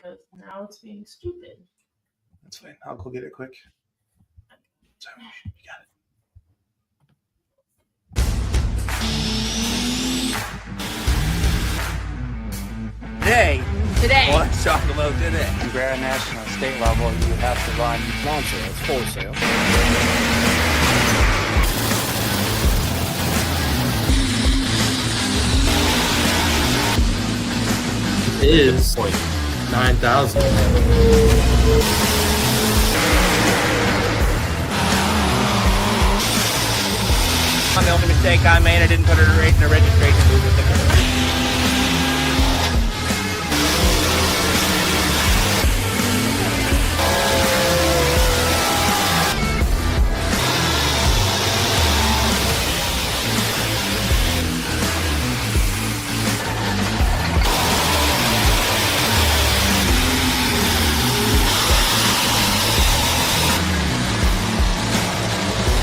because now it's being stupid. That's fine. I'll go get it quick. Sorry, you got it. Today. Let's talk about today. Grand national state level, you have to run non-sales, wholesale. Is like 9,000. The only mistake I made, I didn't put her in the registration booth with the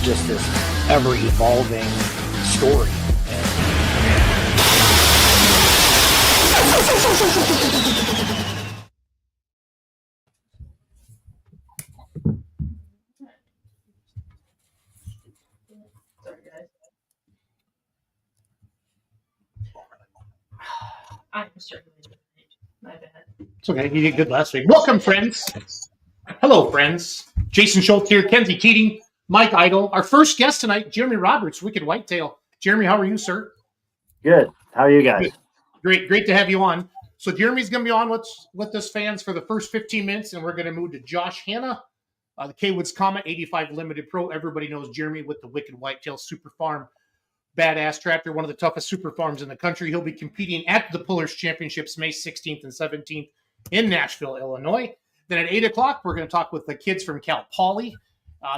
Just this ever-evolving story. Sorry, guys. I'm certainly my bad. It's okay. You did good last week. Welcome, friends. Hello, friends. Jason Schultz here, Kenzie Keating, Mike Eitel. Our first guest tonight, Jeremy Roberts, Wicked Whitetail. Jeremy, how are you, sir? Good. How are you guys? Good. Great to have you on. So Jeremy's going to be on with us fans for the first 15 minutes, and we're going to move to Josh Hanna, the Cawood's Comet 85 Limited Pro. Everybody knows Jeremy with the Wicked Whitetail Super Farm badass tractor, one of the toughest super farms in the country. He'll be competing at the Pullers Championships May 16th and 17th in Nashville, Illinois. Then at 8 o'clock, we're going to talk with the kids from Cal Poly.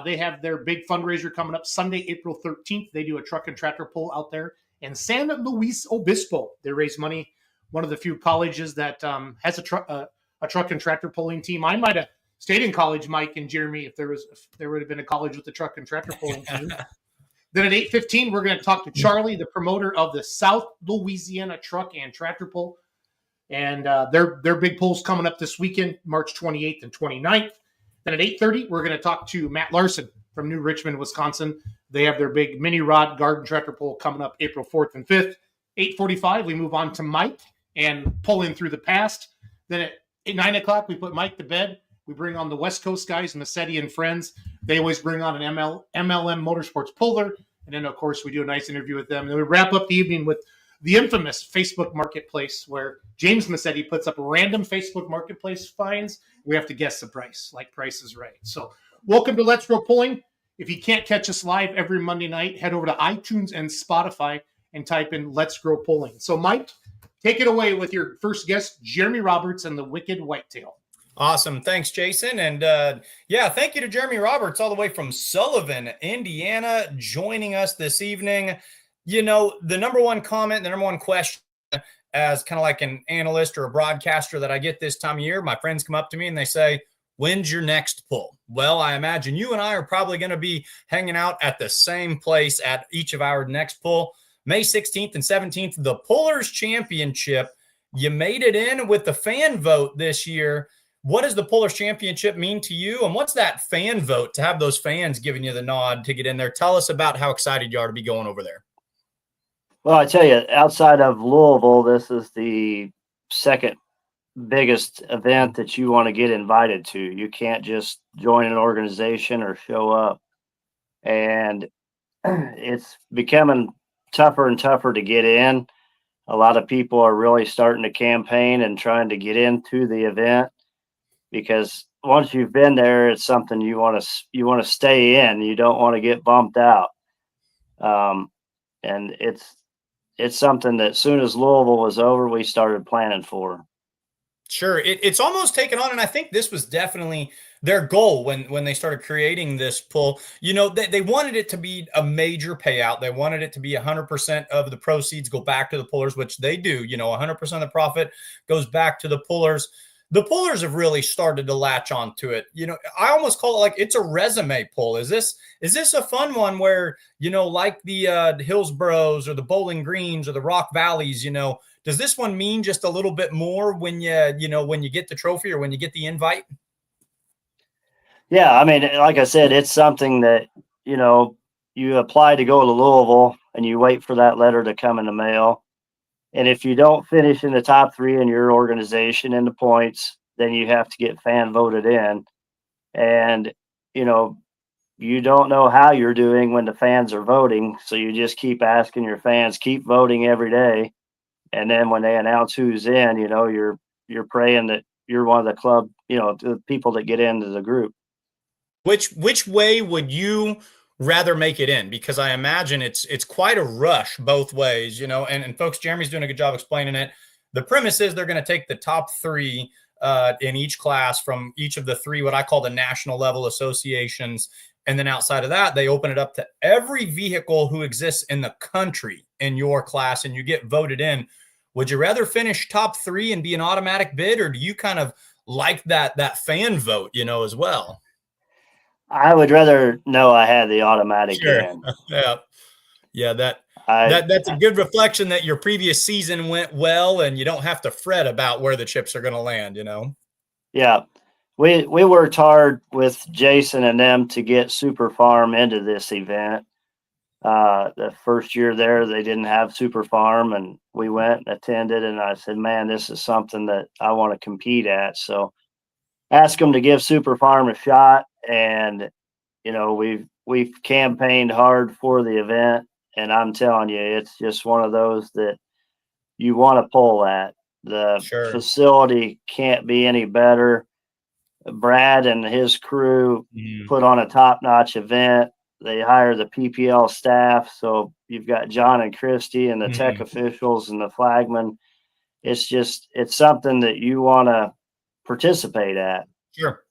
They have their big fundraiser coming up Sunday, April 13th. They do a truck and tractor pull out there in San Luis Obispo. They raise money. One of the few colleges that has a truck and tractor pulling team. I might have stayed in college, Mike and Jeremy, if there would have been a college with a truck and tractor pulling team. Then at 8:15, we're going to talk to Charlie, the promoter of the South Louisiana Truck and Tractor Pull. And their big pull's coming up this weekend, March 28th and 29th. Then at 8:30, we're going to talk to Matt Larsen from New Richmond, Wisconsin. They have their big mini rod garden tractor pull coming up April 4th and 5th. 8:45, we move on to Mike and pulling through the past. Then at 9 o'clock, we put Mike to bed. We bring on the West Coast guys, Massetti and Friends. They always bring on an MLM Motorsports Puller. And then, of course, we do a nice interview with them. And then we wrap up the evening with the infamous Facebook Marketplace, where James Massetti puts up random Facebook Marketplace finds. We have to guess the price, like Price is Right. So welcome to Let's Go Pulling. If you can't catch us live every Monday night, head over to iTunes and Spotify and type in Let's Grow Pulling. So, Mike, take it away with your first guest, Jeremy Roberts and the Wicked Whitetail. Awesome. Thanks, Jason. And thank you to Jeremy Roberts all the way from Sullivan, Indiana, joining us this evening. You know, the number one comment, the number one question as kind of like an analyst or a broadcaster that I get this time of year, my friends come up to me and they say, when's your next pull? Well, I imagine you and I are probably going to be hanging out at the same place at each of our next pull. May 16th and 17th, the Pullers Championship. You made it in with the fan vote this year. What does the Pullers Championship mean to you? And what's that fan vote to have those fans giving you the nod to get in there? Tell us about how excited you are to be going over there. Well, I tell you, outside of Louisville, this is the second biggest event that you want to get invited to. You can't just join an organization or show up. And it's becoming tougher and tougher to get in. A lot of people are really starting to campaign and trying to get into the event, because once you've been there, it's something you want to stay in. You don't want to get bumped out. And it's something that as soon as Louisville was over, we started planning for. Sure. It's almost taken on. And I think this was definitely their goal when they started creating this pull. You know, they wanted it to be a major payout. They wanted it to be 100% of the proceeds go back to the pullers, which they do. You know, 100% of the profit goes back to the pullers. The pullers have really started to latch onto it. You know, I almost call it like it's a resume pull. Is this a fun one where, you know, like the Hillsboroughs or the Bowling Greens or the Rock Valleys, you know, Does this one mean just a little bit more when when you get the trophy or when you get the invite? Yeah, I mean, like I said, it's something that, you apply to go to Louisville and you wait for that letter to come in the mail. And if you don't finish in the top 3 in your organization in the points, then you have to get fan voted in. And, you don't know how you're doing when the fans are voting. So you just keep asking your fans, keep voting every day. And then when they announce who's in, you're praying that you're one of the club, the people that get into the group. Which way would you rather make it in? Because I imagine it's quite a rush both ways, and folks, Jeremy's doing a good job explaining it. The premise is they're going to take the top 3 in each class from each of the 3, what I call the national level associations. And then outside of that, they open it up to every vehicle who exists in the country in your class, and you get voted in. Would you rather finish top 3 and be an automatic bid, or do you kind of like that fan vote, as well? I would rather know I had the automatic Sure. in. Yeah. That's a good reflection that your previous season went well, and you don't have to fret about where the chips are going to land, Yeah. We worked hard with Jason and them to get Super Farm into this event. The first year there, they didn't have Super Farm, and we went and attended, and I said, man, this is something that I want to compete at. So asked them to give Super Farm a shot. And, we've campaigned hard for the event, and I'm telling you, it's just one of those that you want to pull at. The facility can't be any better. Brad and his crew put on a top-notch event. They hire the PPL staff. So you've got John and Christy and the tech officials and the flagmen. It's something that you want to participate at. Sure.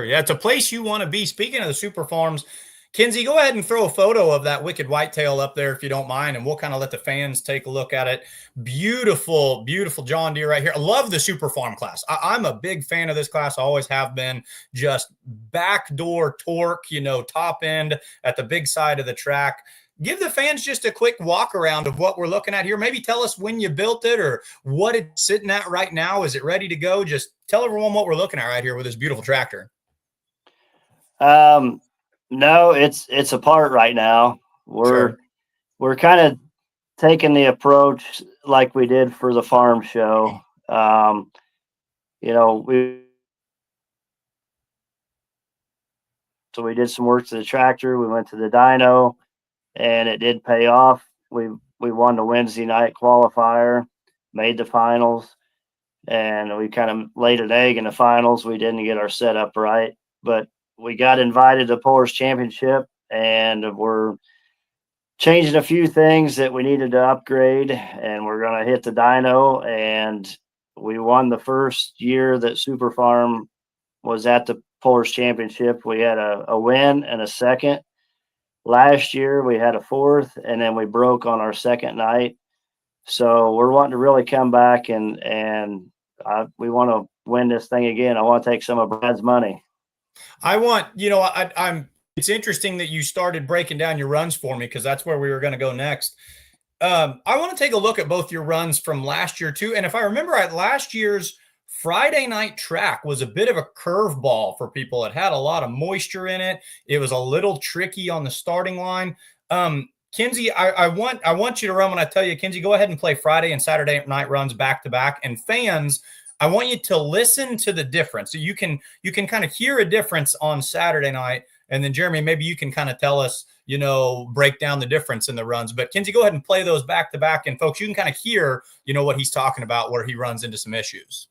Yeah, it's a place you want to be. Speaking of the Super Farms, Kinsey, go ahead and throw a photo of that wicked whitetail up there if you don't mind, and we'll kind of let the fans take a look at it. Beautiful, beautiful John Deere right here. I love the Super Farm class. I'm a big fan of this class. I always have been. Just backdoor torque, top end at the big side of the track. Give the fans just a quick walk around of what we're looking at here. Maybe tell us when you built it or what it's sitting at right now. Is it ready to go? Just tell everyone what we're looking at right here with this beautiful tractor. No, it's apart right now. We're kind of taking the approach like we did for the farm show. So we did some work to the tractor. We went to the dyno, and it did pay off. We won the Wednesday night qualifier, made the finals, and we kind of laid an egg in the finals. We didn't get our setup right, but we got invited to Pullers Championship, and we're changing a few things that we needed to upgrade, and we're going to hit the dyno. And we won the first year that Super Farm was at the Pullers Championship. We had a win and a second. Last year we had a fourth, and then we broke on our second night. So we're wanting to really come back and we want to win this thing again. I want to take some of Brad's money. It's interesting that you started breaking down your runs for me, because that's where we were going to go next. I want to take a look at both your runs from last year too. And if I remember right, last year's Friday night track was a bit of a curveball for people. It had a lot of moisture in it. It was a little tricky on the starting line. Kinsey, I want you to run when I tell you. Kinsey, go ahead and play Friday and Saturday night runs back to back. And fans, I want you to listen to the difference. So you can kind of hear a difference on Saturday night. And then Jeremy, maybe you can kind of tell us, break down the difference in the runs. But Kinsey, go ahead and play those back to back. And folks, you can kind of hear, what he's talking about, where he runs into some issues.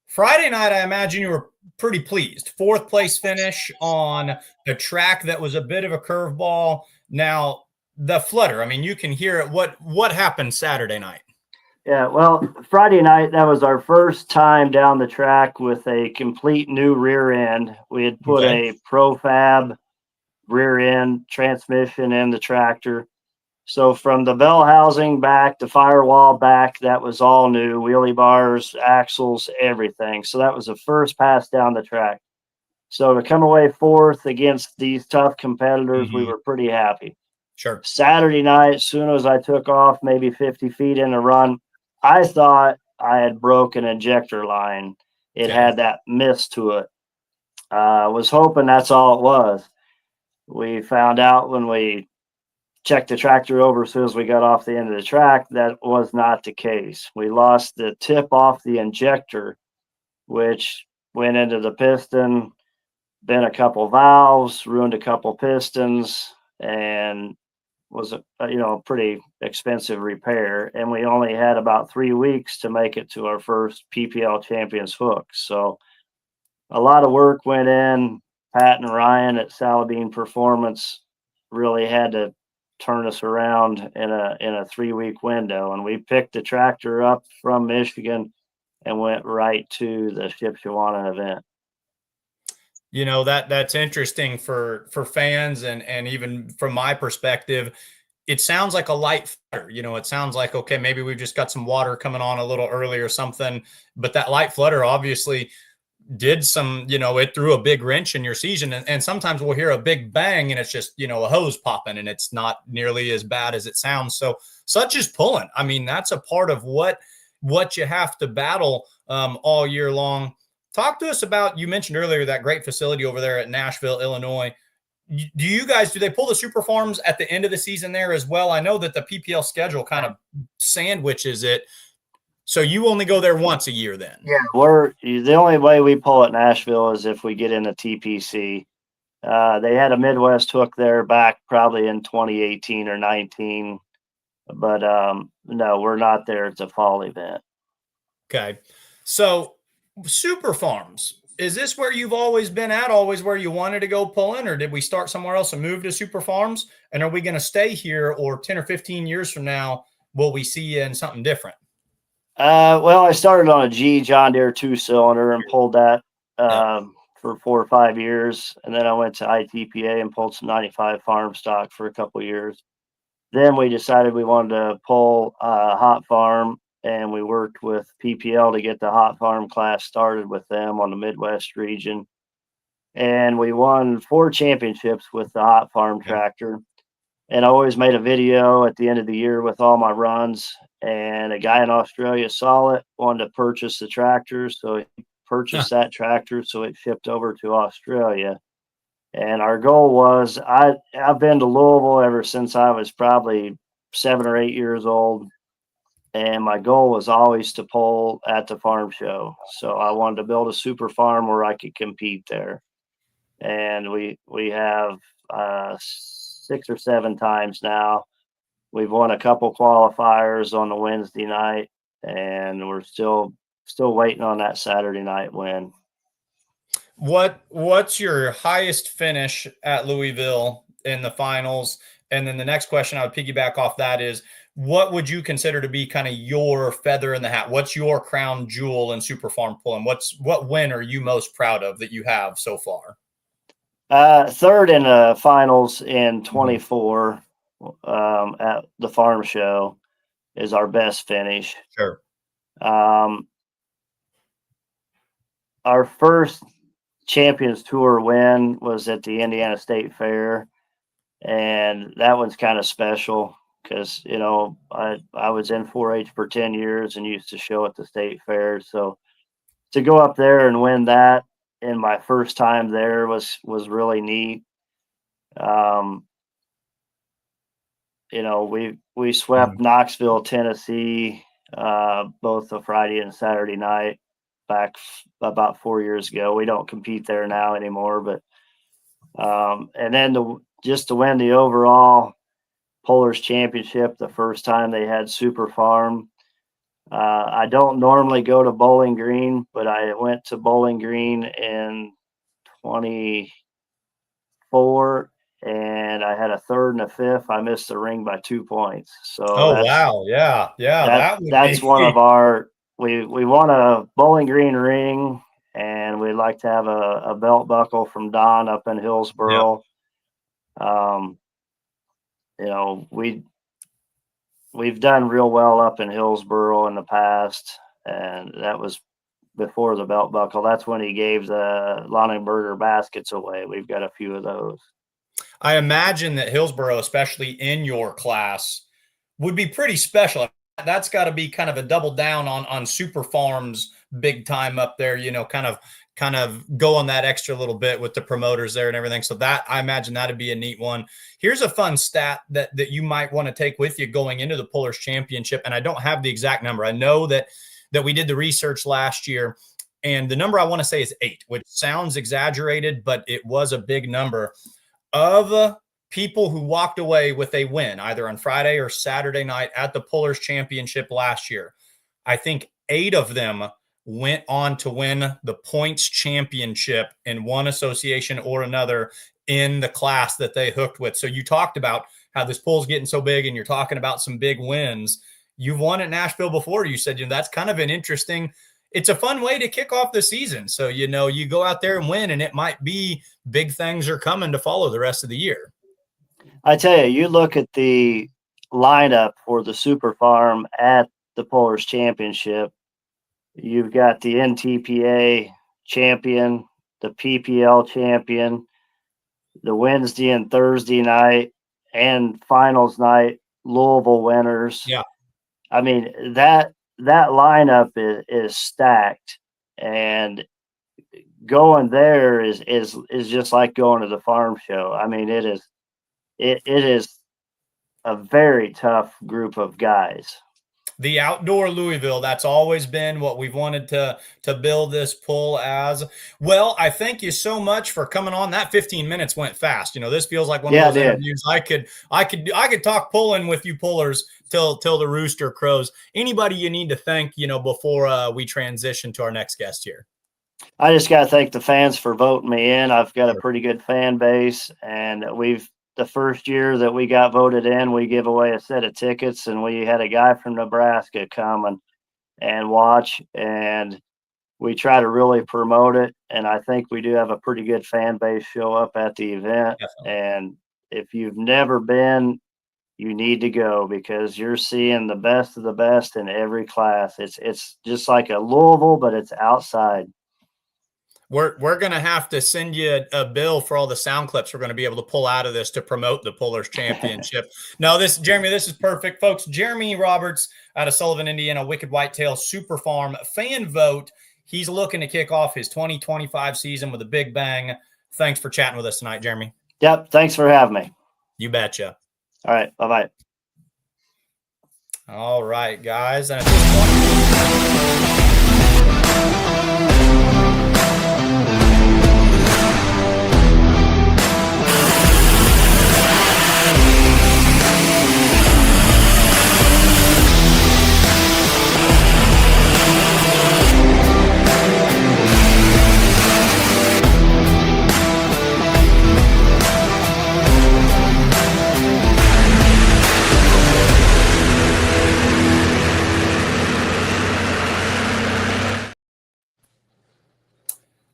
Friday night, I imagine you were pretty pleased. 4th place finish on a track that was a bit of a curveball. Now, the flutter. I mean, you can hear it. What happened Saturday night? Yeah, well, Friday night, that was our first time down the track with a complete new rear end. We had put a profab rear end transmission in the tractor. So from the bell housing back, the firewall back, that was all new. Wheelie bars, axles, everything. So that was the first pass down the track. So to come away fourth against these tough competitors, we were pretty happy. Sure. Saturday night, as soon as I took off, maybe 50 feet in the run, I thought I had broken injector line. It had that mist to it. Was hoping that's all it was. We found out when we checked the tractor over as soon as we got off the end of the track, that was not the case. We lost the tip off the injector, which went into the piston, bent a couple valves, ruined a couple pistons, and was a pretty expensive repair. And we only had about 3 weeks to make it to our first PPL Champions hook. So a lot of work went in. Pat and Ryan at Saladin Performance really had to turn us around in a 3-week window. And we picked the tractor up from Michigan and went right to the Shipshewana event. You know, that's interesting for fans and even from my perspective. It sounds like a light flutter. You know, it sounds like, okay, maybe we've just got some water coming on a little early or something, but that light flutter obviously did some, it threw a big wrench in your season. And sometimes we'll hear a big bang and it's just, a hose popping and it's not nearly as bad as it sounds. So such is pulling. I mean, that's a part of what you have to battle all year long. Talk to us about, you mentioned earlier, that great facility over there at Nashville, Illinois. Do they pull the super farms at the end of the season there as well? I know that the PPL schedule kind of sandwiches it. So you only go there once a year then? Yeah, the only way we pull at Nashville is if we get in a TPC. They had a Midwest hook there back probably in 2018 or 19. But no, we're not there. It's a fall event. Okay. So super farms, is this where you've always been at, always where you wanted to go pulling, or did we start somewhere else and move to super farms? And are we going to stay here, or 10 or 15 years from now, will we see you in something different? Well, I started on a G John Deere 2-cylinder and pulled that for 4 or 5 years. And then I went to ITPA and pulled some 95 farm stock for a couple of years. Then we decided we wanted to pull hot farm, and we worked with PPL to get the hot farm class started with them on the Midwest region. And we won 4 championships with the hot farm tractor. And I always made a video at the end of the year with all my runs. And a guy in Australia saw it, wanted to purchase the tractor. So he purchased that tractor. So it shipped over to Australia. And our goal was, I've been to Louisville ever since I was probably 7 or 8 years old. And my goal was always to pull at the farm show. So I wanted to build a super farm where I could compete there. And we have 6 or 7 times now. We've won a couple qualifiers on the Wednesday night, and we're still waiting on that Saturday night win. What's your highest finish at Louisville in the finals? And then the next question I would piggyback off that is, what would you consider to be kind of your feather in the hat? What's your crown jewel in super farm pulling? What win are you most proud of that you have so far? Third in the finals in 24 at the farm show is our best finish. Sure. Our first Champions Tour win was at the Indiana State Fair, and that one's kind of special because, I was in 4-H for 10 years and used to show at the state fair. So to go up there and win that in my first time there was really neat. We swept Knoxville, Tennessee, both a Friday and Saturday night back about 4 years ago. We don't compete there now anymore, but and then just to win the overall Pullers Championship the first time they had Super Farm. I don't normally go to Bowling Green, but I went to Bowling Green in 24, and I had a third and a fifth. I missed the ring by 2 points. So Wow. Yeah. that's one of our. We won a Bowling Green ring, and we'd like to have a belt buckle from Don up in Hillsboro. We've done real well up in Hillsboro in the past, and that was before the belt buckle. That's when he gave the Lonenberger baskets away. We've got a few of those. I imagine that Hillsboro, especially in your class, would be pretty special. That's got to be kind of a double down on Super Farms big time up there, kind of go on that extra little bit with the promoters there and everything. So that, I imagine that'd be a neat one. Here's a fun stat that you might want to take with you going into the Pullers Championship. And I don't have the exact number. I know that we did the research last year, and the number I want to say is 8, which sounds exaggerated, but it was a big number of people who walked away with a win either on Friday or Saturday night at the Pullers Championship last year. I think 8 of them went on to win the points championship in one association or another in the class that they hooked with. So you talked about how this pool's getting so big, and you're talking about some big wins. You've won at Nashville before. You said, that's kind of an interesting, it's a fun way to kick off the season. So, you go out there and win, and it might be big things are coming to follow the rest of the year. I tell you look at the lineup for the Super Farm at the Pullers Championship. You've got the NTPA champion, the PPL champion, the Wednesday and Thursday night and finals night Louisville winners. Yeah. I mean, that lineup is stacked, and going there is just like going to the farm show. I mean, it is a very tough group of guys. The outdoor Louisville, that's always been what we've wanted to build this pull as. Well, I thank you so much for coming on. That 15 minutes went fast. This feels like one of those interviews. I could talk pulling with you pullers till the rooster crows. Anybody you need to thank, before we transition to our next guest here? I just got to thank the fans for voting me in. I've got a pretty good fan base, and the first year that we got voted in, we give away a set of tickets, and we had a guy from Nebraska come and watch, and we try to really promote it. And I think we do have a pretty good fan base show up at the event. Definitely. And if you've never been, you need to go, because you're seeing the best of the best in every class. It's just like a Louisville, but it's outside. We're going to have to send you a bill for all the sound clips we're going to be able to pull out of this to promote the Pullers Championship. No, Jeremy, this is perfect, folks. Jeremy Roberts out of Sullivan, Indiana, Wicked Whitetail Super Farm fan vote. He's looking to kick off his 2025 season with a big bang. Thanks for chatting with us tonight, Jeremy. Yep. Thanks for having me. You betcha. All right. Bye-bye. All right, guys. And at this point,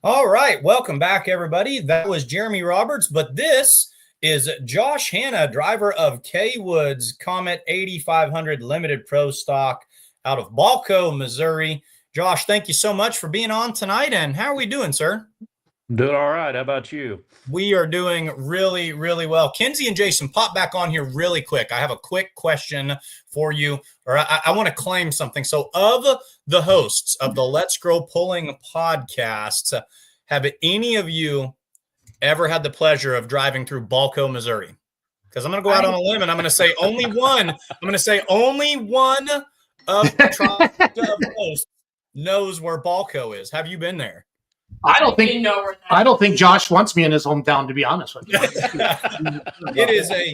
all right, welcome back, everybody. That was Jeremy Roberts, but this is Josh Hanna, driver of Cawood's Comet 8500 Limited Pro Stock out of Balco, Missouri. Josh, thank you so much for being on tonight, and how are we doing, sir? Doing all right. How about you? We are doing really, really well. Kinsey and Jason, pop back on here really quick. I have a quick question for you, or I want to claim something. So of the hosts of the Let's Grow Pulling podcast, have any of you ever had the pleasure of driving through Balco, Missouri? Because I'm going to go out on a limb, and I'm going to say only one. I'm going to say only one of the hosts knows where Balco is. Have you been there? I don't think Josh wants me in his hometown, to be honest with you. It is a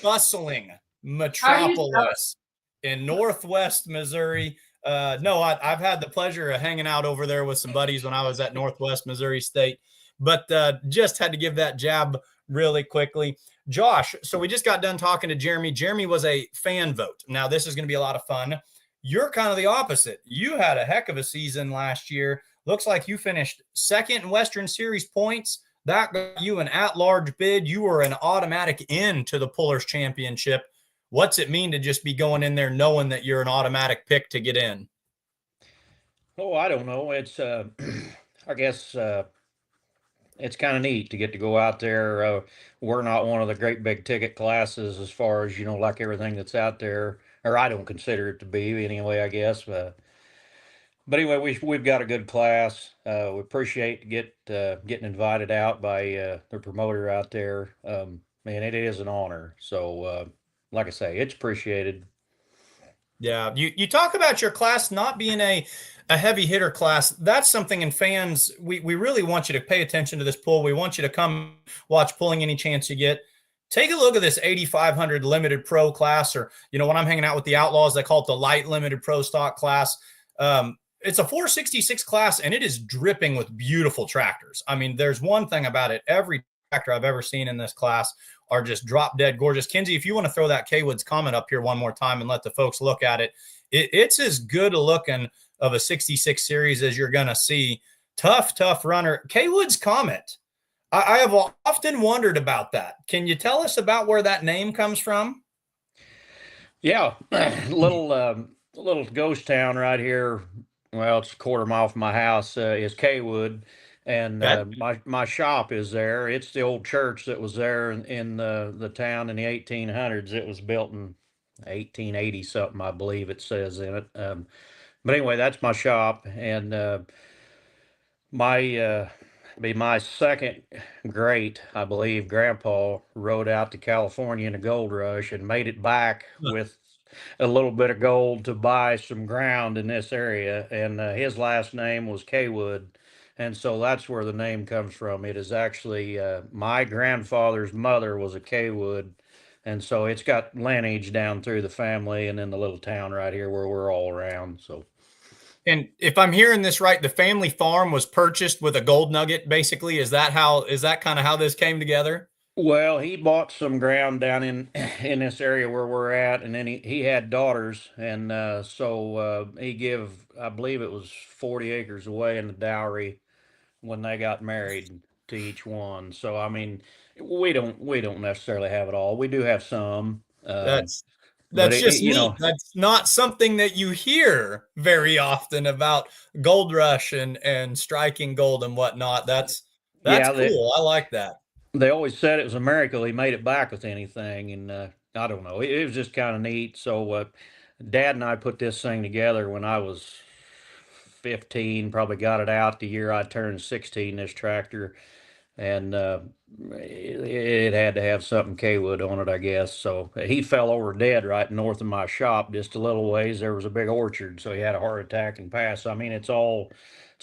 bustling metropolis in Northwest Missouri. No, I've had the pleasure of hanging out over there with some buddies when I was at Northwest Missouri State, but just had to give that jab really quickly. Josh, so we just got done talking to Jeremy. Jeremy was a fan vote. Now, this is going to be a lot of fun. You're kind of the opposite. You had a heck of a season last year. Looks like you finished second in Western Series points. That got you an at-large bid. You were an automatic in to the Pullers Championship. What's it mean to just be going in there knowing that you're an automatic pick to get in? Oh, I don't know. It's, I guess, it's kind of neat to get to go out there. We're not one of the great big ticket classes as far as, like everything that's out there, or I don't consider it to be anyway, I guess. But anyway, we've got a good class. We appreciate getting invited out by the promoter out there. Man, it is an honor. So, like I say, it's appreciated. Yeah, you talk about your class not being a heavy hitter class. That's something, in fans, we really want you to pay attention to this pull. We want you to come watch Pulling any chance you get. Take a look at this 8,500 limited pro class, or, when I'm hanging out with the Outlaws, they call it the light limited pro stock class. It's a 466 class, and it is dripping with beautiful tractors. I mean, there's one thing about it. Every tractor I've ever seen in this class are just drop dead gorgeous. Kinsey, if you want to throw that Cawood's Comet up here one more time and let the folks look at it, it's as good a looking of a 66 series as you're going to see. Tough runner. Cawood's Comet. I have often wondered about that. Can you tell us about where that name comes from? Yeah, little ghost town right here. Well, it's a quarter mile from my house is Cawood. And my shop is there. It's the old church that was there in the town in the 1800s. It was built in 1880 something, I believe it says in it. But anyway, that's my shop, and my second great, I believe, grandpa rode out to California in a gold rush and made it back with a little bit of gold to buy some ground in this area, and his last name was Cawood. And so that's where the name comes from. It is actually my grandfather's mother was a Cawood. And so it's got lineage down through the family and in the little town right here where we're all around. So, and if I'm hearing this right, the family farm was purchased with a gold nugget, basically. Is that kind of how this came together? Well, he bought some ground down in this area where we're at, and then he had daughters, and so he gave, I believe it was 40 acres away in the dowry when they got married to each one. So I mean, we don't necessarily have it all. We do have some. That's just neat. That's not something that you hear very often about gold rush and striking gold and whatnot. That's cool. I like that. They always said it was a miracle he made it back with anything, and I don't know. It was just kind of neat. So Dad and I put this thing together when I was 15, probably got it out the year I turned 16, this tractor, and it had to have something Cawood on it, I guess. So he fell over dead right north of my shop, just a little ways. There was a big orchard, so he had a heart attack and passed. I mean, it's all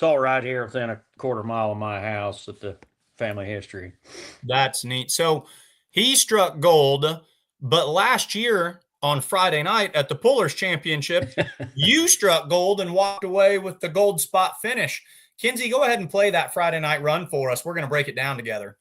right here within a quarter mile of my house at the family history. That's neat. So he struck gold, but last year on Friday night at the Pullers Championship, you struck gold and walked away with the gold spot finish. Kinsey, go ahead and play that Friday night run for us. We're going to break it down together.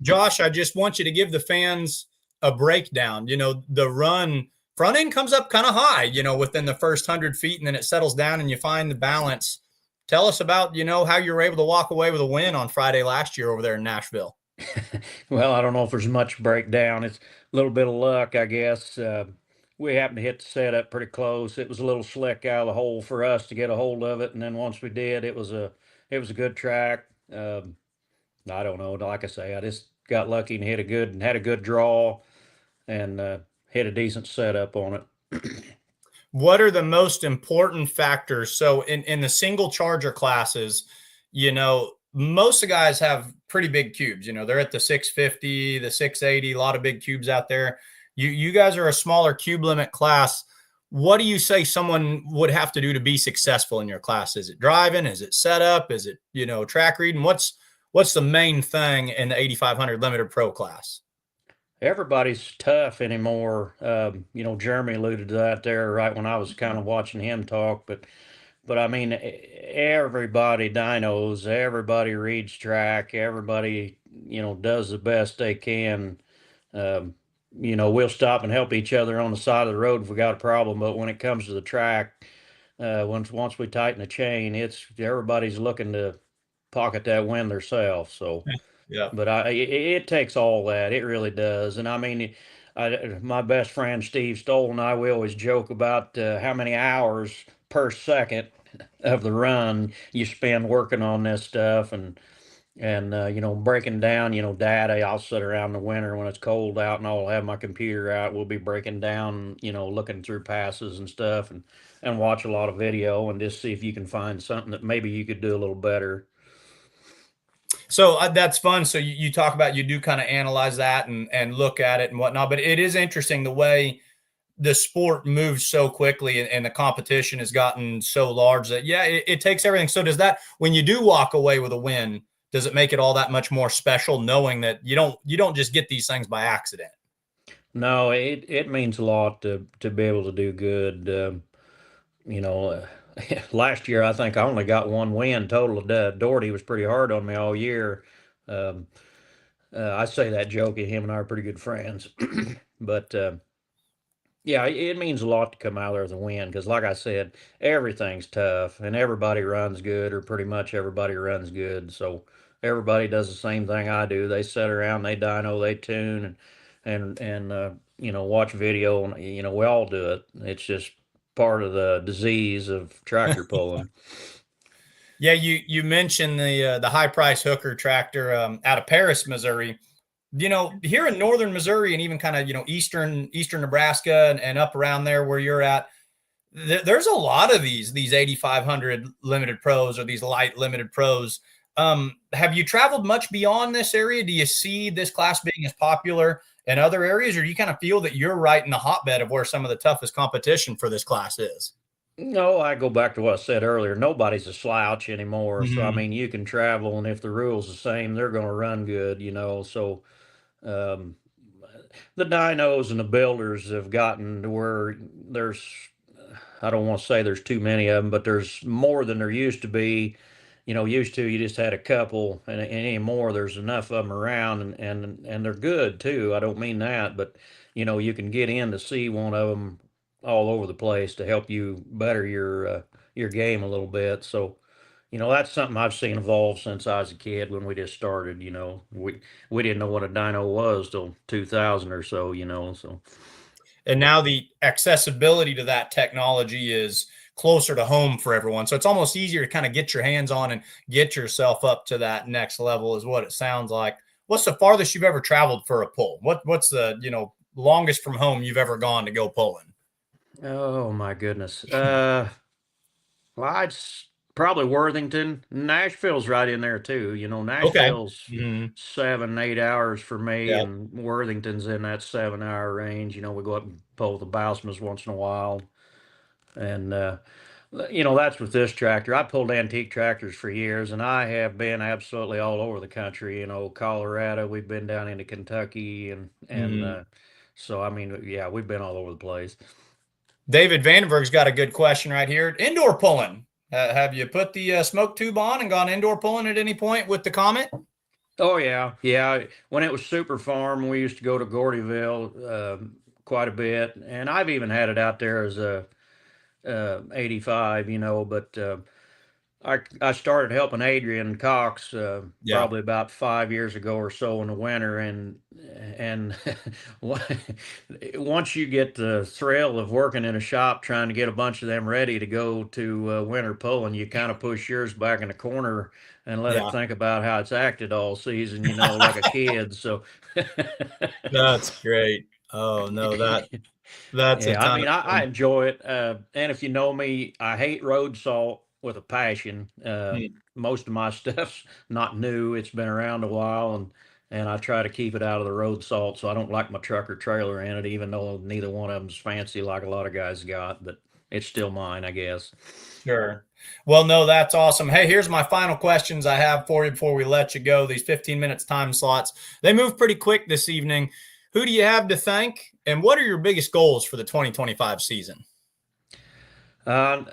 Josh, I just want you to give the fans a breakdown. The run front end comes up kind of high, within the first 100 feet, and then it settles down and you find the balance. Tell us about, how you were able to walk away with a win on Friday last year over there in Nashville. Well, I don't know if there's much breakdown. It's a little bit of luck, I guess. We happened to hit the setup pretty close. It was a little slick out of the hole for us to get a hold of it, and then once we did, it was a good track. I don't know. Like I say, I just got lucky and had a good draw and hit a decent setup on it. What are the most important factors? So in the single charger classes, most of the guys have pretty big cubes. You know, they're at the 650, the 680, a lot of big cubes out there. You guys are a smaller cube limit class. What do you say someone would have to do to be successful in your class? Is it driving? Is it setup? Is it, you know, track reading? What's the main thing in the 8500 limited pro class? Everybody's tough anymore. You know, Jeremy alluded to that there right when I was kind of watching him talk, but I mean, everybody dynos, everybody reads track, everybody, you know, does the best they can. You know, we'll stop and help each other on the side of the road if we got a problem, but when it comes to the track, once we tighten the chain, it's everybody's looking to pocket that win themselves. So, Yeah. but it takes all that. It really does. And I mean, my best friend Steve Stoll and I, we always joke about how many hours per second of the run you spend working on this stuff, and you know, breaking down, you know, data. I'll sit around in the winter when it's cold out and I'll have my computer out. We'll be breaking down, you know, looking through passes and stuff, and watch a lot of video and just see if you can find something that maybe you could do a little better. So that's fun. So you talk about, you do kind of analyze that and look at it and whatnot, but it is interesting the way the sport moves so quickly, and the competition has gotten so large that, yeah, it takes everything. So does that, when you do walk away with a win, does it make it all that much more special knowing that you don't just get these things by accident? No, it means a lot to be able to do good. You know, last year I think I only got one win total. Doherty was pretty hard on me all year. I say that joking. Him and I are pretty good friends, but yeah, it means a lot to come out there with a win because, like I said, everything's tough and everybody runs good, or pretty much everybody runs good. So everybody does the same thing I do. They sit around, they dyno, they tune, and you know, watch video, and you know, we all do it. It's just part of the disease of tractor pulling. Yeah, you mentioned the high price hooker tractor out of Paris, Missouri. You know, here in northern Missouri and even kind of, you know, eastern Nebraska and up around there where you're at, there's a lot of these 8500 limited pros, or these light limited pros. Have you traveled much beyond this area? Do you see this class being as popular in other areas, or do you kind of feel that you're right in the hotbed of where some of the toughest competition for this class is? No, I go back to what I said earlier. Nobody's a slouch anymore. So I mean, you can travel, and if the rule's the same, they're going to run good, you know. So um, the dynos and the builders have gotten to where there's, I don't want to say there's too many of them, but there's more than there used to be. You know, used to you just had a couple, and anymore there's enough of them around, and they're good too. I don't mean that, but you know, you can get in to see one of them all over the place to help you better your game a little bit. So, you know, that's something I've seen evolve since I was a kid when we just started. You know, we didn't know what a dyno was till 2000 or so. You know, so. And now the accessibility to that technology is closer to home for everyone. So it's almost easier to kind of get your hands on and get yourself up to that next level, is what it sounds like. What's the farthest you've ever traveled for a pull? What's the, you know, longest from home you've ever gone to go pulling? Oh my goodness. Well, I'd probably Worthington. Nashville's right in there too. You know, Nashville's 7-8 hours for me, Yep. and Worthington's in that 7-hour range. You know, we go up and pull the Bausmas once in a while. And you know, that's with this tractor. I pulled antique tractors for years, and I have been absolutely all over the country. You know, Colorado, we've been down into Kentucky, and so I mean, yeah, we've been all over the place. David Vandenberg's got a good question right here. Indoor pulling. Have you put the smoke tube on and gone indoor pulling at any point with the Comet? Oh yeah, yeah. When it was Super Farm, we used to go to Gordyville quite a bit, and I've even had it out there as a 85, you know, but I started helping Adrian Cox probably about 5 years ago or so in the winter, and once you get the thrill of working in a shop trying to get a bunch of them ready to go to winter pulling, you kind of push yours back in the corner and let it think about how it's acted all season, you know, like a kid. So That's great. Oh no, that's yeah. I mean, I enjoy it, and if you know me, I hate road salt with a passion. Most of my stuff's not new. It's been around a while, and I try to keep it out of the road salt. So I don't like my truck or trailer in it, even though neither one of them's fancy like a lot of guys got, but it's still mine, I guess. Sure. Well, no, that's awesome. Hey, here's my final questions I have for you before we let you go. These 15 minutes time slots, they move pretty quick this evening. Who do you have to thank, and what are your biggest goals for the 2025 season?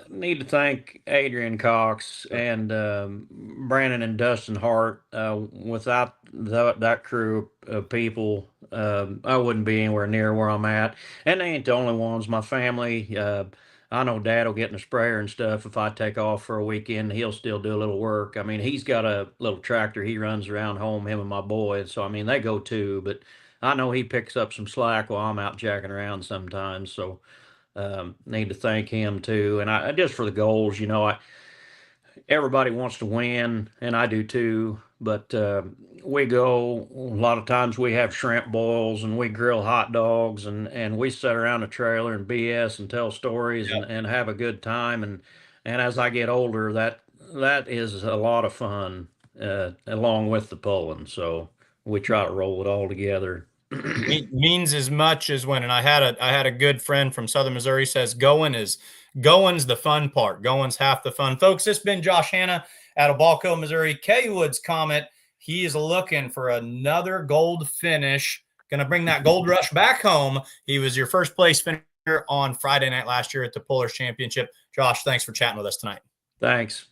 Need to thank Adrian Cox and Brandon and Dustin Hart. Without that crew of people, I wouldn't be anywhere near where I'm at. And they ain't the only ones. My family, I know Dad will get in the sprayer and stuff. If I take off for a weekend, he'll still do a little work. I mean, he's got a little tractor. He runs around home, him and my boys. So, I mean, they go too. But I know he picks up some slack while I'm out jacking around sometimes. So, need to thank him too. And I just for the goals, everybody wants to win, and I do too. But we go a lot of times. We have shrimp boils and we grill hot dogs, and we sit around a trailer and BS and tell stories and have a good time. And as I get older, that is a lot of fun along with the pulling. So we try to roll it all together. Means as much as winning. I had a good friend from Southern Missouri says going's the fun part. Going's half the fun. Folks, this has been Josh Hanna out of Balco, Missouri. Cawood's Comet. He is looking for another gold finish. Going to bring that gold rush back home. He was your first place finisher on Friday night last year at the Pullers Championship. Josh, thanks for chatting with us tonight. Thanks.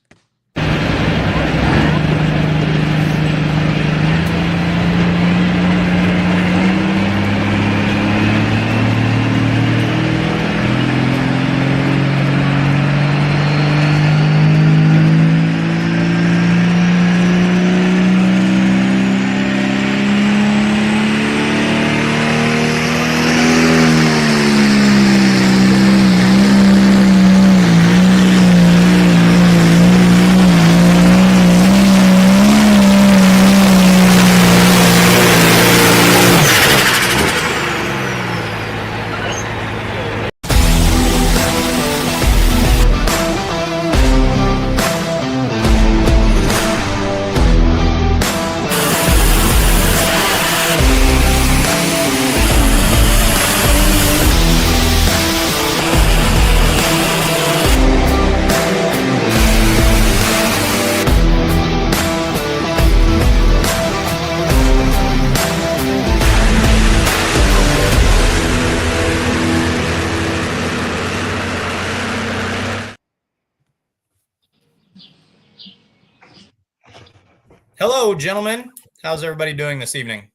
Hello, gentlemen. How's everybody doing this evening?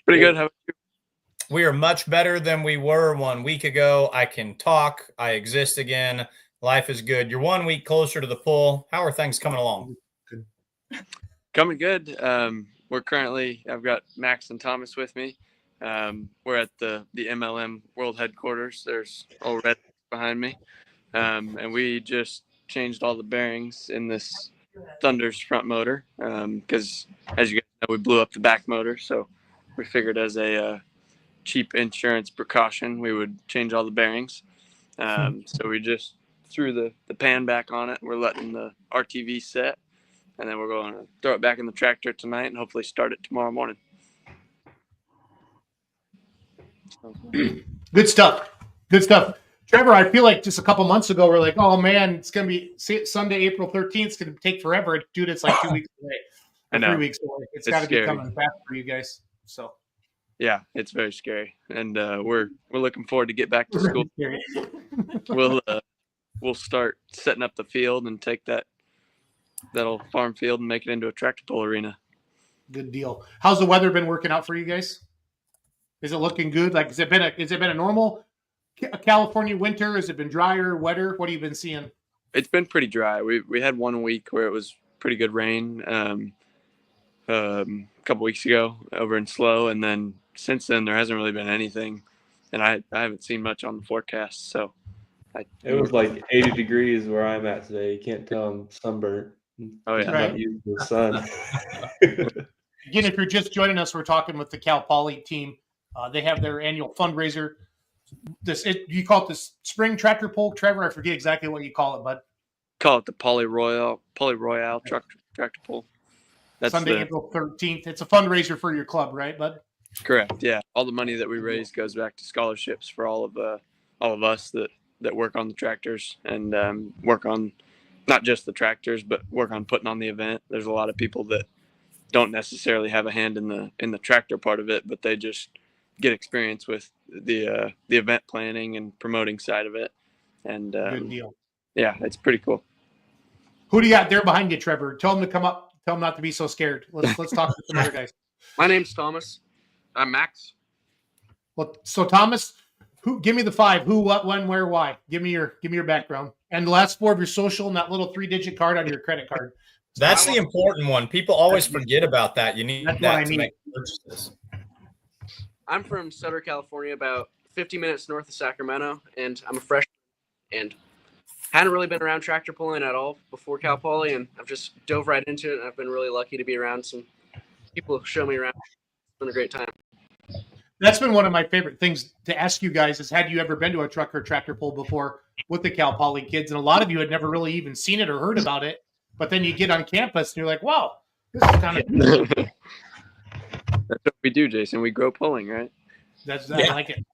Pretty good. How about you? We are much better than we were 1 week ago. I can talk. I exist again. Life is good. You're 1 week closer to the pull. How are things coming along? Coming good. I've got Max and Thomas with me. We're at the MLM World Headquarters. There's old red behind me. And we just changed all the bearings in this Thunder's front motor because, as you guys know, we blew up the back motor. So we figured as a cheap insurance precaution, we would change all the bearings. So we just threw the pan back on it. We're letting the RTV set, and then we're going to throw it back in the tractor tonight and hopefully start it tomorrow morning. Good stuff. Good stuff. Trevor, I feel like just a couple months ago, we're like, oh man, it's going to be Sunday, April 13th. It's going to take forever. Dude, it's like 2 weeks away. I know. 3 weeks away. It's got to be coming fast for you guys. So, yeah, it's very scary. And we're looking forward to get back to school. We'll start setting up the field and take that old farm field and make it into a tractor pull arena. Good deal. How's the weather been working out for you guys? Is it looking good? Like, has it been a normal California winter? Has it been drier, wetter? What have you been seeing? It's been pretty dry. We had 1 week where it was pretty good rain a couple weeks ago over in Slow, and then since then there hasn't really been anything, and I haven't seen much on the forecast. So it was like 80 degrees where I'm at today. You can't tell I'm sunburnt. Oh yeah, right. Not using the sun. Again, if you're just joining us, we're talking with the Cal Poly team. They have their annual fundraiser. You call it the spring tractor pull, Trevor? I forget exactly what you call it, but call it the Poly Royale tractor pull. That's Sunday, April 13th. It's a fundraiser for your club, right, bud? correct. Yeah, all the money that we raise goes back to scholarships for all of us that work on the tractors and work on not just the tractors, but work on putting on the event. There's a lot of people that don't necessarily have a hand in the tractor part of it, but they just get experience with the event planning and promoting side of it. And Good deal. yeah, it's pretty cool. Who do you got there behind you, Trevor? Tell them to come up. Tell them not to be so scared. Let's talk to some other guys. My name's Thomas. I'm Max. Well, so Thomas, give me the 5. Who, what, when, where, why? Give me your background and the last 4 of your social and that little 3-digit card on your credit card. That's the important one. People always forget about that. You need that to make purchases. I'm from Sutter, California, about 50 minutes north of Sacramento, and I'm a freshman and hadn't really been around tractor pulling at all before Cal Poly, and I've just dove right into it, and I've been really lucky to be around some people who show me around. It's been a great time. That's been one of my favorite things to ask you guys is, had you ever been to a truck or tractor pull before with the Cal Poly kids? And a lot of you had never really even seen it or heard about it, but then you get on campus and you're like, wow, this is kind of That's what we do, Jason. We grow pulling, right? I like it.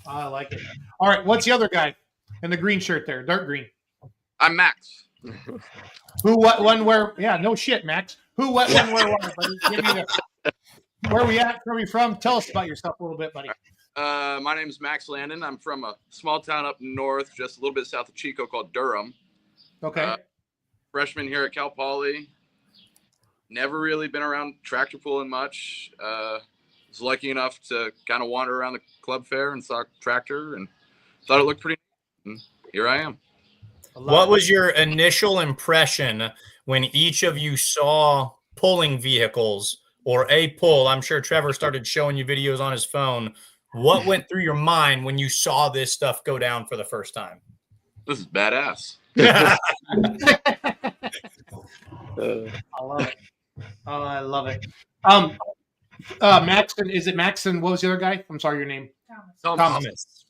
I like it. All right, what's the other guy in the green shirt there? Dark green. I'm Max. Who, what, when, where? Yeah, no shit, Max. Who, what, when, where, why? Buddy? Give me where we at? Where we from? Tell us about yourself a little bit, buddy. My name's Max Landon. I'm from a small town up north, just a little bit south of Chico called Durham. Okay. Freshman here at Cal Poly. Never really been around tractor pulling much. Was lucky enough to kind of wander around the club fair and saw a tractor and thought it looked pretty neat. And here I am. What was your initial impression when each of you saw pulling vehicles or a pull? I'm sure Trevor started showing you videos on his phone. What went through your mind when you saw this stuff go down for the first time? This is badass. I love it. Oh, I love it. Maxon, is it Maxon? What was the other guy? I'm sorry, your name. Thomas.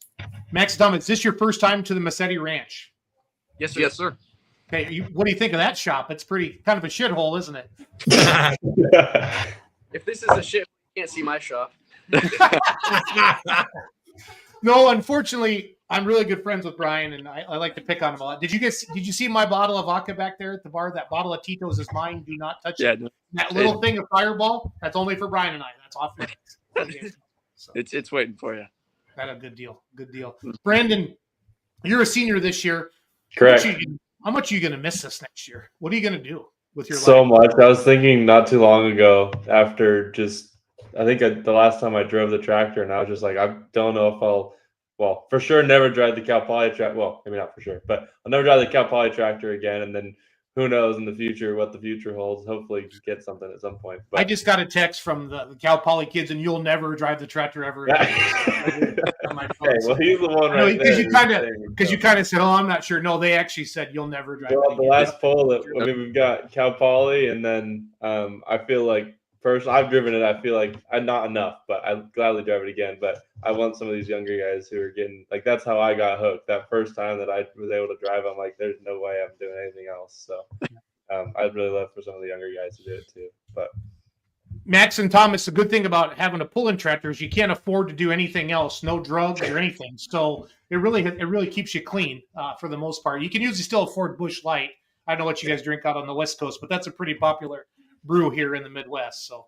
Max Thomas, is this your first time to the Massetti Ranch? Yes, sir. Yes, sir. Okay, what do you think of that shop? It's pretty kind of a shithole, isn't it? If this is a shit, you can't see my shop. No, unfortunately, I'm really good friends with Brian, and I like to pick on him a lot. Did you see my bottle of vodka back there at the bar? That bottle of Tito's is mine. Do not touch it. That little thing of Fireball, that's only for Brian and I. That's off limits. So, It's waiting for you. that's a good deal. Good deal. Brandon, you're a senior this year. Correct. How much are you going to miss this next year? What are you going to do with your So life? much. I was thinking not too long ago after I think the last time I drove the tractor, and I was just like, I don't know if well, for sure never drive the Cal Poly tractor. Well, maybe not for sure, but I'll never drive the Cal Poly tractor again. And then who knows in the future what the future holds. Hopefully get something at some point. But I just got a text from the Cal Poly kids, and you'll never drive the tractor ever again. On my phone. Hey, well, he's the one right there. Because you kind of said, "Oh, I'm not sure." No, they actually said you'll never drive. Well, the last poll we've got Cal Poly, and then I feel like personally, I've driven it. I feel like not enough, but I'd gladly drive it again. But I want some of these younger guys who are getting that's how I got hooked. That first time that I was able to drive, I'm like, there's no way I'm doing anything else. So I'd really love for some of the younger guys to do it too. But Max and Thomas, the good thing about having a pull-in tractor is you can't afford to do anything else, no drugs or anything. So it really keeps you clean for the most part. You can usually still afford Busch Light. I don't know what you guys drink out on the West Coast, but that's a pretty popular brew here in the Midwest. So,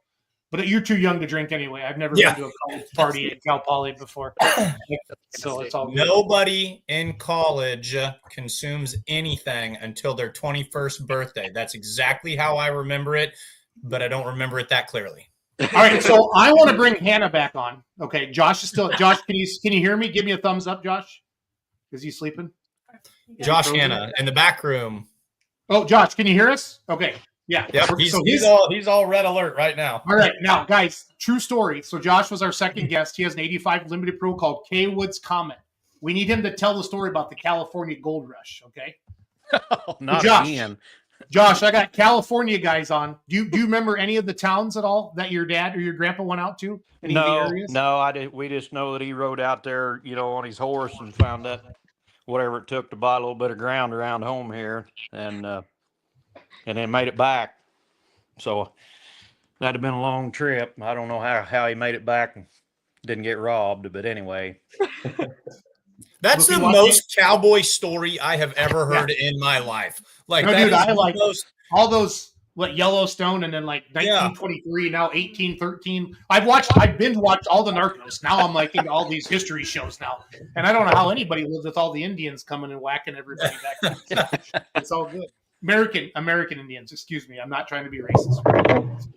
but you're too young to drink anyway. I've never been to a college party at Cal Poly before, so it's all good. Nobody in college consumes anything until their 21st birthday. That's exactly how I remember it, but I don't remember it that clearly. All right, so I want to bring Hannah back on. Okay, Josh is still. Josh, can you hear me? Give me a thumbs up, Josh. Is he sleeping? Josh Hannah in the back room. Oh, Josh, can you hear us? Okay. Yeah. Yep. He's all red alert right now. All right. Now, guys, true story. So Josh was our second guest. He has an 85 limited pro called Cawood's Comet. We need him to tell the story about the California gold rush. Okay. Not Josh, again. Josh, I got California guys on. Do you remember any of the towns at all that your dad or your grandpa went out to? Any of the areas? No, I did. We just know that he rode out there, on his horse and found that whatever it took to buy a little bit of ground around home here, and then made it back. So that'd have been a long trip. I don't know how he made it back and didn't get robbed, but anyway. That's the most cowboy story I have ever heard in my life. Like, no, dude, I like most... all those Yellowstone, and then like 1923, now 1813. I've binge watched all the Narcos. Now I'm like into all these history shows now, and I don't know how anybody lived with all the Indians coming and whacking everybody back then. It's all good. American Indians. Excuse me. I'm not trying to be racist.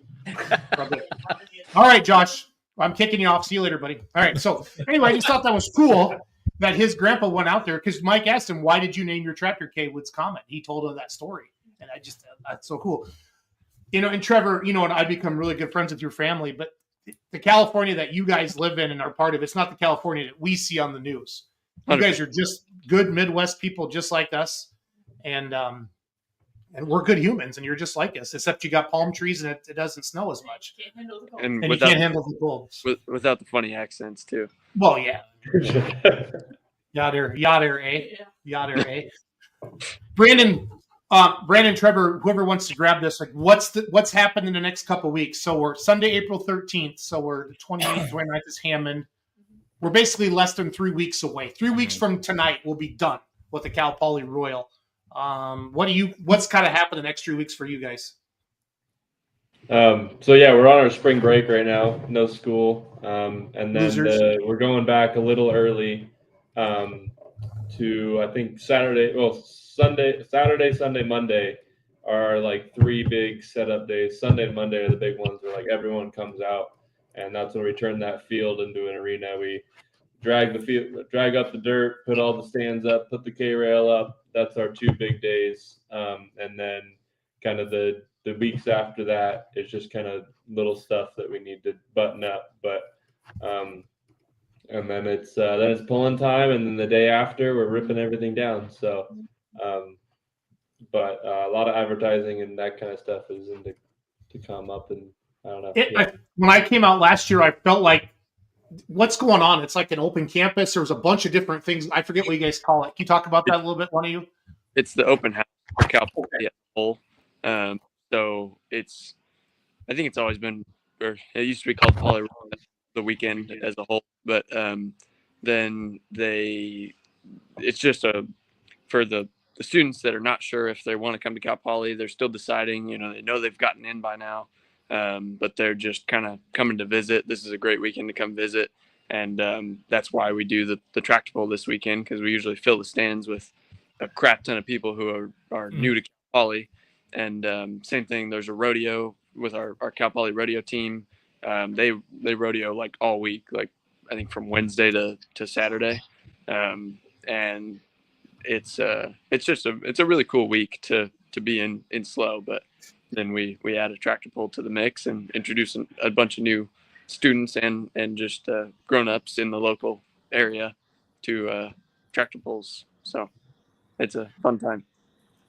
All right, Josh. I'm kicking you off. See you later, buddy. All right. So anyway, I just thought that was cool that his grandpa went out there, because Mike asked him, "Why did you name your tractor Cawood's Comet?" He told him that story, and that's so cool. And Trevor, and I become really good friends with your family, but the California that you guys live in and are part of, it's not the California that we see on the news. You guys are just good Midwest people, just like us, and we're good humans, and you're just like us, except you got palm trees and it doesn't snow as much. And you can't handle the cold. Without the funny accents, too. Well, yeah. Yader, eh? Yader, eh? Brandon, Trevor, whoever wants to grab this, like what's happened in the next couple of weeks? So we're Sunday, April 13th. So we're the 28th, 29th is Hammond. We're basically less than 3 weeks away. 3 weeks from tonight, we'll be done with the Cal Poly Royal. What's kind of happened the next 3 weeks for you guys? So yeah, we're on our spring break right now, no school. And then we're going back a little early to, I think, Saturday, Sunday, Monday are like 3 big setup days. Sunday and Monday are the big ones where like everyone comes out, and that's when we turn that field into an arena. We drag up the dirt, put all the stands up, put the K-rail up. That's our 2 big days. And then kind of the weeks after that is just kind of little stuff that we need to button up. But and then it's pulling time, and then the day after we're ripping everything down. So but a lot of advertising and that kind of stuff is to come up, and I don't know. When I came out last year, I felt like, what's going on? It's like an open campus. There was a bunch of different things. I forget what you guys call it. Can you talk about that a little bit, one of you? It's the open house for Cal Poly as a whole. So I think it's always been, or it used to be called Poly the weekend as a whole, but then it's just for the students that are not sure if they want to come to Cal Poly. They're still deciding. They know they've gotten in by now, but they're just kind of coming to visit. This is a great weekend to come visit, and that's why we do the tractor pull this weekend, because we usually fill the stands with a crap ton of people who are new to Cal Poly. And same thing, there's a rodeo with our Cal Poly rodeo team. They rodeo like all week, like I think from Wednesday to Saturday. And it's a really cool week to be in slow. But then we add a tractor pull to the mix and introduce a bunch of new students and just grown-ups in the local area to tractor pulls. So it's a fun time.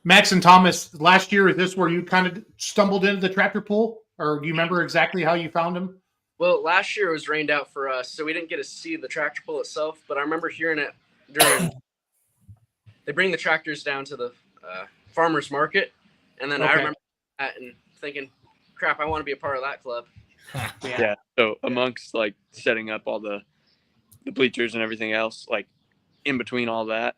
Max and Thomas, last year, is this where you kind of stumbled into the tractor pull, or do you remember exactly how you found them? Well, last year it was rained out for us, so we didn't get to see the tractor pull itself, but I remember hearing it during they bring the tractors down to the farmer's market, and then I remember that and thinking, crap, I want to be a part of that club. Yeah. So amongst like setting up all the bleachers and everything else, like in between all that,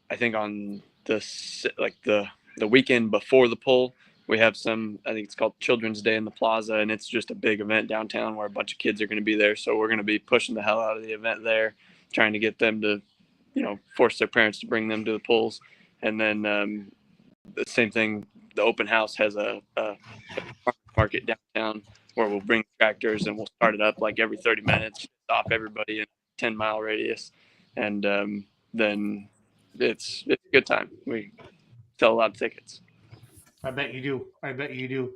I think on the weekend before the pull, we have I think it's called Children's Day in the Plaza, and it's just a big event downtown where a bunch of kids are going to be there. So we're going to be pushing the hell out of the event there, trying to get them to, force their parents to bring them to the pulls. And then the same thing, the open house has a market downtown where we'll bring tractors and we'll start it up like every 30 minutes, stop everybody in a 10-mile radius. And then it's a good time. We sell a lot of tickets. I bet you do.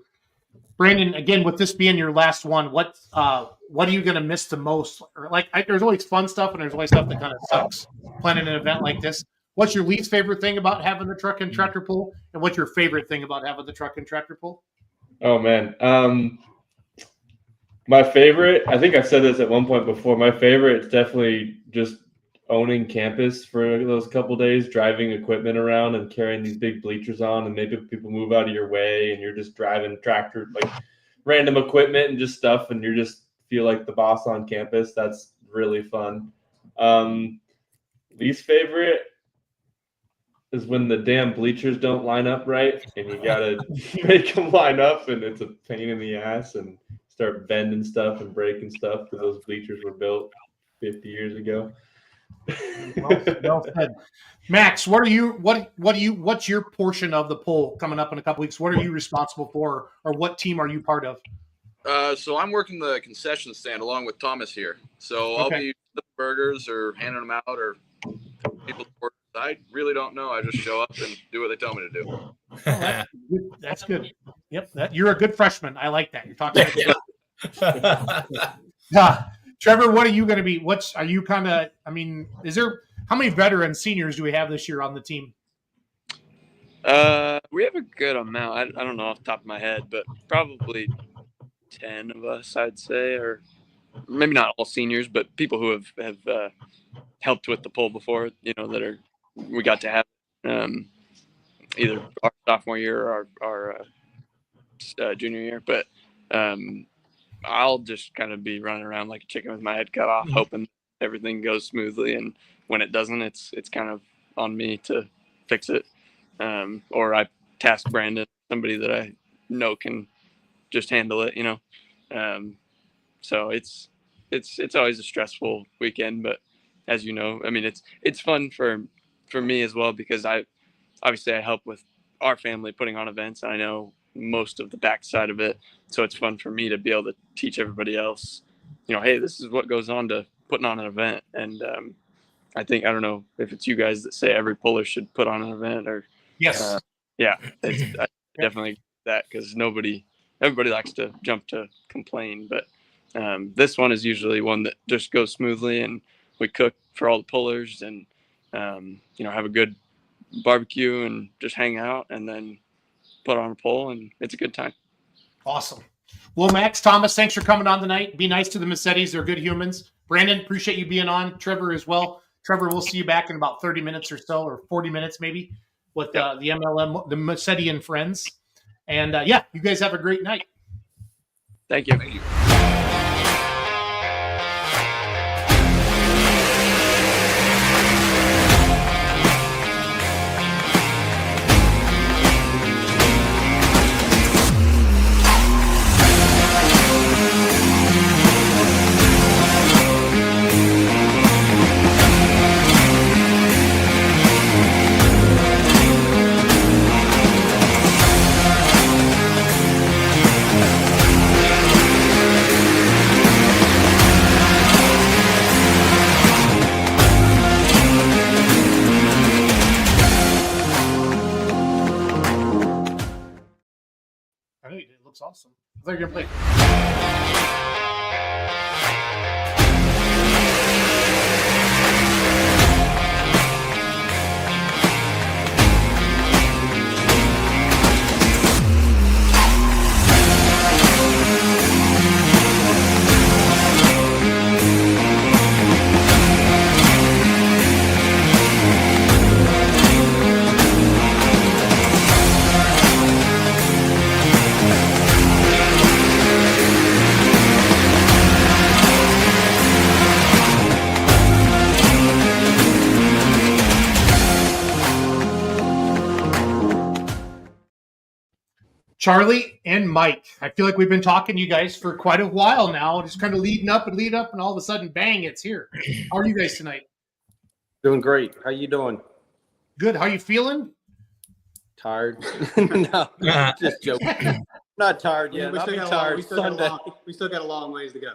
Brandon, again, with this being your last one, what are you going to miss the most? Or there's always fun stuff and there's always stuff that kind of sucks planning an event like this. What's your least favorite thing about having the truck and tractor pull? And what's your favorite thing about having the truck and tractor pull? Oh, man. My favorite, I think I've said this at one point before, my favorite is definitely just owning campus for those couple days, driving equipment around and carrying these big bleachers on, and maybe people move out of your way and you're just driving tractor, like random equipment and just stuff, and you just feel like the boss on campus. That's really fun. Least favorite is when the damn bleachers don't line up right and you gotta make them line up, and it's a pain in the ass, and start bending stuff and breaking stuff because those bleachers were built 50 years ago. Well said. Max, what's your portion of the poll coming up in a couple weeks? What are you responsible for, or what team are you part of? So I'm working the concession stand along with Thomas here. So I'll be flipping burgers or handing them out or people's orders. I really don't know. I just show up and do what they tell me to do. That's good. Yep, you're a good freshman. I like that. You're talking. Trevor, what are you going to be? Are you kind of? I mean, how many veteran seniors do we have this year on the team? We have a good amount. I don't know off the top of my head, but probably 10 of us, I'd say, or maybe not all seniors, but people who have helped with the poll before. That we got to have either our sophomore year or our junior year, but. I'll just kind of be running around like a chicken with my head cut off, hoping everything goes smoothly. And when it doesn't, it's kind of on me to fix it. Or I task Brandon, somebody that I know can just handle it, So it's always a stressful weekend, but as you know, I mean, it's fun for me as well, because I help with our family putting on events, and I know most of the backside of it. So it's fun for me to be able to teach everybody else, hey, this is what goes on to putting on an event. And I don't know if it's you guys that say every puller should put on an event or. Yes. I definitely that, because everybody likes to jump to complain, but this one is usually one that just goes smoothly, and we cook for all the pullers and, have a good barbecue and just hang out and then put on a pole, and it's a good time. Awesome. Well, Max, Thomas, thanks for coming on tonight. Be nice to the Massettis. They're good humans. Brandon, appreciate you being on. Trevor as well. Trevor, we'll see you back in about 30 minutes or so, or 40 minutes maybe, with the MLM, the Massetti and Friends. And you guys have a great night. Thank you. Thank you. It looks awesome. I thought you were going to Charlie and Mike. I feel like we've been talking to you guys for quite a while now, just kind of leading up, and all of a sudden, bang, it's here. How are you guys tonight? Doing great. How you doing? Good. How you feeling? Tired. No, just joking. Not tired yet. I'll be tired Sunday. We still got a long ways to go.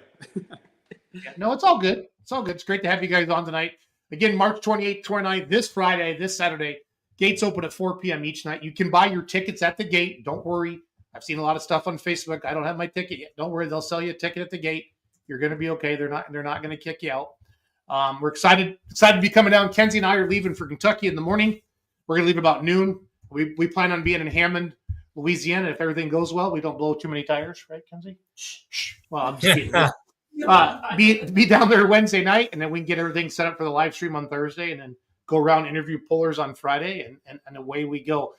No, it's all good. It's all good. It's great to have you guys on tonight. Again, March 28th, 29th, this Friday, this Saturday. Gates open at 4 p.m. each night. You can buy your tickets at the gate. Don't worry. I've seen a lot of stuff on Facebook. I don't have my ticket yet. Don't worry. They'll sell you a ticket at the gate. You're going to be okay. They're not going to kick you out. We're excited to be coming down. Kenzie and I are leaving for Kentucky in the morning. We're going to leave about noon. We plan on being in Hammond, Louisiana. If everything goes well, we don't blow too many tires, right, Kenzie? Shh. Well, I'm just kidding. be down there Wednesday night, and then we can get everything set up for the live stream on Thursday, and then go around interview pullers on Friday, and away we go.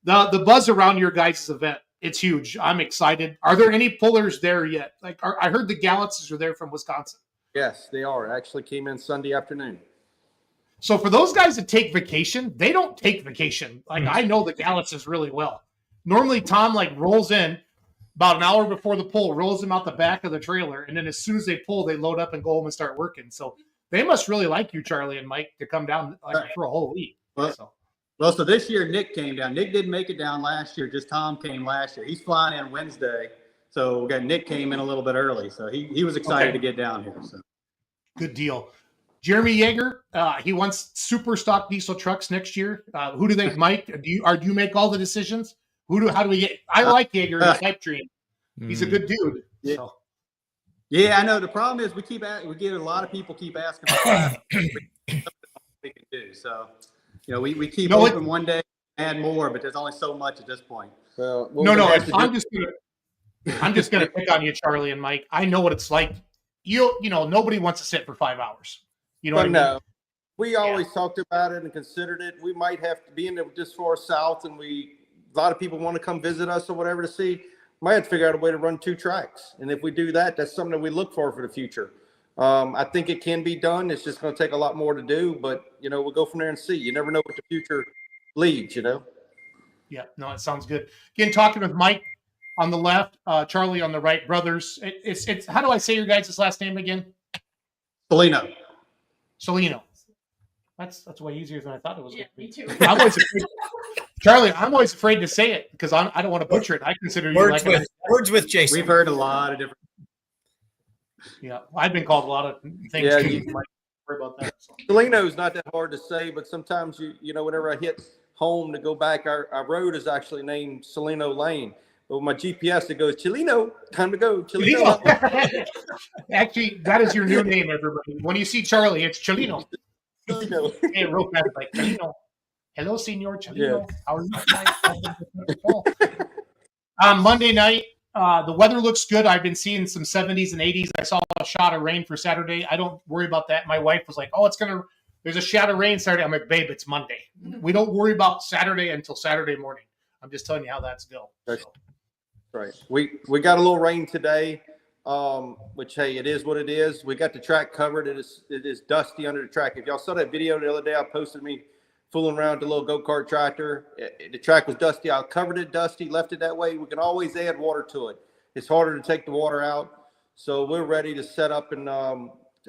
The buzz around your guys' event, it's huge. I'm excited. Are there any pullers there yet? Like I heard the Gallups are there from Wisconsin. Yes, they are. Actually came in Sunday afternoon. So for those guys that take vacation, they don't take vacation. Like I know the Gallups really well. Normally Tom like rolls in about an hour before the pull, rolls them out the back of the trailer, and then as soon as they pull, they load up and go home and start working. So they must really like you, Charlie and Mike, to come down like for a whole week. So this year Nick came down. Nick didn't make it down last year. Just Tom came last year. He's flying in Wednesday. So we got Nick came in a little bit early. So he was excited to get down here. So good deal. Jeremy Yeager, he wants super stock diesel trucks next year. Who do they, Mike? Do you make all the decisions? How do we get? I like Yeager in the pipe dream. He's a good dude. Yeah. So. Yeah, I know. The problem is we get a lot of people keep asking about we can do. So, we keep open one day, add more, but there's only so much at this point. Well, I'm just gonna pick on you, Charlie and Mike. I know what it's like. Nobody wants to sit for 5 hours. You know what I mean? No, we always talked about it and considered it. We might have to be in this far south, and a lot of people want to come visit us or whatever to see. Might have to figure out a way to run 2 tracks, and if we do that, that's something that we look for the future. I think it can be done. It's just going to take a lot more to do, but we'll go from there and see. You never know what the future leads. Yeah, no, it sounds good. Again, talking with Mike on the left, Charlie on the right, brothers. It's how do I say your guys' last name again? Solino. That's way easier than I thought it was. Yeah, me too. Charlie, I'm always afraid to say it because I don't want to butcher it. I consider you words with Jason. We've heard a lot of different. Yeah, I've been called a lot of things. Yeah, too. You might worry about that. So. Celino is not that hard to say, but sometimes whenever I hit home to go back, our road is actually named Celino Lane. But with my GPS, it goes Chilino. Time to go, Chilino. Actually, that is your new name, everybody. When you see Charlie, it's Chilino. Hey, real fast, like Chilino. Hello, Senor Chilino. Yeah. How are you? Monday night, the weather looks good. I've been seeing some 70s and 80s. I saw a shot of rain for Saturday. I don't worry about that. My wife was like, "Oh, there's a shot of rain Saturday." I'm like, "Babe, it's Monday. We don't worry about Saturday until Saturday morning." I'm just telling you how that's going. So. Right. We got a little rain today, which, hey, it is what it is. We got the track covered. It is dusty under the track. If y'all saw that video the other day, I posted me fooling around with the little go-kart tractor. The track was dusty. I covered it dusty, left it that way. We can always add water to it. It's harder to take the water out. So we're ready to set up and,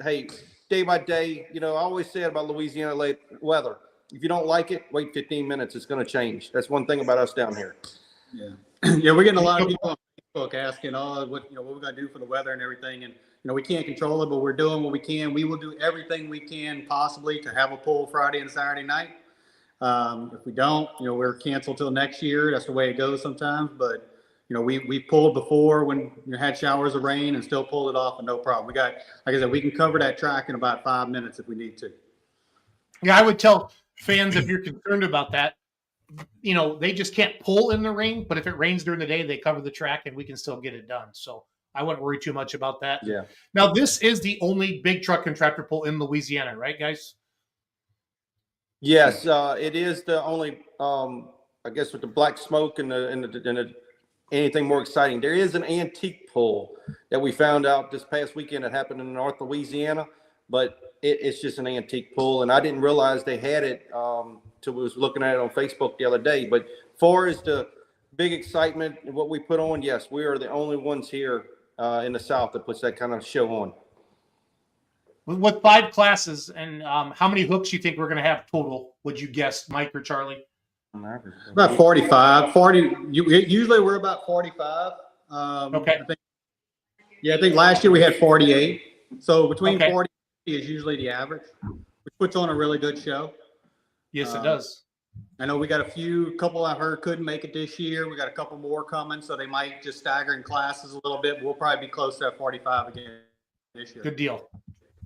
hey, day by day, I always say about Louisiana late weather. If you don't like it, wait 15 minutes. It's going to change. That's one thing about us down here. Yeah. Yeah, we're getting a lot of people on Facebook asking, what we're going to do for the weather and everything. And, we can't control it, but we're doing what we can. We will do everything we can possibly to have a pull Friday and Saturday night. If we don't, we're canceled till next year. That's the way it goes sometimes. But, we pulled before when you had showers of rain and still pulled it off and no problem. We got, like I said, we can cover that track in about 5 minutes if we need to. Yeah, I would tell fans if you're concerned about that, they just can't pull in the rain, but if it rains during the day, they cover the track and we can still get it done. So I wouldn't worry too much about that. Yeah. Now, this is the only big truck and tractor pull in Louisiana, right, guys? Yes, it is the only, I guess with the black smoke and the anything more exciting. There is an antique pull that we found out this past weekend that happened in North Louisiana, but it's just an antique pull. And I didn't realize they had it, till we was looking at it on Facebook the other day. But far as the big excitement and what we put on, yes, we are the only ones here in the South that puts that kind of show on. With 5 classes, and how many hooks you think we're going to have total, would you guess, Mike or Charlie? About 45. 40. Usually we're about 45. Okay. I think last year we had 48. So between 40 and 50 is usually the average, which puts on a really good show. Yes, it does. I know we got a couple I heard couldn't make it this year. We got a couple more coming, so they might just stagger in classes a little bit. But we'll probably be close to that 45 again this year. Good deal.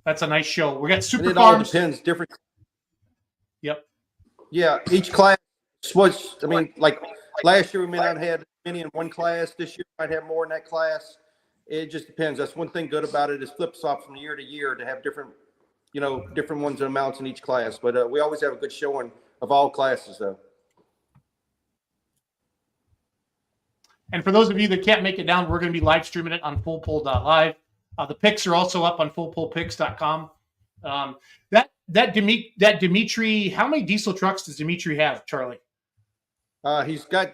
That's a nice show. We got super It all farms. depends. Different. Yep. Yeah, each class was. I mean, like last year we may not have many in one class. This year we might have more in that class. it just depends. That's one thing good about it is flip flops from year to year to have different, different ones and amounts in each class. But we always have a good showing of all classes, though. And for those of you that can't make it down, we're going to be live streaming it on fullpull.live. The picks are also up on fullpullpicks.com. That Dimitri, how many diesel trucks does Dimitri have, Charlie? He's got.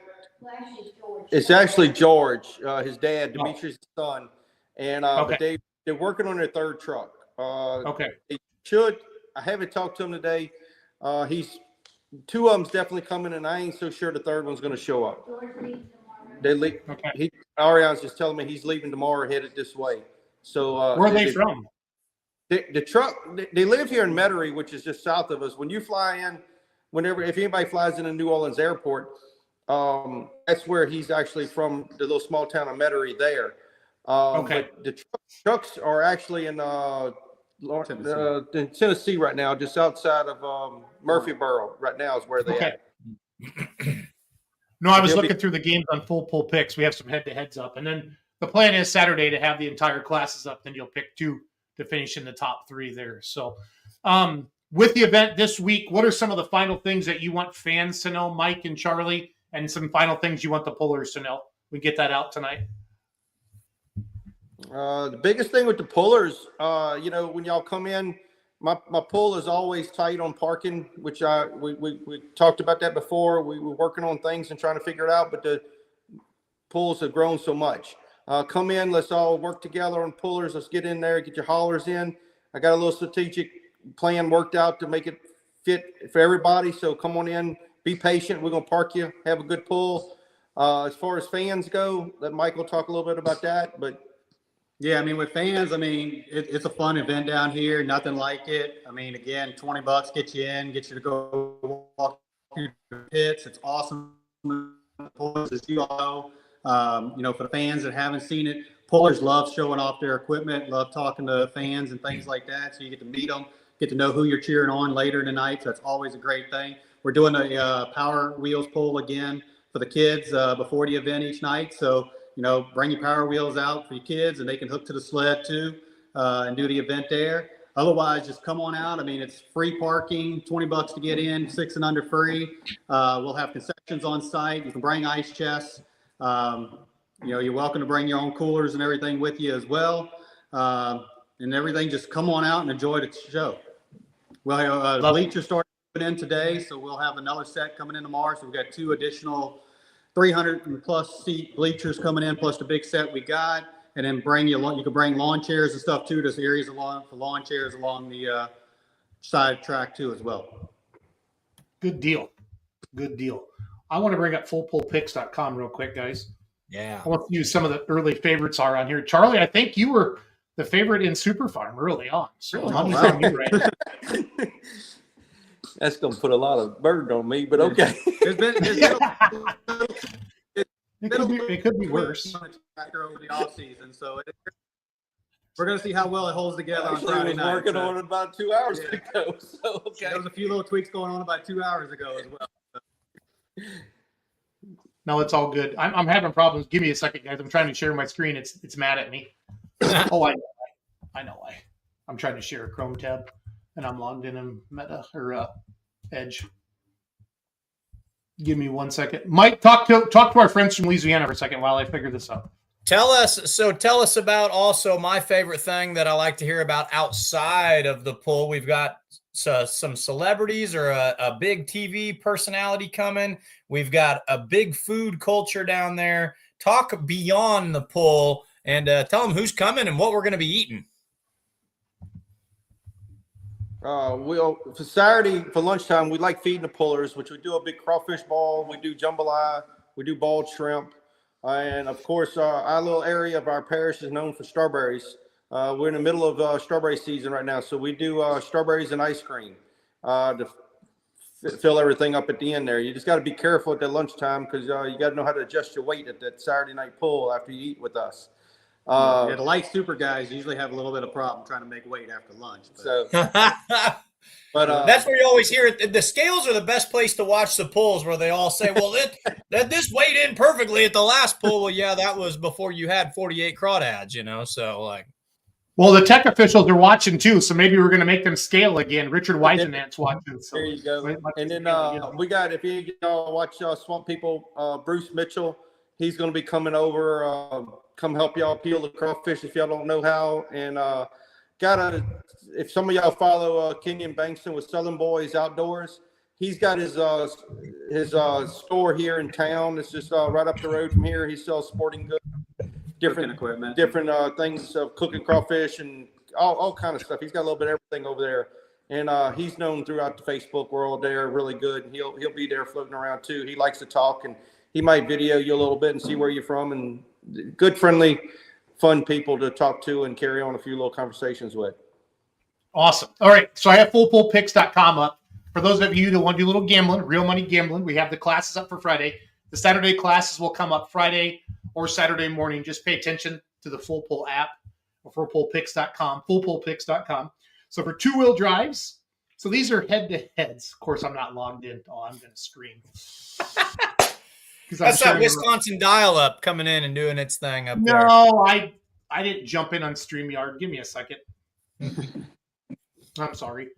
It's actually George, his dad, Dimitri's son, and but they're working on their third truck. They should. I haven't talked to him today. He's two of them's definitely coming, and I ain't so sure the third one's going to show up. Ariana's just telling me he's leaving tomorrow, headed this way. So where are they from? The truck. They live here in Metairie, which is just south of us. When you fly in, if anybody flies into New Orleans Airport, that's where he's actually from, the little small town of Metairie there. But the trucks are actually in Tennessee right now, just outside of Murphyboro. Right now is where they at. No, I was looking through the games on Full Pull Picks. We have some head-to-heads up. And then the plan is Saturday to have the entire classes up. Then you'll pick two to finish in the top three there. So with the event this week, what are some of the final things that you want fans to know, Mike and Charlie, and some final things you want the pullers to know? We get that out tonight. The biggest thing with the pullers, when y'all come in, my pull is always tight on parking, which we talked about that before. We were working on things and trying to figure it out, but the pulls have grown so much. Come in, let's all work together on pullers. Let's get in there, get your haulers in. I got a little strategic plan worked out to make it fit for everybody. So come on in, be patient. We're going to park you, have a good pull. As far as fans go, let Michael talk a little bit about that, but yeah, I mean, with fans, I mean, it's a fun event down here. Nothing like it. I mean, again, $20 get you in, get you to go walk through the pits. It's awesome. As you all know, for the fans that haven't seen it, pullers love showing off their equipment, love talking to fans and things like that. So you get to meet them, get to know who you're cheering on later in the night. So that's always a great thing. We're doing a Power Wheels pull again for the kids before the event each night. So bring your Power Wheels out for your kids and they can hook to the sled too and do the event there. Otherwise, just come on out. I mean, it's free parking, $20 to get in, 6 and under free. We'll have concessions on site. You can bring ice chests. You're welcome to bring your own coolers and everything with you as well. And everything, just come on out and enjoy the show. Well, bleachers started in today, so we'll have another set coming in tomorrow. So we've got 2 additional 300 plus seat bleachers coming in, plus the big set we got, and then you can bring lawn chairs and stuff too. There's areas for lawn chairs along the side track too as well. Good deal. I want to bring up fullpullpicks.com real quick, guys. Yeah. I want to use some of the early favorites are on here. Charlie, I think you were the favorite in Super Farm early on. So I'm on you right now. That's going to put a lot of burden on me, but okay. It could be worse. Over the off season, so we're going to see how well it holds together on Actually, Friday was night. working on it about 2 hours ago. So okay. There was a few little tweaks going on about 2 hours ago as well. No, it's all good. I'm having problems. Give me a second, guys. I'm trying to share my screen. It's mad at me. Oh, I know why. I'm trying to share a Chrome tab, and I'm logged in Meta or Edge. Give me 1 second. Mike, talk to our friends from Louisiana for a second while I figure this out. Tell us about also my favorite thing that I like to hear about outside of the pool. We've got some celebrities or a big TV personality coming. We've got a big food culture down there. Talk beyond the pool and tell them who's coming and what we're going to be eating. For Saturday for lunchtime, we like feeding the pullers, which we do a big crawfish ball, we do jambalaya, we do boiled shrimp, and of course, our little area of our parish is known for strawberries. We're in the middle of strawberry season right now, so we do strawberries and ice cream to fill everything up at the end there. You just got to be careful at that lunchtime because you got to know how to adjust your weight at that Saturday night pull after you eat with us. The light super guys usually have a little bit of problem trying to make weight after lunch. So But That's where you always hear it. The scales are the best place to watch the pulls, where they all say, well, this weighed in perfectly at the last pull. Well, yeah, that was before you had 48 crawdads, you know? So, like. Well, the tech officials are watching too, so maybe we're going to make them scale again. Richard Weisenant's watching. So there you go. And then we got, if you watch Swamp People, Bruce Mitchell, he's going to be coming over, come help y'all peel the crawfish if y'all don't know how. And if some of y'all follow Kenyon Bankston with Southern Boys Outdoors, he's got his store here in town. It's just right up the road from here. He sells sporting goods, different equipment, different things of cooking crawfish and all kind of stuff. He's got a little bit of everything over there, and he's known throughout the Facebook world. They're really good. And he'll be there floating around too. He likes to talk, and he might video you a little bit and see where you're from. And good, friendly, fun people to talk to and carry on a few little conversations with. Awesome. All right. So I have fullpullpicks.com up. For those of you that want to do a little gambling, real money gambling, we have the classes up for Friday. The Saturday classes will come up Friday or Saturday morning. Just pay attention to the Full Pull app or fullpullpicks.com, fullpullpicks.com. So for two-wheel drives, so these are head-to-heads. Of course, I'm not logged in. Oh, I'm going to scream. That's that Wisconsin dial-up coming in and doing its thing up there. No, I didn't jump in on StreamYard. Give me a second. I'm sorry.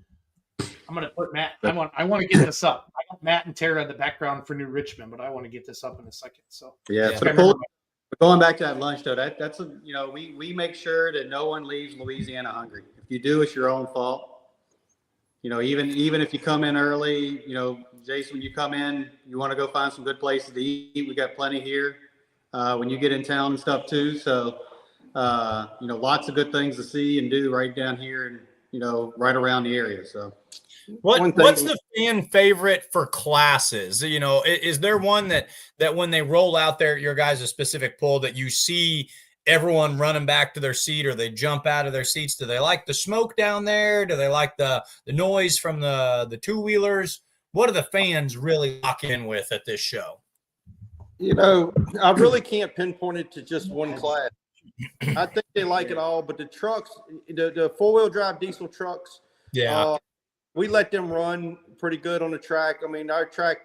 I'm going to put Matt. I want to get this up. I got Matt and Tara in the background for New Richmond, but I want to get this up in a second. So going back to that lunch though, that's we make sure that no one leaves Louisiana hungry. If you do, it's your own fault. Even if you come in early, Jason, when you come in, you want to go find some good places to eat. We got plenty here. When you get in town and stuff too. So, lots of good things to see and do right down here and, right around the area. So what's the fan favorite for classes? Is there one that when they roll out there, your guys' specific pull, that you see everyone running back to their seat, or they jump out of their seats? Do they like the smoke down there? Do they like the noise from the two-wheelers? What do the fans really lock in with at this show? I really can't pinpoint it to just one class. I think they like it all, but the trucks, the four-wheel drive diesel trucks, we let them run pretty good on the track. I mean, our track,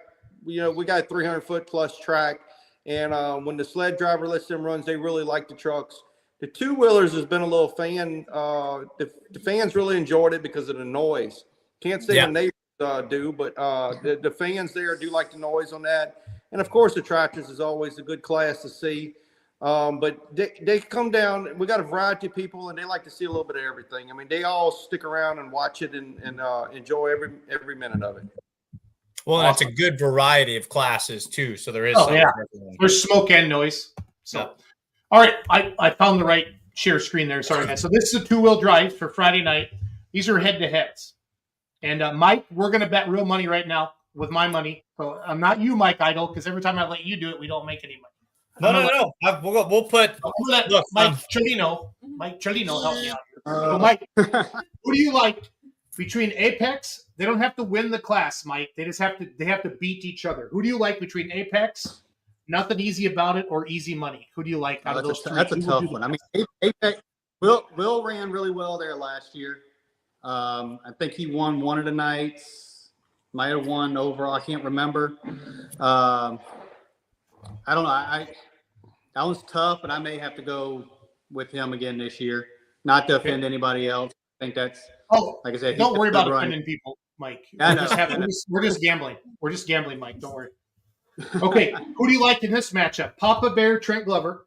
we got a 300-foot plus track, and when the sled driver lets them runs, they really like the trucks. The two-wheelers has been a little fan. The fans really enjoyed it because of the noise. Can't say the neighbors do, but the fans there do like the noise on that. And, of course, the tractors is always a good class to see. But they come down. We got a variety of people, and they like to see a little bit of everything. I mean, they all stick around and watch it and enjoy every minute of it. Well, and it's a good variety of classes too. So there is. There's smoke and noise. So, all right, I found the right share screen there. Sorry, guys. So this is a two-wheel drive for Friday night. These are head-to-heads. And Mike, we're going to bet real money right now with my money. So I'm not you, Mike Eitel, because every time I let you do it, we don't make any money. No. We'll put Mike Cholino. Mike Cholino, help me out here. So Mike, who do you like between Apex? They don't have to win the class, Mike. They have to beat each other. Who do you like between Apex, Nothing Easy About It, or Easy Money? Who do you like out of those three? That's a tough one. I mean, Apex, Will ran really well there last year. I think he won one of the nights. Might have won overall. I can't remember. I don't know. That one's tough, but I may have to go with him again this year. Not to offend anybody else. I think that's like I said. Don't worry about offending people, Mike. We're just gambling. We're just gambling, Mike. Don't worry. Okay, who do you like in this matchup? Papa Bear, Trent Glover,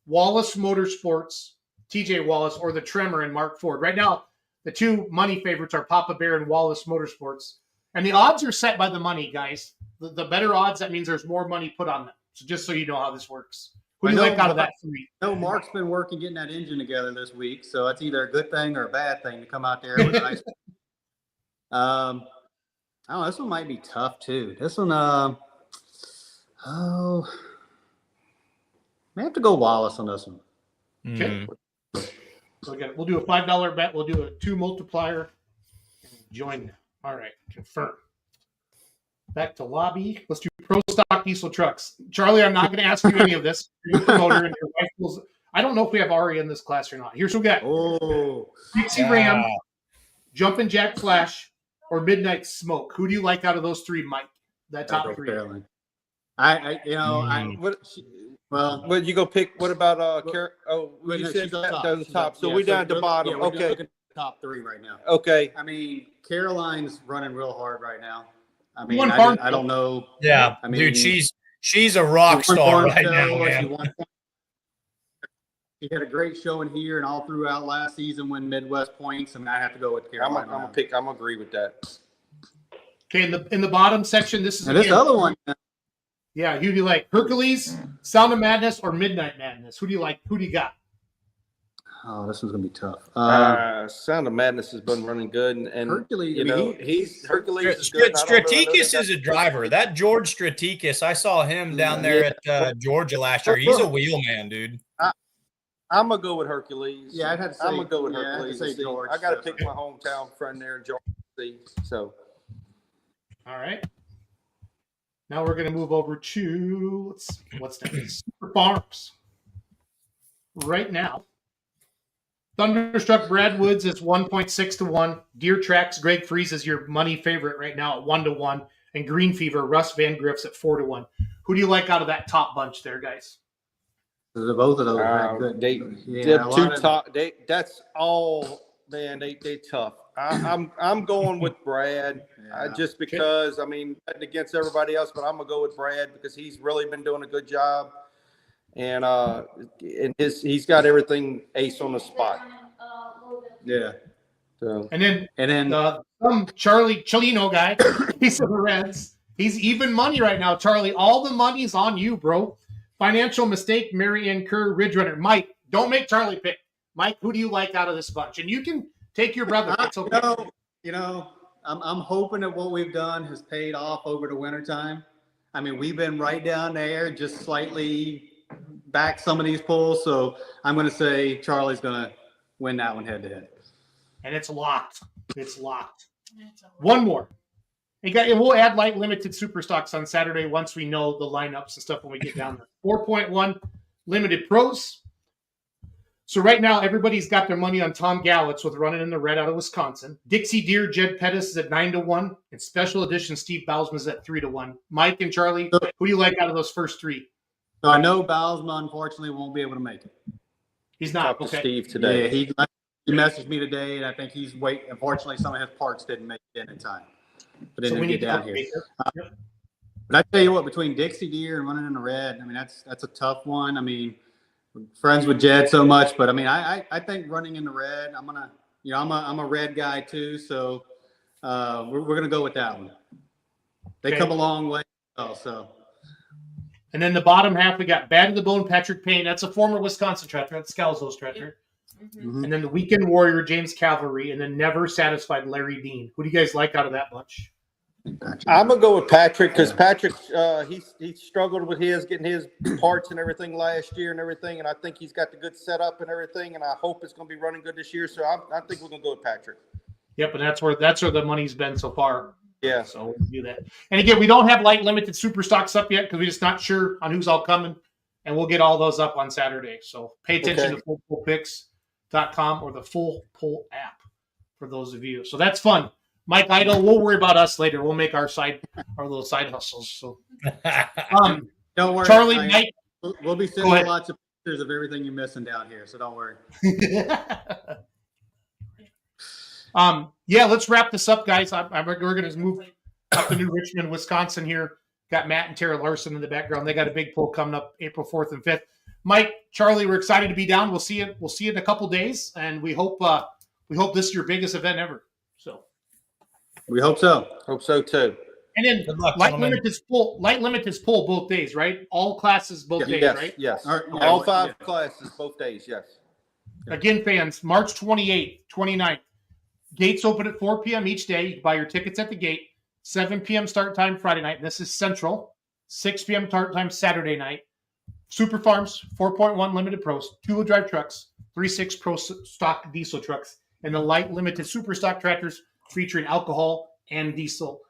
Wallace Motorsports, TJ Wallace, or the Tremor and Mark Ford? Right now, the two money favorites are Papa Bear and Wallace Motorsports. And the odds are set by the money, guys. The better odds, that means there's more money put on them. So just so you know how this works. Who do you like out of that three? No, Mark's been working getting that engine together this week, so it's either a good thing or a bad thing to come out there with a nice. I don't know. This one might be tough too. This one, may have to go Wallace on this one. Okay. So we'll do a $5 bet. We'll do a 2 multiplier. Join. All right. Confirm. Back to lobby. Let's do pro stock diesel trucks. Charlie, I'm not going to ask you any of this. You're the promoter and your wife feels, I don't know if we have Ari in this class or not. Here's what we got. Dixie Ram, Jumpin' Jack Flash, or Midnight Smoke? Who do you like out of those three, Mike? That top three. Caroline. What you go pick? What about Oh, Well, you no, said she's up that top. those She's top. up- So yeah, we down at the we're- bottom. yeah, we're Okay. looking at the top three right now. Okay. I mean, Caroline's running real hard right now. I mean, won I Farm don't know. Yeah, I mean, dude, she's a rock she won star Farm right now, Show, man. She had a great showing here and all throughout last season when Midwest points. I mean, I have to go with I'm Caroline. gonna pick. I'm gonna agree with that. Okay, in the bottom section, this is And this again- other one, Yeah, who do you like? Hercules, Sound of Madness, or Midnight Madness? Who do you like? Who do you got? oh, this one's gonna be tough. Sound of Madness has been running good, and Hercules, you I mean, know, he's Hercules is good. Strategas is a driver. That George Strategas, I saw him down there at Georgia last year. He's a wheelman, dude. I'm gonna go with Hercules. Yeah, I'd have to say. I'm gonna go with yeah, I'd have to Hercules. say See, George. I got to pick my hometown friend there in Georgia. So, All right. Now we're going to move over to what's next? Super Farms. Right now, Thunderstruck Brad Woods is 1.6 to 1. Deer Tracks Greg Freeze is your money favorite right now at 1 to 1. And Green Fever Russ Van Griff's at 4 to 1. Who do you like out of that top bunch there, guys? Both of those are good. they're two top. That's all. Man, they tough. I'm going with Brad just because I mean against everybody else, but I'm gonna go with Brad because he's really been doing a good job, and he's got everything ace on the spot. Yeah. So And then some Charlie Chelino guy, he's in the Reds. He's even money right now, Charlie. All the money's on you, bro. Financial Mistake, Mary Ann Kerr, Ridge Runner. Mike, don't make Charlie pick. Mike, who do you like out of this bunch? And you can take your brother. It's okay. I'm hoping that what we've done has paid off over the wintertime. I mean, we've been right down there, just slightly back some of these pulls. So I'm going to say Charlie's going to win that one head to head. And it's locked. It's locked. One more. And we'll add light limited super stocks on Saturday once we know the lineups and stuff when we get down there. 4.1 limited pros. So right now, everybody's got their money on Tom Gallitz with running in the red out of Wisconsin. Dixie Deer, Jed Pettis is at 9 to 1. And special edition Steve Bowsman is at 3 to 1. Mike and Charlie, who do you like out of those first three? So I know Bowsman unfortunately won't be able to make it. He's not. Talked to Okay. Steve today. Yeah, he messaged me today, and I think he's waiting. Unfortunately, some of his parts didn't make it in time. But So didn't we get need to down update here. there. But I tell you what, between Dixie Deer and running in the red, I mean that's a tough one. I mean, we're friends with Jed so much, but I mean I think running in the red, I'm a red guy too, so we're gonna go with that one. They Okay. come a long way, so. And then the bottom half, we got Bad to the Bone, Patrick Payne. That's a former Wisconsin tractor. That's Scalzo's tractor. Mhm. And then the Weekend Warrior, James Cavalry. And then Never Satisfied, Larry Dean. Who do you guys like out of that bunch? I'm gonna go with Patrick because Patrick he struggled with getting his parts and everything last year and everything, and I think he's got the good setup and everything, and I hope it's gonna be running good this year. So I think we're gonna go with Patrick. Yep, and that's where the money's been so far. Yeah. So we'll do that. And again, we don't have light limited super stocks up yet because we're just not sure on who's all coming. And we'll get all those up on Saturday. So pay attention to fullpullpicks.com or the Full Pull app for those of you. So that's fun. Mike Eitel, we'll worry about us later. We'll make our little side hustles. So Don't worry, Charlie, Mike. Mike. We'll be sending lots of pictures of everything you're missing down here, so don't worry. Yeah, let's wrap this up, guys. We're going to move up to New Richmond, Wisconsin here. Got Matt and Tara Larsen in the background. They got a big pull coming up April 4th and 5th. Mike, Charlie, we're excited to be down. We'll see you. We'll see you in a couple days, and we hope this is your biggest event ever. So we hope so. Hope so too. And then light limit is full both days, right? All classes both days, yes, right? Yes. All five classes both days. Yes. Again, fans, March 28th, 29th. Gates open at 4 p.m. each day. You can buy your tickets at the gate. 7 p.m. start time Friday night. This is Central. 6 p.m. start time Saturday night. Super Farms, 4.1 limited pros, 2-wheel drive trucks, 3.6 pro stock diesel trucks, and the light limited super stock tractors featuring alcohol and diesel.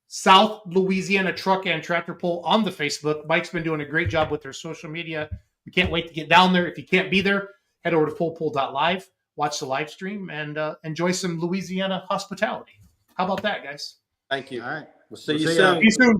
South Louisiana Truck and Tractor Pull on the Facebook. Mike's been doing a great job with their social media. We can't wait to get down there. If you can't be there, head over to fullpull.live, watch the live stream, and enjoy some Louisiana hospitality. How about that, guys? Thank you. All right. We'll see We'll you see ya. soon. See you soon.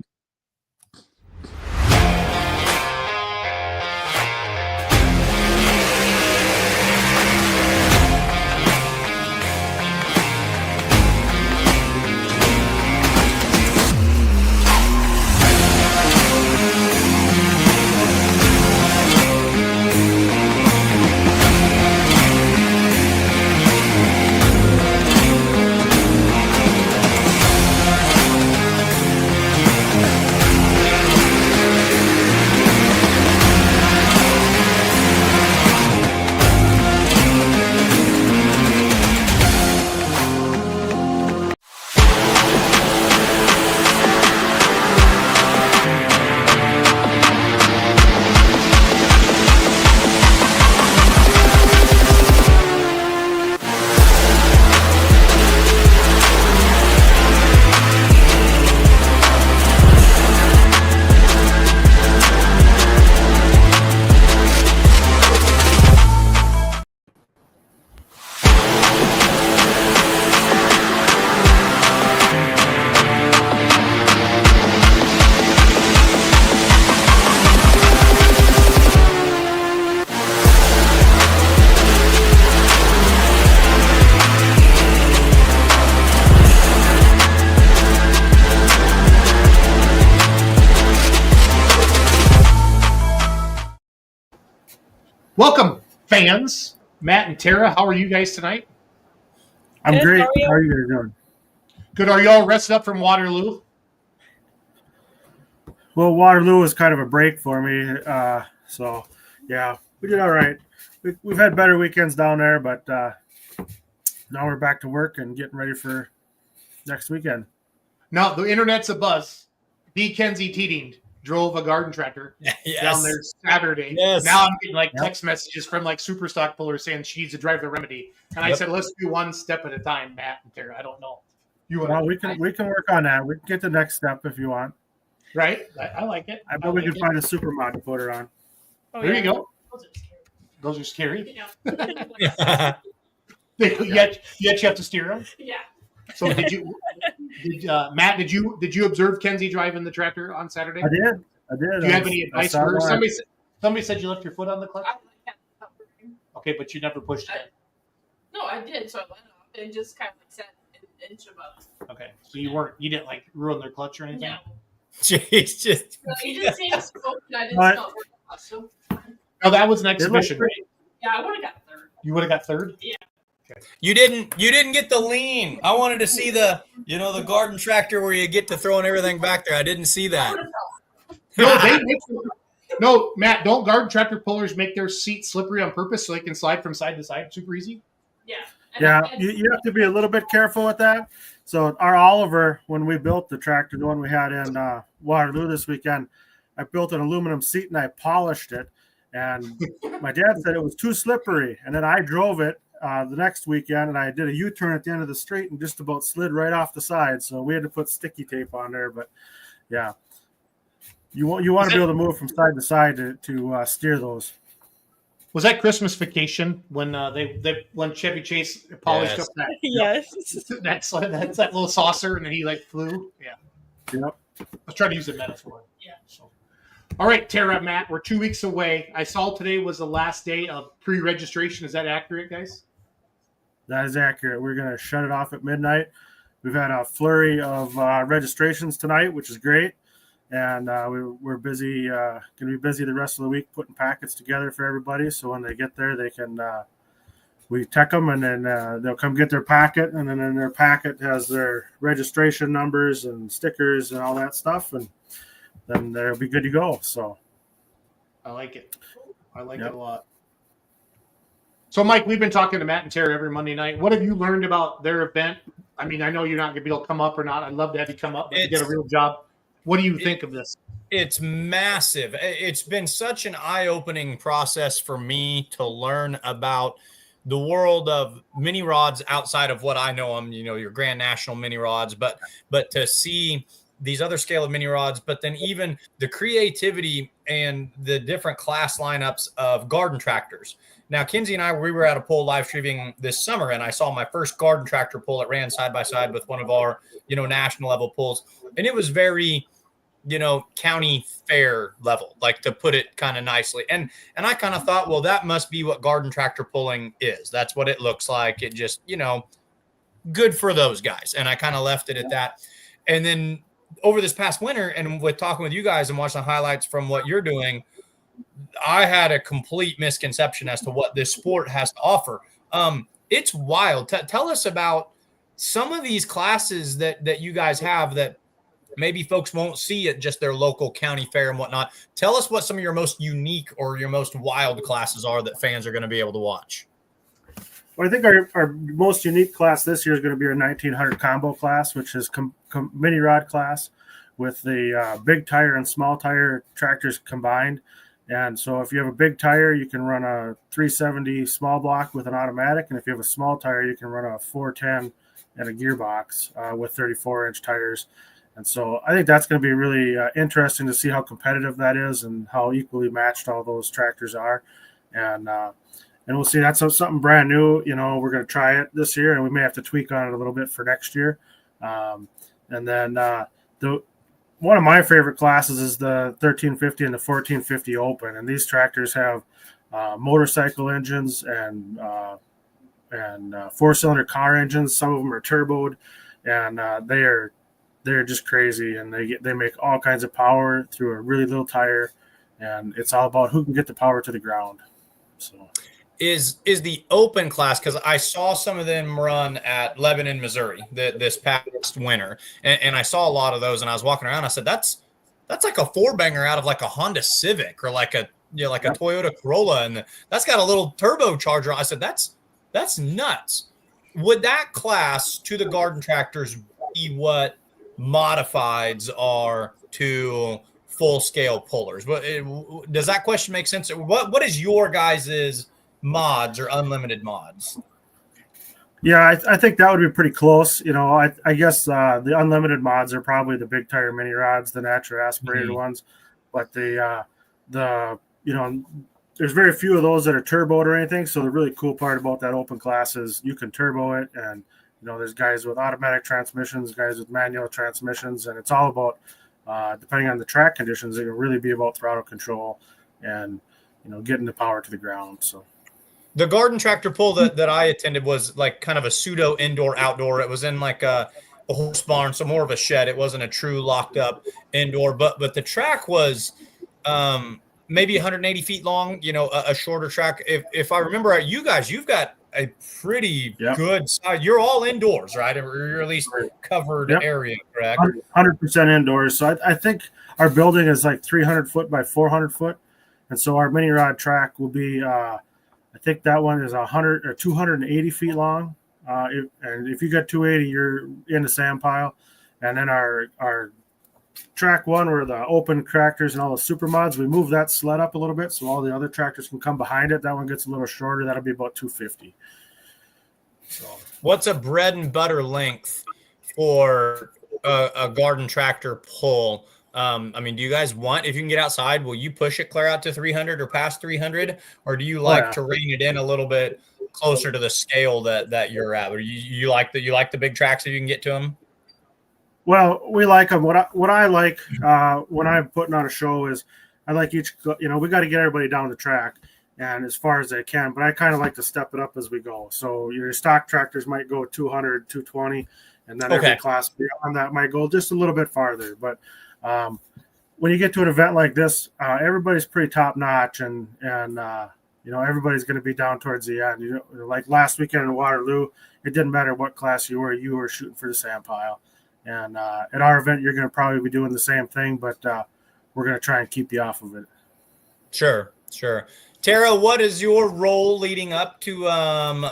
Welcome, fans. Matt and Tara, how are you guys tonight? I'm great. How are you? How are you guys doing? Good. Are you all rested up from Waterloo? Well, Waterloo was kind of a break for me. So, yeah, we did all right. We've had better weekends down there, but now we're back to work and getting ready for next weekend. Now, the internet's a buzz. B. Kenzie Teeting drove a garden tractor down there Saturday. Yes. Now I'm getting like text messages from like Superstock Puller saying she needs to drive the Remedy. And I said, let's do one step at a time, Matt and Tara. I don't know. Well, we can work on that. We can get the next step if you want. Right? I like it. I bet we can find a super mod to put her on. Oh, there you go. Those are scary. Yeah. Yet you have to steer them. Yeah. So Matt? Did you observe Kenzie driving the tractor on Saturday? I did. Do you have any advice for her? Somebody said you left your foot on the clutch. Okay, but you never pushed it. No, I did. So I let off and just kind of like sat an inch above. Okay, so you didn't like ruin their clutch or anything. No. Jeez, just. No, you didn't see us smoke, and I didn't smell it. So. Oh, that was an exhibition, right? Yeah, I would have got third. You would have got third. Yeah. Okay. You didn't get the lean. I wanted to see the garden tractor where you get to throwing everything back there. I didn't see that. No, Matt, don't garden tractor pullers make their seat slippery on purpose so they can slide from side to side super easy? Yeah. Yeah, you have to be a little bit careful with that. So our Oliver, when we built the tractor, the one we had in Waterloo this weekend, I built an aluminum seat and I polished it. And my dad said it was too slippery. And then I drove it the next weekend and I did a U-turn at the end of the street and just about slid right off the side. So we had to put sticky tape on there. But yeah, you want to be able to move from side to side to steer those. Was that Christmas Vacation when when Chevy Chase polished up that? That's that little saucer and then he like flew. Yeah. Yep. I was trying to use a metaphor. Yeah. So. All right, Tara, Matt, we're 2 weeks away. I saw today was the last day of pre-registration. Is that accurate, guys? That is accurate. We're going to shut it off at midnight. We've had a flurry of registrations tonight, which is great. And we're busy, going to be busy the rest of the week putting packets together for everybody. So when they get there, they can, we tech them and then they'll come get their packet. And then in their packet has their registration numbers and stickers and all that stuff. And then they'll be good to go. So I like it. I like it a lot. So, Mike, we've been talking to Matt and Tara every Monday night. What have you learned about their event? I mean, I know you're not going to be able to come up or not. I'd love to have you come up, but you get a real job. What do you think of this? It's massive. It's been such an eye-opening process for me to learn about the world of mini rods outside of what I know them, your Grand National mini rods, but to see these other scale of mini rods, but then even the creativity and the different class lineups of garden tractors. Now, Kinsey and I, we were at a pull live streaming this summer, and I saw my first garden tractor pull. It ran side by side with one of our, national level pulls. And it was very, county fair level, like, to put it kind of nicely. And I kind of thought, well, that must be what garden tractor pulling is. That's what it looks like. It just, good for those guys. And I kind of left it at that. And then over this past winter, and with talking with you guys and watching the highlights from what you're doing, I had a complete misconception as to what this sport has to offer. It's wild. Tell us about some of these classes that you guys have that maybe folks won't see at just their local county fair and whatnot. Tell us what some of your most unique or your most wild classes are that fans are going to be able to watch. Well, I think our most unique class this year is going to be our 1900 combo class, which is mini rod class with the big tire and small tire tractors combined. And so if you have a big tire, you can run a 370 small block with an automatic. And if you have a small tire, you can run a 410 and a gearbox with 34-inch tires. And so I think that's going to be really interesting to see how competitive that is and how equally matched all those tractors are. And we'll see. That's something brand new. We're going to try it this year, and we may have to tweak on it a little bit for next year. And then one of my favorite classes is the 1350 and the 1450 Open. And these tractors have motorcycle engines and four-cylinder car engines. Some of them are turboed, and they're just crazy. And they make all kinds of power through a really little tire. And it's all about who can get the power to the ground. So. Is the Open class, because I saw some of them run at Lebanon, Missouri this past winter, and I saw a lot of those, and I was walking around. I said, that's like a four-banger out of like a Honda Civic or like a like a Toyota Corolla, and that's got a little turbocharger. I said, that's nuts. Would that class to the garden tractors be what modifieds are to full-scale pullers? But does that question make sense? What is your guys's mods or unlimited mods? Yeah, I think that would be pretty close. I guess the unlimited mods are probably the big tire mini rods, the natural aspirated ones, but there's very few of those that are turboed or anything. So the really cool part about that Open class is you can turbo it, and there's guys with automatic transmissions, guys with manual transmissions, and it's all about depending on the track conditions, it can really be about throttle control and getting the power to the ground. So. The garden tractor pull that I attended was like kind of a pseudo indoor outdoor. It was in like a horse barn, so more of a shed. It wasn't a true locked up indoor, but the track was maybe 180 feet long, a shorter track. If I remember right, you guys, you've got a pretty good size. You're all indoors, right? Or you're at least covered area, correct? 100% indoors. So I think our building is like 300 foot by 400 foot. And so our mini rod track will be I think that one is 100 or 280 feet long. And if you get 280, you're in the sand pile. And then our track one, where the Open tractors and all the super mods, we move that sled up a little bit so all the other tractors can come behind it. That one gets a little shorter. That'll be about 250. So, what's a bread and butter length for a garden tractor pull? Do you guys want, if you can get outside, will you push it clear out to 300 or past 300, or do you like to rein it in a little bit closer to the scale that you're at? Or you like the big tracks if you can get to them? Well, we like them. What I like when I'm putting on a show is I like each. We got to get everybody down the track, and as far as they can. But I kind of like to step it up as we go. So your stock tractors might go 200, 220, and then every class beyond that might go just a little bit farther. But when you get to an event like this, everybody's pretty top notch, and everybody's going to be down towards the end. Like last weekend in Waterloo, it didn't matter what class you were shooting for the sand pile. And at our event, you're going to probably be doing the same thing, but we're going to try and keep you off of it. Sure. Tara, what is your role leading up to?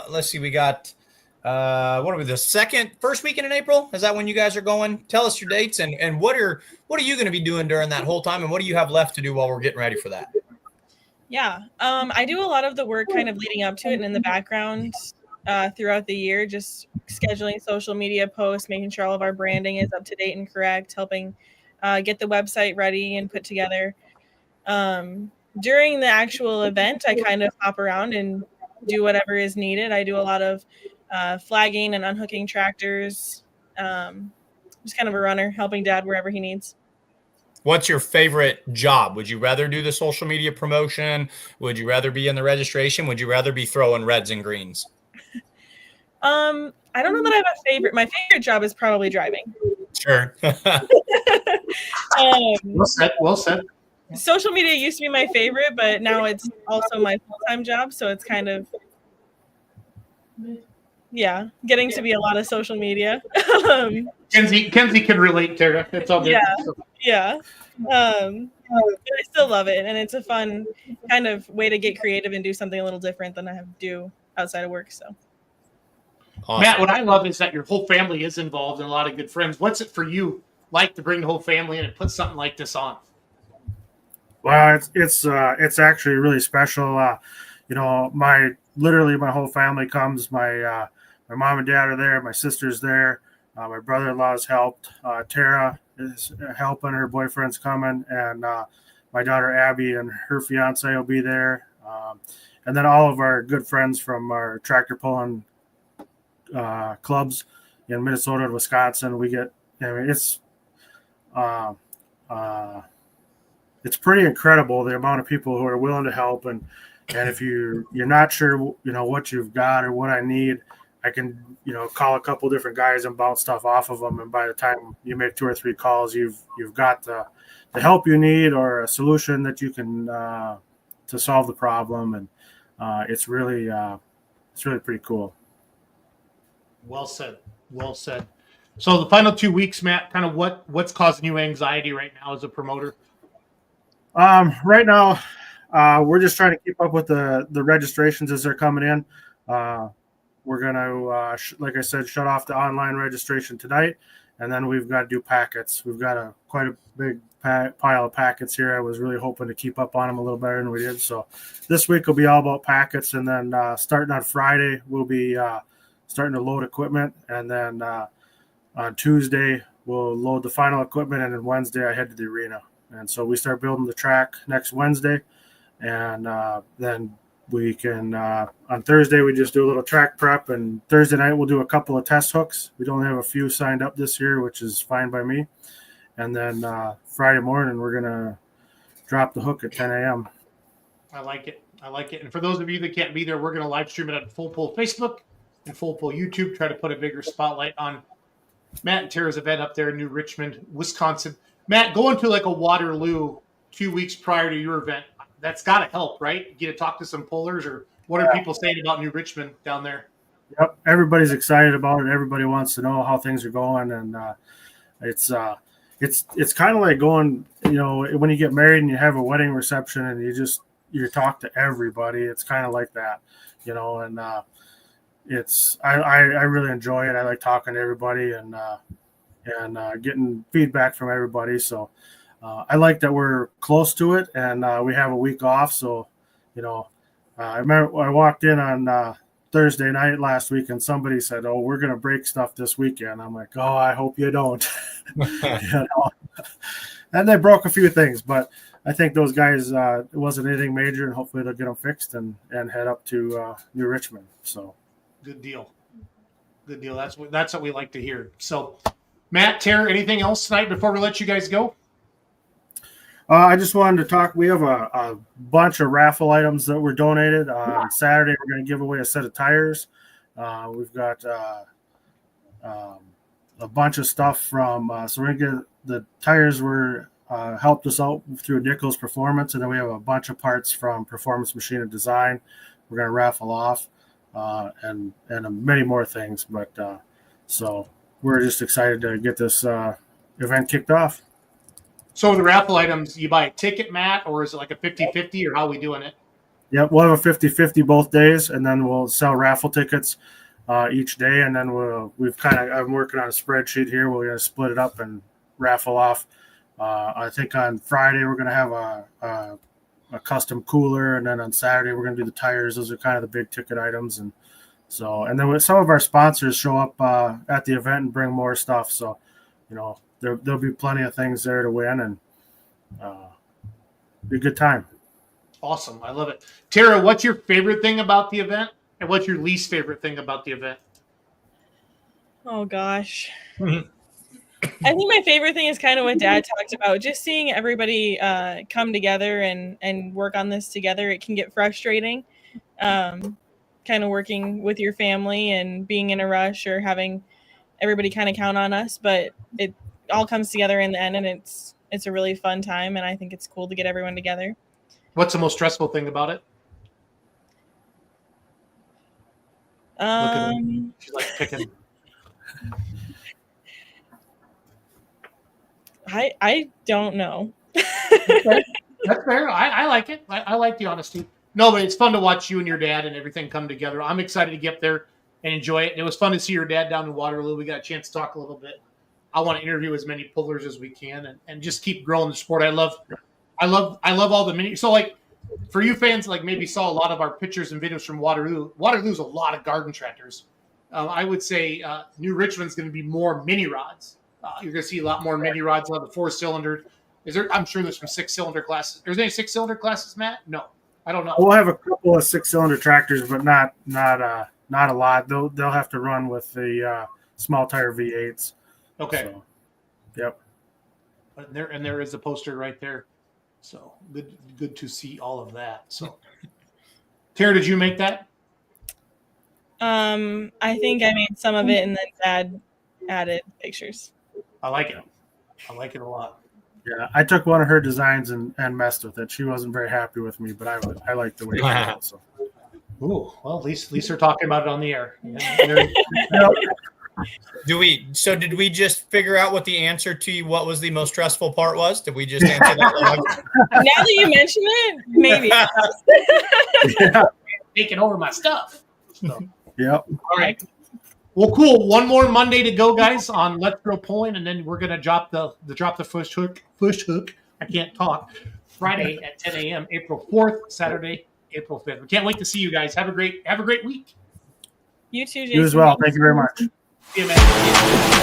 Let's see, we got. What are we, first weekend in April? Is that when you guys are going? Tell us your dates and what are you going to be doing during that whole time, and what do you have left to do while we're getting ready for that? Yeah. I do a lot of the work kind of leading up to it and in the background throughout the year, just scheduling social media posts, making sure all of our branding is up to date and correct, helping get the website ready and put together. During the actual event, I kind of hop around and do whatever is needed. I do a lot of flagging and unhooking tractors. Just kind of a runner, helping Dad wherever he needs. What's your favorite job? Would you rather do the social media promotion? Would you rather be in the registration? Would you rather be throwing reds and greens? I don't know that I have a favorite. My favorite job is probably driving. Sure. Well said. Well said. Social media used to be my favorite, but now it's also my full-time job. So it's kind of, yeah, getting to be a lot of social media. Kenzie can relate, Tara. It's all good. Yeah. But I still love it. And it's a fun kind of way to get creative and do something a little different than I have to do outside of work. So. Awesome. Matt, what I love is that your whole family is involved and a lot of good friends. What's it for you like to bring the whole family in and put something like this on? Well, it's actually really special. You know, my whole family comes. My mom and dad are there. My sister's there. My brother-in-law's helped. Tara is helping. Her boyfriend's coming, and my daughter Abby and her fiance will be there. And then all of our good friends from our tractor pulling clubs in Minnesota and Wisconsin. We get. I mean, it's pretty incredible the amount of people who are willing to help, and if you're not sure, you know, what you've got or what I need, I can, you know, call a couple different guys and bounce stuff off of them, and by the time you make 2 or 3 calls, you've got the help you need or a solution that you can to solve the problem, and it's really pretty cool. Well said. Well said. So the final 2 weeks, Matt, kind of what's causing you anxiety right now as a promoter? Right now, we're just trying to keep up with the registrations as they're coming in. We're going to, like I said, shut off the online registration tonight, and then we've got to do packets. We've got quite a big pile of packets here. I was really hoping to keep up on them a little better than we did. So this week will be all about packets, and then starting on Friday, we'll be starting to load equipment, and then on Tuesday, we'll load the final equipment, and then Wednesday, I head to the arena. And so we start building the track next Wednesday, and then we can on Thursday we just do a little track prep, and Thursday night we'll do a couple of test hooks. We only have a few signed up this year, which is fine by me. And then Friday morning we're gonna drop the hook at 10 a.m. I like it. And for those of you that can't be there, we're gonna live stream it on Full Pull Facebook and Full Pull YouTube. Try to put a bigger spotlight on Matt and Tara's event up there in New Richmond, Wisconsin. Matt, going to like a Waterloo 2 weeks prior to your event, that's got to help, right? You get to talk to some pullers, or what are people saying about New Richmond down there? Yep, everybody's excited about it. Everybody wants to know how things are going, and it's kind of like going, you know, when you get married and you have a wedding reception and you talk to everybody. It's kind of like that, you know, and I really enjoy it. I like talking to everybody and getting feedback from everybody. So I like that we're close to it, and we have a week off. So, you know, I remember I walked in on Thursday night last week, and somebody said, "Oh, we're going to break stuff this weekend." I'm like, "Oh, I hope you don't." You know? And they broke a few things, but I think those guys, it wasn't anything major, and hopefully they'll get them fixed and head up to New Richmond. So good deal. That's what we like to hear. So, Matt, Tara, anything else tonight before we let you guys go? I just wanted to talk. We have a bunch of raffle items that were donated. On Saturday, we're going to give away a set of tires. We've got a bunch of stuff from so we're going to get the tires were helped us out through Nichols Performance, and then we have a bunch of parts from Performance Machine and Design we're going to raffle off, and many more things. But so we're just excited to get this event kicked off. So the raffle items, you buy a ticket, Matt, or is it like a 50-50, or how are we doing it? Yep, we'll have a 50-50 both days, and then we'll sell raffle tickets each day, and then I'm working on a spreadsheet here. We're going to split it up and raffle off. I think on Friday we're going to have a custom cooler, and then on Saturday we're going to do the tires. Those are kind of the big ticket items, and then some of our sponsors show up at the event and bring more stuff. So, you know, there'll be plenty of things there to win, and be a good time. Awesome. I love it. Tara, what's your favorite thing about the event? And what's your least favorite thing about the event? Oh, gosh. I think my favorite thing is kind of what Dad talked about. Just seeing everybody come together and work on this together. It can get frustrating, kind of working with your family and being in a rush or having everybody kind of count on us. But it all comes together in the end, and it's a really fun time. And I think it's cool to get everyone together. What's the most stressful thing about it? She's like picking. I don't know. Okay. That's fair. I like it. I like the honesty. No, but it's fun to watch you and your dad and everything come together. I'm excited to get there and enjoy it. It was fun to see your dad down in Waterloo. We got a chance to talk a little bit. I want to interview as many pullers as we can and just keep growing the sport. I love all the mini. So like for you fans, like maybe saw a lot of our pictures and videos from Waterloo. Waterloo's a lot of garden tractors. I would say New Richmond's going to be more mini rods. You're going to see a lot more mini rods on the 4-cylinder. Is there? I'm sure there's some 6-cylinder classes. There's any 6-cylinder classes, Matt? No, I don't know. We'll have a couple of 6-cylinder tractors, but not a lot. They'll have to run with the small tire V8s. Okay. So, yep. And there is a poster right there. So good to see all of that. So, Tara, did you make that? I think I made some of it, and then Dad added pictures. I like it. I like it a lot. Yeah, I took one of her designs and messed with it. She wasn't very happy with me, but I liked the way it went. So. Ooh, well, at least they're talking about it on the air. Did we just figure out what the answer to what was the most stressful part was? Did we just answer that? Now that you mention it, maybe. Yeah. Taking over my stuff. So. Yep. All right. Well, cool. One more Monday to go, guys, on Let's Grow Pulling, and then we're gonna drop the first hook. I can't talk. Friday at 10 a.m. April 4th, Saturday, April 5th. We can't wait to see you guys. Have a great week. You too, Jason. You as well. Thank you very much. See you, man.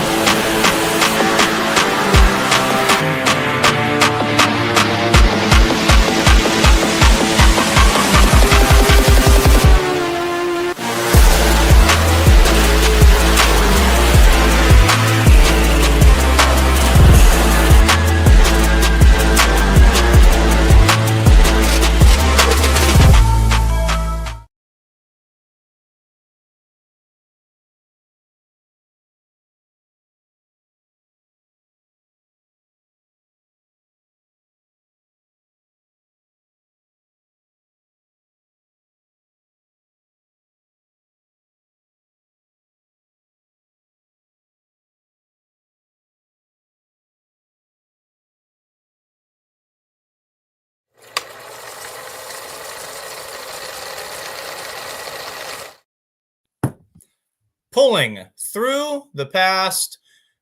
Pulling through the past,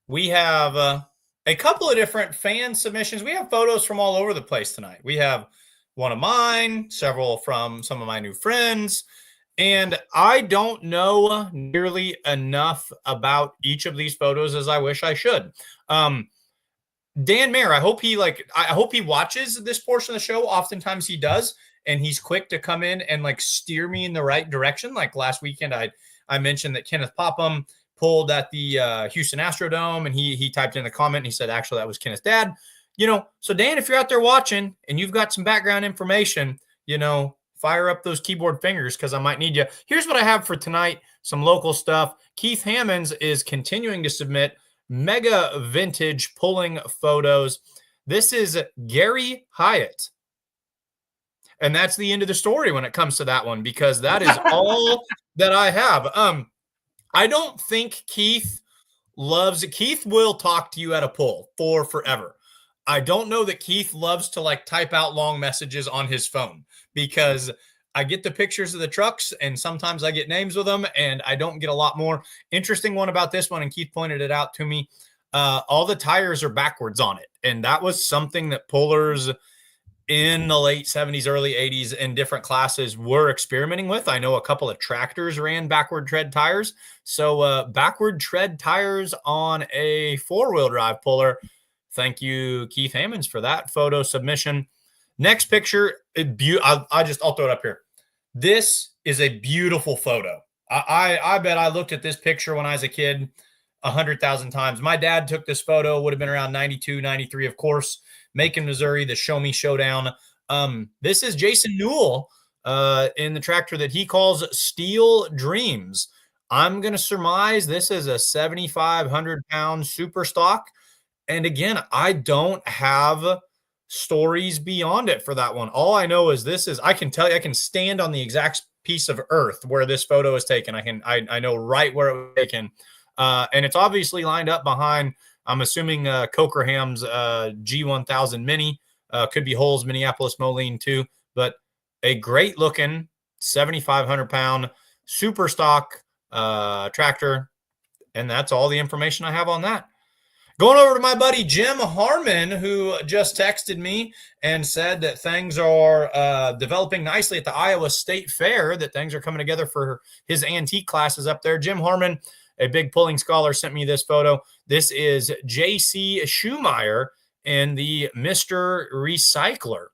we have a couple of different fan submissions. We have photos from all over the place tonight. We have one of mine, several from some of my new friends, and I don't know nearly enough about each of these photos as I wish I should. Dan Mayer, I hope he watches this portion of the show. Oftentimes he does, and he's quick to come in and like steer me in the right direction. Like last weekend, I mentioned that Kenneth Popham pulled at the Houston Astrodome, and he typed in a comment and he said, actually, that was Kenneth's dad. So Dan, if you're out there watching and you've got some background information, fire up those keyboard fingers because I might need you. Here's what I have for tonight, some local stuff. Keith Hammonds is continuing to submit mega vintage pulling photos. This is Gary Hyatt. And that's the end of the story when it comes to that one, because that is all that I have. I don't think Keith will talk to you at a pull for forever. I don't know that Keith loves to like type out long messages on his phone, because I get the pictures of the trucks and sometimes I get names with them and I don't get a lot more. Interesting one about this one, and Keith pointed it out to me. All the tires are backwards on it. And that was something that pullers in the late 70s, early 80s in different classes were experimenting with. I know a couple of tractors ran backward tread tires. So backward tread tires on a 4-wheel drive puller. Thank you, Keith Hammonds, for that photo submission. Next picture, I'll throw it up here. This is a beautiful photo. I bet I looked at this picture when I was a kid 100,000 times. My dad took this photo, would have been around 92, 93, of course, Macon, Missouri, the Show Me Showdown. This is Jason Newell in the tractor that he calls Steel Dreams. I'm going to surmise this is a 7,500-pound super stock. And again, I don't have stories beyond it for that one. All I know is I can tell you, I can stand on the exact piece of earth where this photo is taken. I know right where it was taken. And it's obviously lined up behind, I'm assuming, Cokerham's G1000 Mini, could be Hull's Minneapolis Moline too, but a great looking 7,500-pound super stock tractor. And that's all the information I have on that. Going over to my buddy Jim Harmon, who just texted me and said that things are developing nicely at the Iowa State Fair, that things are coming together for his antique classes up there. Jim Harmon, a big pulling scholar, sent me this photo. This is J.C. Schumeyer in the Mr. Recycler.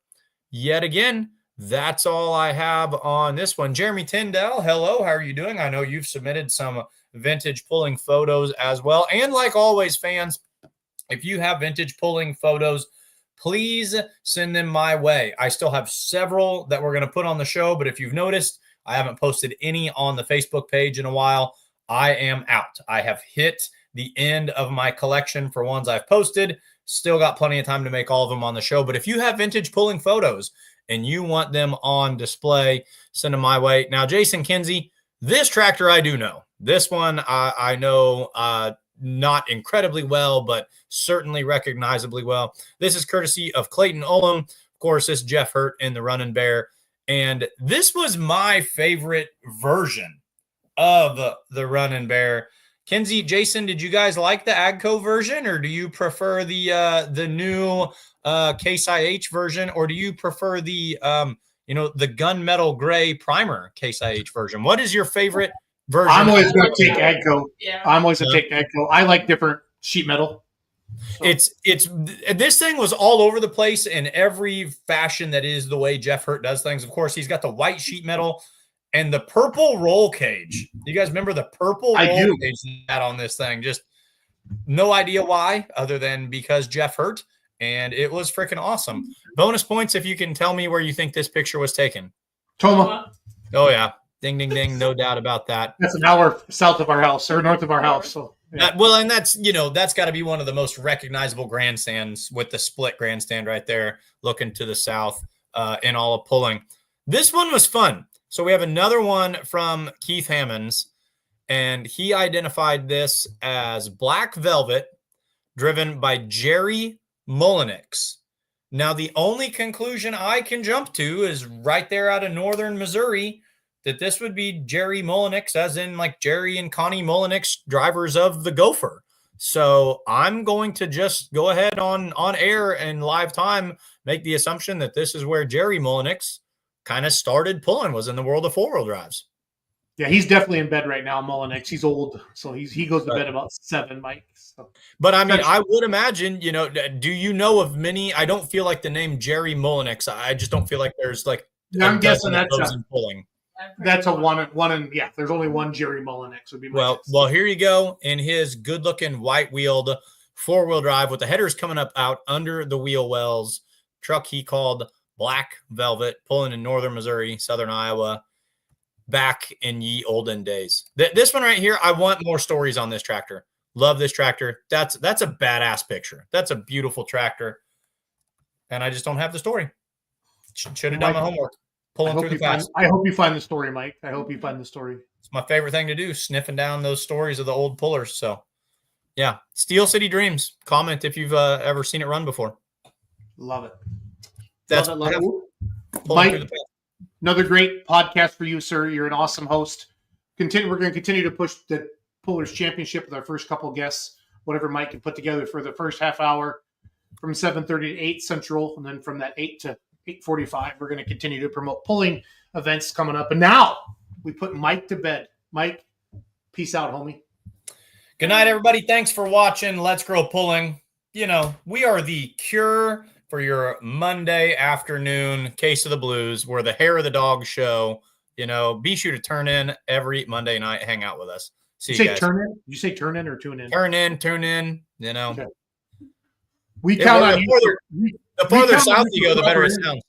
Yet again, that's all I have on this one. Jeremy Tyndall, hello. How are you doing? I know you've submitted some vintage pulling photos as well. And like always, fans, if you have vintage pulling photos, please send them my way. I still have several that we're going to put on the show, but if you've noticed, I haven't posted any on the Facebook page in a while. I am out. I have hit the end of my collection for ones I've posted. Still got plenty of time to make all of them on the show. But if you have vintage pulling photos and you want them on display, send them my way. Now, Jason Kinsey, this tractor I do know. This one I know not incredibly well, but certainly recognizably well. This is courtesy of Clayton Ullum. Of course, this is Jeff Hurt in the Running Bear. And this was my favorite version of the Running Bear. Kinsey, Jason, did you guys like the Agco version, or do you prefer the new Case IH version, or do you prefer the the gunmetal gray primer Case IH version? What is your favorite version? I'm always going to take Agco. Yeah. I'm always going to take Agco. I like different sheet metal. So. It's this thing was all over the place in every fashion that is the way Jeff Hurt does things. Of course, he's got the white sheet metal and the purple roll cage. You guys remember the purple roll cage he had on this thing? Just no idea why, other than because Jeff Hurt, and it was freaking awesome. Bonus points if you can tell me where you think this picture was taken. Toma. Oh yeah, ding ding ding, no doubt about that. That's an hour south of our house or north of our house. So. Yeah. And that's got to be one of the most recognizable grandstands with the split grandstand right there, looking to the south in all of pulling. This one was fun. So we have another one from Keith Hammonds, and he identified this as Black Velvet, driven by Jerry Mullenix. Now, the only conclusion I can jump to is right there out of northern Missouri, that this would be Jerry Mullenix, as in like Jerry and Connie Mullenix, drivers of the Gopher. So I'm going to just go ahead on air and live time, make the assumption that this is where Jerry Mullenix kind of started pulling, was in the world of four-wheel drives. Yeah, he's definitely in bed right now, Mullenix. He's old, so he goes to bed about 7, Mike. So. But I mean, I would imagine, do you know of many? I don't feel like the name Jerry Mullenix. I just don't feel like there's like. I'm guessing that's pulling. That's a one and yeah. There's only one Jerry Mullenix would be. Well, here you go in his good-looking white-wheeled four-wheel drive with the headers coming up out under the wheel wells. Truck he called Black Velvet, pulling in northern Missouri, southern Iowa, back in ye olden days. This one right here, I want more stories on this tractor. Love this tractor. That's a badass picture. That's a beautiful tractor, and I just don't have the story. Should have done my homework. Pulling through the class. I hope you find the story, Mike. I hope you find the story. It's my favorite thing to do, sniffing down those stories of the old pullers. So, yeah, Steel City Dreams. Comment if you've ever seen it run before. Love it. That's love it. Mike, another great podcast for you, sir. You're an awesome host. We're going to continue to push the Pullers Championship with our first couple guests, whatever Mike can put together for the first half hour from 7:30 to 8 Central, and then from that 8 to 8:45, we're going to continue to promote pulling events coming up. And now we put Mike to bed. Mike, peace out, homie. Good night, everybody. Thanks for watching Let's Grow Pulling. We are the cure for your Monday afternoon case of the blues. We're the hair of the dog show. You know, be sure to turn in every Monday night. Hang out with us. See you guys. Turn in? You say turn in or tune in? Tune in. You know, okay. We count on you. The farther south you go, the better it sounds.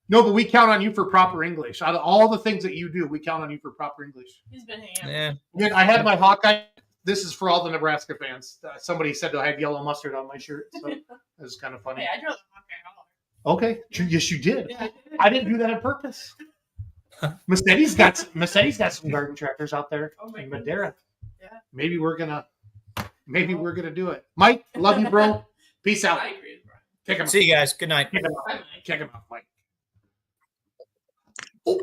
No, but we count on you for proper English. Out of all the things that you do, we count on you for proper English. He's been hanging out. Yeah. I had my Hawkeye. This is for all the Nebraska fans. Somebody said I had yellow mustard on my shirt, so it was kind of funny. Hey, I drove the Hawkeye collar. Okay, yes, you did. Yeah. I didn't do that on purpose. Massetti's got some garden tractors out there in Madera. Yeah. Maybe we're gonna do it. Mike, love you, bro. Peace out. I agree with Brian. Kick him. See you guys. Good night. Kick him out, Mike. Oh,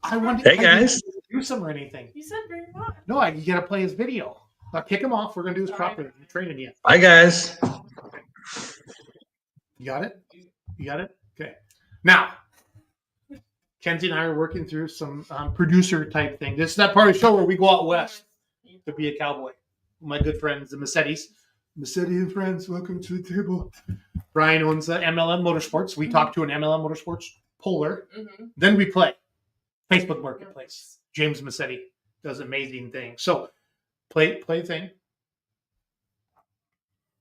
I wanted. Hey guys, do some or anything. You said bring him on. No, you gotta play his video. Now kick him off. We're gonna do this properly. I'm training you. hi guys. You got it? You got it? Okay. Now, Kenzie and I are working through some producer type thing. This is that part of the show where we go out west to be a cowboy. My good friends, the Massettis. Massetti and Friends, welcome to the table. Brian owns MLM Motorsports. We talk to an MLM Motorsports Puller. Mm-hmm. Then we play Facebook Marketplace. James Massetti does amazing things. So, play thing.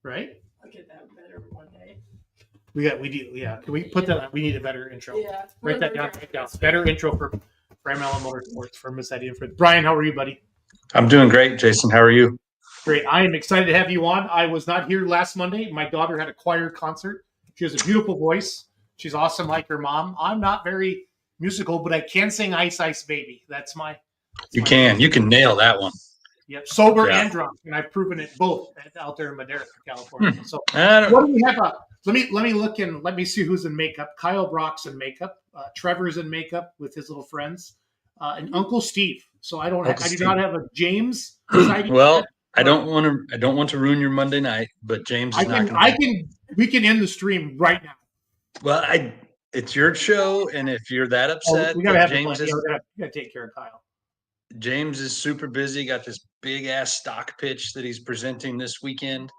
Right? I'll get that better one day. We do, yeah. Can we put that on? We need a better intro. Yeah. Write that down. Better intro for MLM Motorsports for Massetti and Friends. Brian, how are you, buddy? I'm doing great, Jason. How are you? Great. I am excited to have you on. I was not here last Monday. My daughter had a choir concert. She has a beautiful voice. She's awesome like her mom. I'm not very musical, but I can sing Ice Ice Baby. That's my... You can nail that one. Yep, sober Yeah. and drunk, and I've proven it both out there in Madera, California. So, I don't- what do we have? Let me look and let me see who's in makeup. Kyle Brock's in makeup. Trevor's in makeup with his little friends, and Uncle Steve. So I do not have a James. Well, I don't want to ruin your Monday night, but James is not going to. We can end the stream right now. Well, it's your show, and if you're that upset, we gotta have James we gotta take care of Kyle. James is super busy. Got this big ass stock pitch that he's presenting this weekend,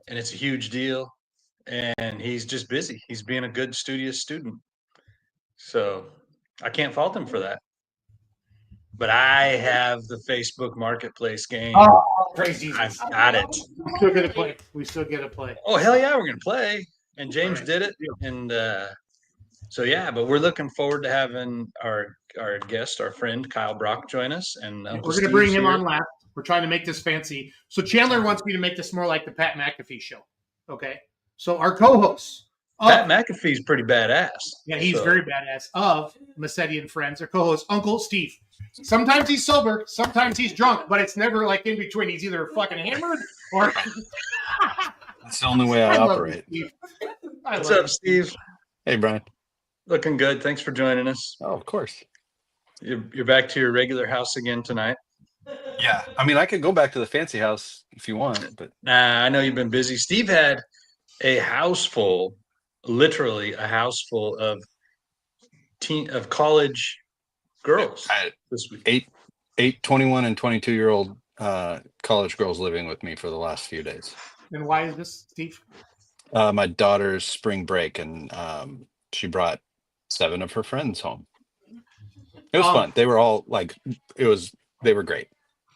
and it's a huge deal. And he's just busy. He's being a good studious student. So I can't fault him for that. But I have the Facebook Marketplace game. Oh, praise Jesus. I've got it. We still get to play. Oh, hell yeah, we're going to play. And James did it. And so, yeah, but we're looking forward to having our guest, our friend, Kyle Brock, join us. And we're going to bring him on last. We're trying to make this fancy. So Chandler wants me to make this more like the Pat McAfee show. Okay. So our co-host, Pat McAfee's pretty badass. Yeah, he's very badass. Of Massetti and Friends, our co-host, Uncle Steve. Sometimes he's sober, sometimes he's drunk, but it's never like in between. He's either fucking hammered or. That's the only way I operate. What's up, Steve? Hey, Brian. Looking good. Thanks for joining us. Oh, of course. You're back to your regular house again tonight. Yeah, I mean, I could go back to the fancy house if you want, but nah, I know you've been busy. Steve had a house full, literally a house full of college girls this week. Eight 21 and 22-year-old college girls living with me for the last few days. And why is this, Steve? My daughter's spring break, and she brought 7 of her friends home. It was fun. They were all they were great.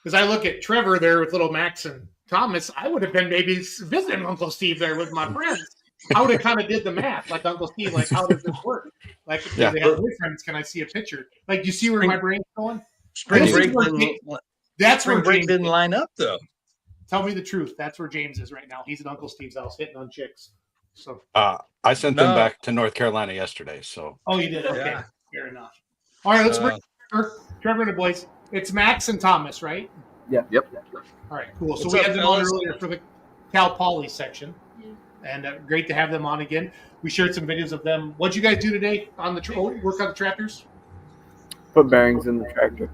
Because I look at Trevor there with little Max and Thomas, I would have been maybe visiting Uncle Steve there with my friends. I would have kind of did the math, like Uncle Steve, like how does this work? Like, if they have boyfriends, can I see a picture? Like, you see where my brain's going? Spring break didn't line up, though. Tell me the truth. That's where James is right now. He's at Uncle Steve's house hitting on chicks. So I sent them back to North Carolina yesterday. So you did? Okay, yeah. Fair enough. All right, let's bring Trevor and the boys. It's Max and Thomas, right? Yep. All right, cool. So What's we up, had them fellas? on earlier for the Cal Poly section, and great to have them on again. We shared some videos of them. What'd you guys do today on the work on the tractors? Put bearings in the tractor.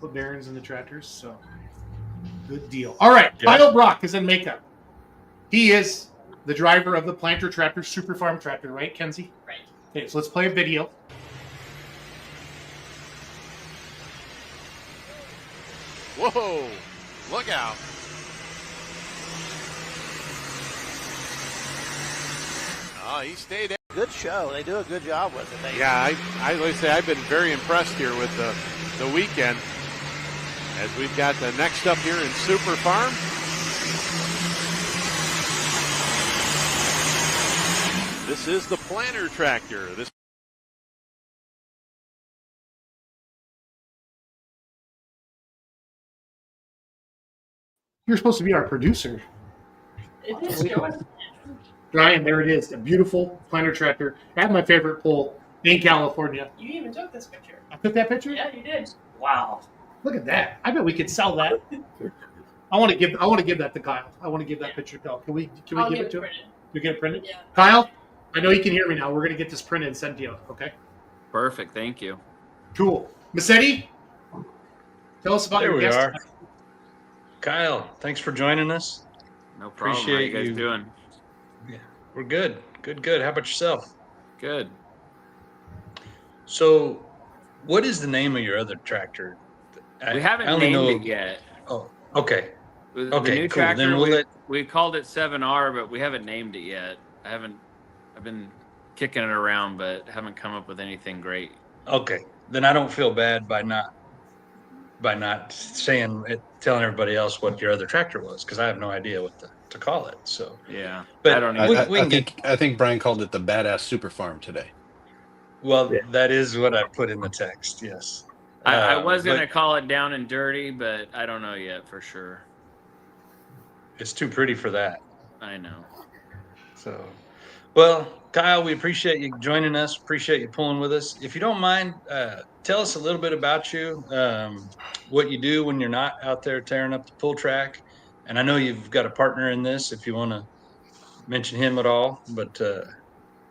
Put bearings in the tractors. So good deal. All right, Kyle Brock is in makeup. He is the driver of the Planter Tractor Super Farm Tractor, right, Kenzie? Right. Okay, so let's play a video. Whoa! Look out! Oh, he stayed. Good show. They do a good job with it. Yeah, I like to say I've been very impressed here with the weekend. As we've got the next up here in Super Farm. This is the planter tractor. This You're supposed to be our producer. It is yours. Ryan, there it is. A beautiful planter tractor. That's my favorite pole in California. You even took this picture. I took that picture? Yeah, you did. Wow. Look at that. I bet we could sell that. I want to give that to Kyle. I want to give that picture to Kyle. Can we I'll give get it to him? printed. You get it printed? Yeah. Kyle, I know you can hear me now. We're going to get this printed and sent to you, okay? Perfect. Thank you. Cool. Massetti, tell us about There your we guest. are. Kyle, thanks for joining us. No problem. Appreciate How you guys you. doing? Yeah, we're good. Good. How about yourself? Good. So, what is the name of your other tractor? We haven't I only named know- it yet. Oh, okay. The Okay, new cool. Then tractor, we'll let- we called it 7R, but we haven't named it yet. I've been kicking it around, but haven't come up with anything great. Okay, then I don't feel bad by not saying it, telling everybody else what your other tractor was, because I have no idea what to call it. So Yeah, but I don't we can get. I think Brian called it the Badass Super Farm today. Well, that is what I put in the text. Yes, I was but gonna call it Down and Dirty, but I don't know yet for sure. it's too pretty for that. I know. So, well, Kyle, we appreciate you joining us. Appreciate you pulling with us. If you don't mind, tell us a little bit about you, what you do when you're not out there tearing up the pull track. And I know you've got a partner in this if you want to mention him at all, but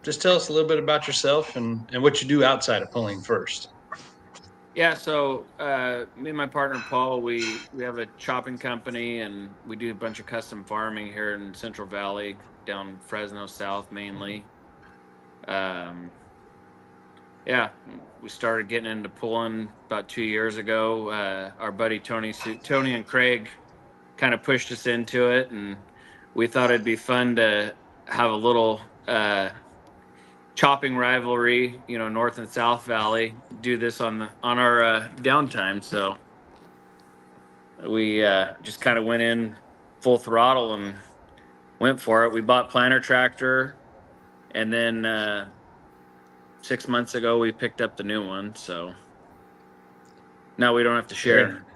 just tell us a little bit about yourself and what you do outside of pulling first. Yeah, so me and my partner Paul, we have a chopping company, and we do a bunch of custom farming here in Central Valley, down Fresno South mainly. Yeah, we started getting into pulling about 2 years ago. Our buddy Tony and Craig kind of pushed us into it, and we thought it'd be fun to have a little chopping rivalry, North and South Valley, do this on our downtime. So we just kind of went in full throttle and went for it. We bought planter tractor, and then 6 months ago we picked up the new one. So now we don't have to share.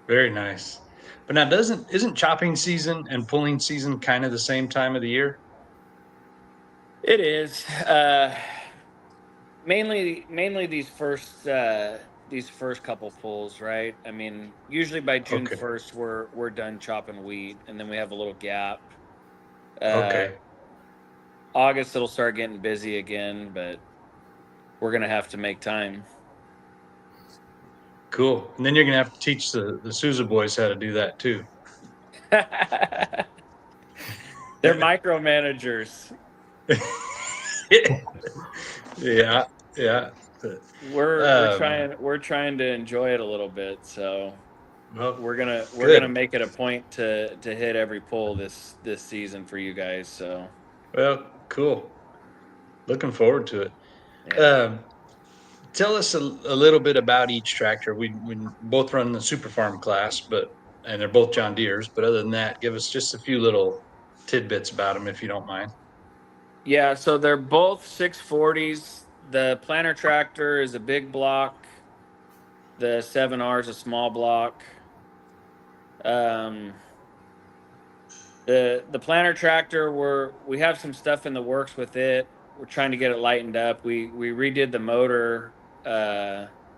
Very nice. But now, isn't chopping season and pulling season kind of the same time of the year? It is mainly these first couple pulls, right? I mean, usually by June 1st we're done chopping wheat, and then we have a little gap. Okay. August it'll start getting busy again, but we're gonna have to make time. Cool. And then you're gonna have to teach the Sousa boys how to do that too. They're micromanagers. Yeah. We're trying to enjoy it a little bit, so we're gonna make it a point to hit every pull this season for you guys. So well, cool. Looking forward to it. Yeah. Tell us a little bit about each tractor. We both run the Super Farm class, and they're both John Deere's. But other than that, give us just a few little tidbits about them, if you don't mind. Yeah, so they're both 640s. The planter tractor is a big block. The 7R is a small block. The planter tractor, we have some stuff in the works with it. We're trying to get it lightened up. We redid the motor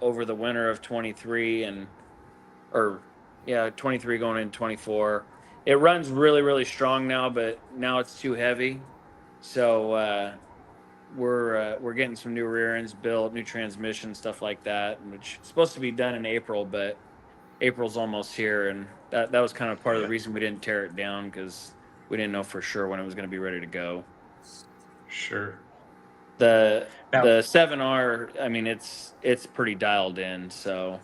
over the winter of 23 23 going in 24. It runs really, really strong now, but now it's too heavy. So we're getting some new rear ends built, new transmission, stuff like that, which is supposed to be done in April, but April's almost here, and that was kind of part of the reason we didn't tear it down, because we didn't know for sure when it was going to be ready to go. Sure. The 7R, I mean, it's pretty dialed in, so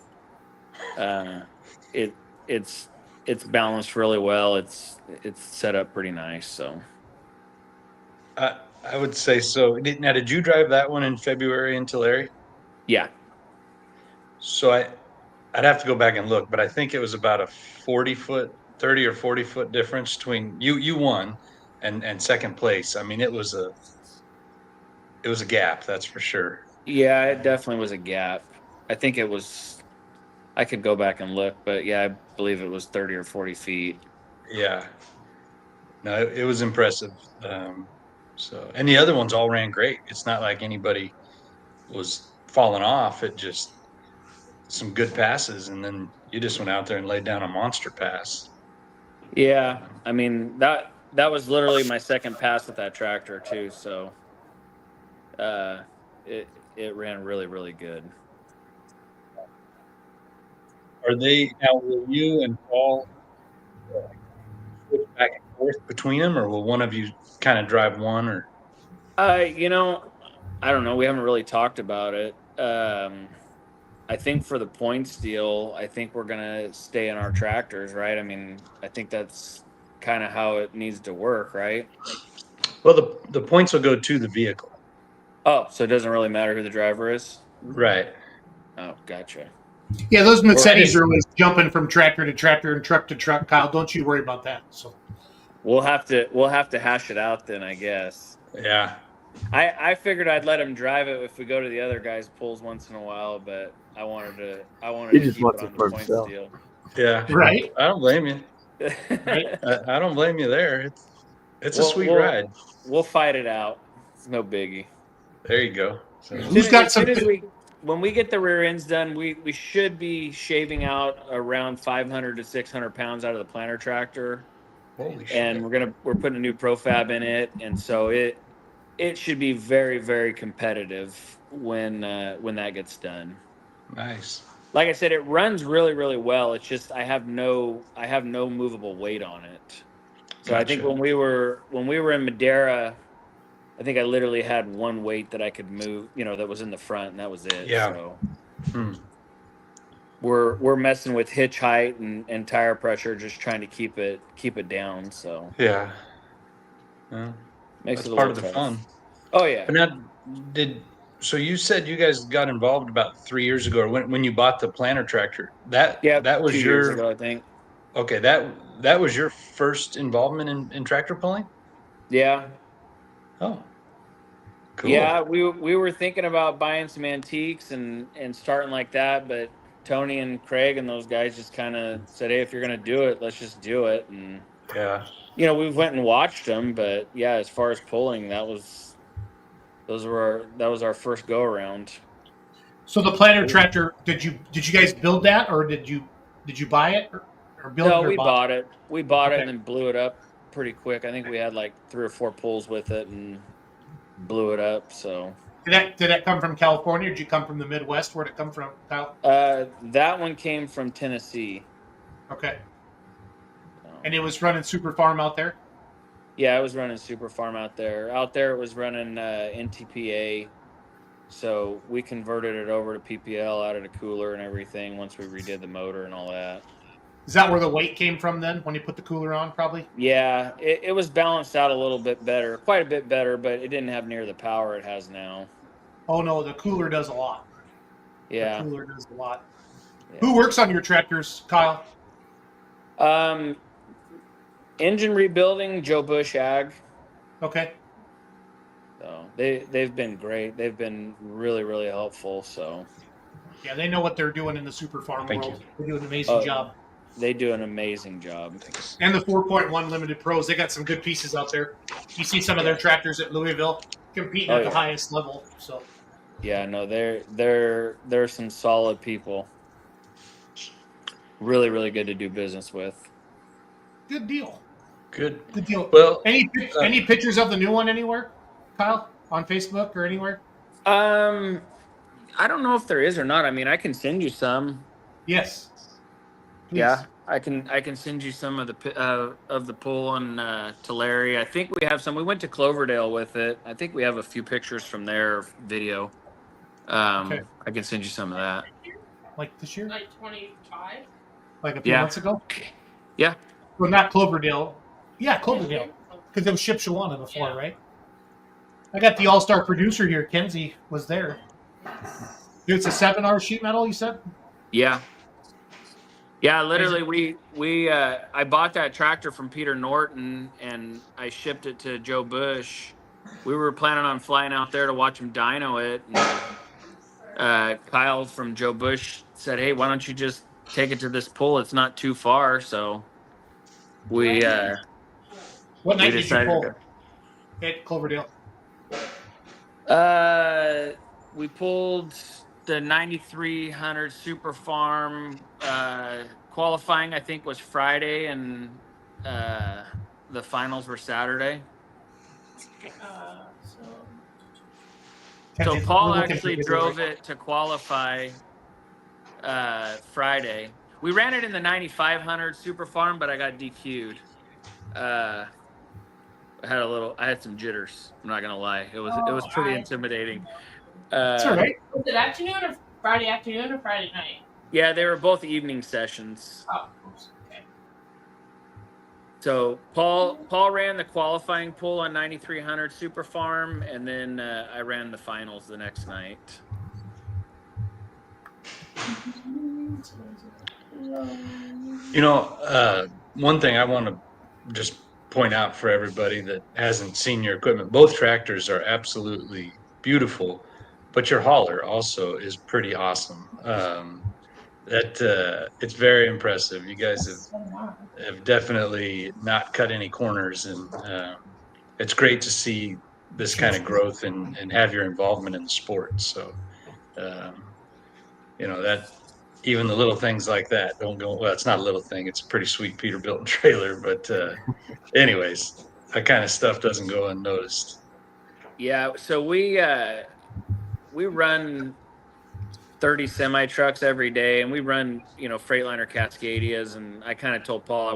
it's balanced really well. It's set up pretty nice. So I would say so. Now, did you drive that one in February in Tulare? Yeah. So I'd have to go back and look, but I think it was about a 30 or 40 foot difference between you won and second place. I mean, it was a gap, that's for sure. Yeah, it definitely was a gap. I think it was, I could go back and look, but yeah, I believe it was 30 or 40 feet. Yeah. No, it was impressive. And the other ones all ran great. It's not like anybody was falling off. It just some good passes, and then you just went out there and laid down a monster pass. Yeah, I mean that was literally my second pass with that tractor too. So, it ran really, really good. Are they now? Will you and Paul switch back and forth between them, or will one of you kind of drive one? Or You know, I don't know. We haven't really talked about it. I think for the points deal, I think we're gonna stay in our tractors, right? I mean, I think that's kind of how it needs to work, right? well, the points will go to the vehicle. Oh, so it doesn't really matter who the driver is? Right. Oh, gotcha. Yeah, those Well, I Massettis just- are always jumping from tractor to tractor and truck to truck. Kyle, don't you worry about that. So We'll have to hash it out then, I guess. Yeah. I figured I'd let him drive it if we go to the other guy's pools once in a while, but I wanted He to just keep wants it it on the for points himself. deal. Yeah. Right. I don't blame you. I don't blame you there. It's a sweet We'll- ride. We'll fight it out. It's no biggie. There you go. So, When we get the rear ends done, we should be shaving out around 500 to 600 pounds out of the planter tractor. Holy shit. And we're putting a new profab in it, and so it should be very, very competitive when that gets done. Nice. Like I said, it runs really, really well. It's just I have no movable weight on it. So I think Gotcha. when we were in Madeira, I think I literally had one weight that I could move, that was in the front, and that was it. Yeah. So we're messing with hitch height and tire pressure, just trying to keep it down. So Yeah. Well, makes that's it a part little of the tough. fun. Oh yeah. But now, so you said you guys got involved about 3 years ago, or when you bought the planter tractor. That was 2 your years ago, I think. Okay, that was your first involvement in tractor pulling? Yeah. Oh. Cool. Yeah, we were thinking about buying some antiques and starting like that, but Tony and Craig and those guys just kind of said, "Hey, if you're gonna do it, let's just do it." And Yeah. we went and watched them, but yeah, as far as pulling, that was our first go around. So the planter tractor, did you guys build that, or did you buy it or build it? No, Or we bought it. We bought it Okay. and then blew it up pretty quick. I think we had like 3 or 4 pulls with it and blew it up. So Did that come from California? Or did you come from the Midwest? Where'd it come from, Kyle? that one came from Tennessee. Okay. And it was running Super Farm out there? Yeah, I was running Super Farm out there. Out there, it was running NTPA. So we converted it over to PPL, added a cooler and everything once we redid the motor and all that. Is that where the weight came from then, when you put the cooler on, probably? Yeah, it was balanced out a little bit better, quite a bit better, but it didn't have near the power it has now. Oh, no, the cooler does a lot. Yeah. The cooler does a lot. Yeah. Who works on your tractors, Kyle? Engine rebuilding, Joe Bush Ag. Okay. So they've been great. They've been really, really helpful. So Yeah, they know what they're doing in the Super Farm Thank world. you. They do an amazing job. They do an amazing job. And the 4.1 Limited Pros, they got some good pieces out there. You see some of their tractors at Louisville competing at the highest level. So yeah, no, they're some solid people. Really, really good to do business with. good deal. Good deal. Well, any pictures of the new one anywhere, Kyle, on Facebook or anywhere? I don't know if there is or not. I mean, I can send you some. Yes. Please. Yeah, I can send you some of the pull on Tulare. I think we have some. We went to Cloverdale with it. I think we have a few pictures from their video. Okay. I can send you some of that. Like this year? Like 25? Like a few Yeah. months ago? Yeah. Well, not Cloverdale. Yeah, Cloverdale. Because it was Shipshawana before, right? I got the all-star producer here. Kenzie was there. It's a 7-hour sheet metal, you said? Yeah. Yeah, literally, I bought that tractor from Peter Norton and I shipped it to Joe Bush. We were planning on flying out there to watch him dyno it. And, Kyle from Joe Bush said, "Hey, why don't you just take it to this pull? It's not too far." So we What night did you decided pull at Cloverdale? we pulled the 9300 Super Farm. Qualifying, I think, was Friday, and the finals were Saturday. So Paul actually drove it to qualify Friday. We ran it in the 9500 Super Farm, but I got DQ'd. I had some jitters. I'm not gonna lie. It was pretty intimidating. That's all right. Was it afternoon or Friday afternoon or Friday night? Yeah, they were both evening sessions. Oh, okay. So Paul ran the qualifying pool on 9300 Super Farm, and then I ran the finals the next night. One thing I want to just point out for everybody that hasn't seen your equipment, both tractors are absolutely beautiful, but your hauler also is pretty awesome. It's very impressive. You guys have definitely not cut any corners, and it's great to see this kind of growth and have your involvement in the sport. So, that even the little things like that don't go, well, it's not a little thing. It's a pretty sweet Peterbilt trailer, but anyways, that kind of stuff doesn't go unnoticed. Yeah, so we run 30 semi trucks every day, and we run, Freightliner Cascadias, and I kind of told Paul I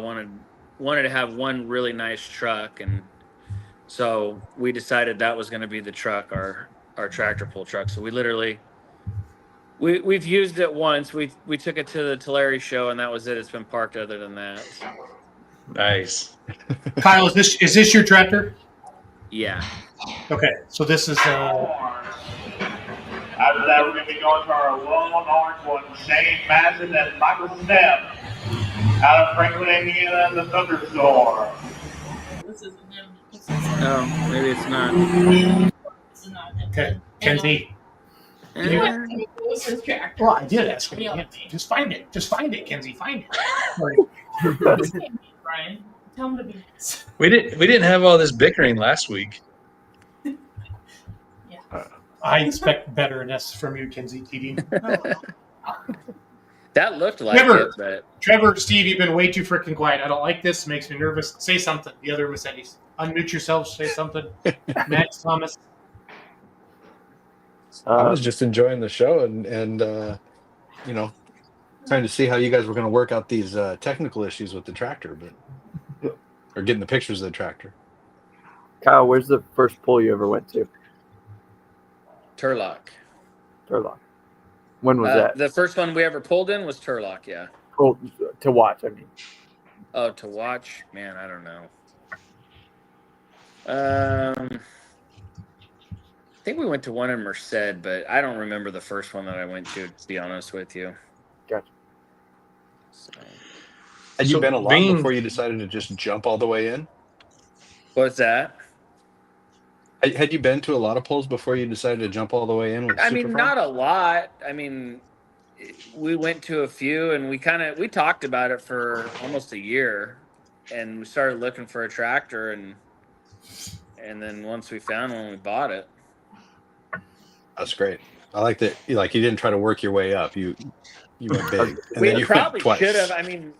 wanted to have one really nice truck, and so we decided that was going to be the truck, our tractor pull truck. So we literally we've used it once. We took it to the Tulare show, and that was it. It's been parked other than that. Nice. Kyle, is this your tractor? Yeah. Okay, so this is After that, we're going to be going to our long orange one, Shane Madsen and Michael Snap out of Franklin, Indiana, the Thunderstorm. Oh, maybe it's not. Okay, Kenzie. Well, I did ask him. Yeah, just find it, Kenzie. Find it. Brian, tell him to be. We didn't have all this bickering last week. I expect betterness from you, Kenzie Keating. That looked like Trevor, it, but Trevor, Steve, you've been way too freaking quiet. I don't like this. Makes me nervous. Say something. The other Massettis. Unmute yourselves. Say something. Max, Thomas. I was just enjoying the show and trying to see how you guys were going to work out these technical issues with the tractor, or getting the pictures of the tractor. Kyle, where's the first pull you ever went to? Turlock. When was that? The first one we ever pulled in was Turlock, yeah. Oh, to watch, I mean. Oh, to watch? Man, I don't know. I think we went to one in Merced, but I don't remember the first one that I went to be honest with you. Gotcha. So, Had you been a lot before you decided to just jump all the way in? What's that? Had you been to a lot of pulls before you decided to jump all the way in? With I mean, not a lot. I mean, we went to a few, and we talked about it for almost a year, and we started looking for a tractor, and then once we found one, we bought it. That's great. I like that. You didn't try to work your way up. You went big. And We then you probably went twice. should have. I mean,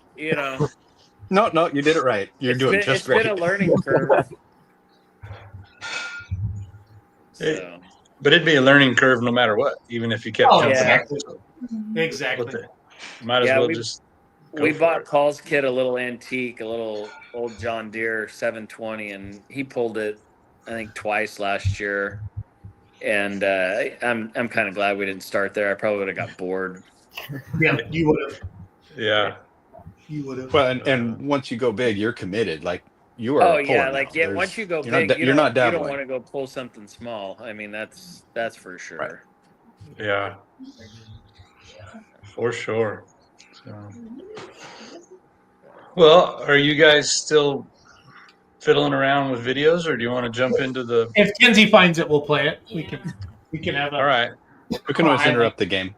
No, you did it right. You're doing just great. It's been a learning curve. So. But it'd be a learning curve no matter what, even if you kept jumping exactly. up. Exactly. Might as well just go we for bought it. Paul's kid a little antique, a little old John Deere 720, and he pulled it, I think, twice last year. And I'm kind of glad we didn't start there. I probably would have got bored. Yeah, you would have. Yeah. You would have. Well, and once you go big, you're committed. Like you are. Oh a puller yeah, now. like once you go you're big, not, you you're not don't dabbling. want to go pull something small. I mean, that's for sure. Yeah, for sure. So, well, are you guys still fiddling around with videos, or do you want to jump into the? If Kenzie finds it, we'll play it. We can have a. All right. We can always interrupt the game.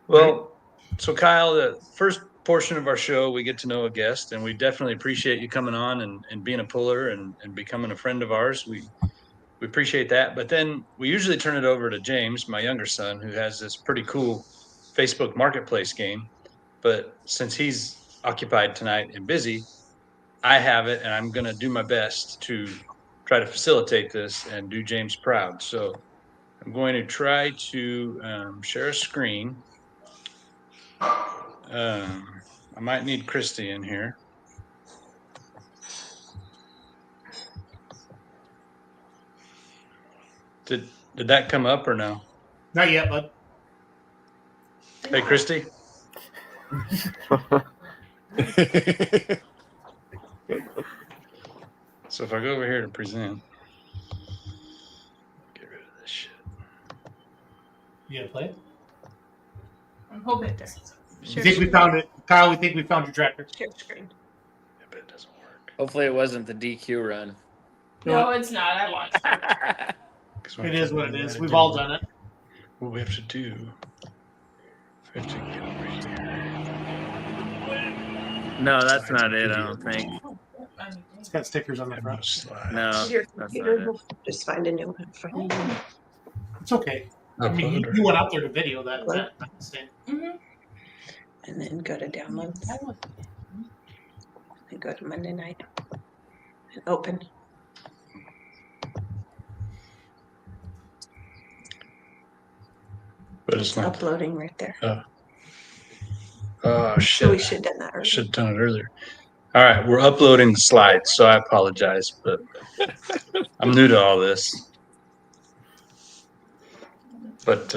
Well, so Kyle, the first portion of our show, we get to know a guest, and we definitely appreciate you coming on and being a puller and becoming a friend of ours. We appreciate that. But then we usually turn it over to James, my younger son, who has this pretty cool Facebook Marketplace game. But since he's occupied tonight and busy, I have it, and I'm going to do my best to try to facilitate this and do James proud. So I'm going to try to share a screen. I might need Christy in here. Did that come up or no? Not yet, bud. Hey, Christy. So if I go over here to present, get rid of this shit. You gonna play it? I'm hoping it does. You think we found it, Kyle? We think we found your tractor. Share screen. But it doesn't work. Hopefully, it wasn't the DQ run. No, it's not. I watched it. It is what it is. We've all done it. What we have to do, we have to get over here. No, that's not it. I don't think. It's got stickers on the front. No, Your that's computer not it. will just find a new one for you. It's okay. I mean, you went out there to video that. And then go to downloads. And go to Monday night. And open. But it's not uploading right there. Oh shit! So we should have done that earlier. Should have done it earlier. All right, we're uploading the slides, so I apologize, but I'm new to all this. But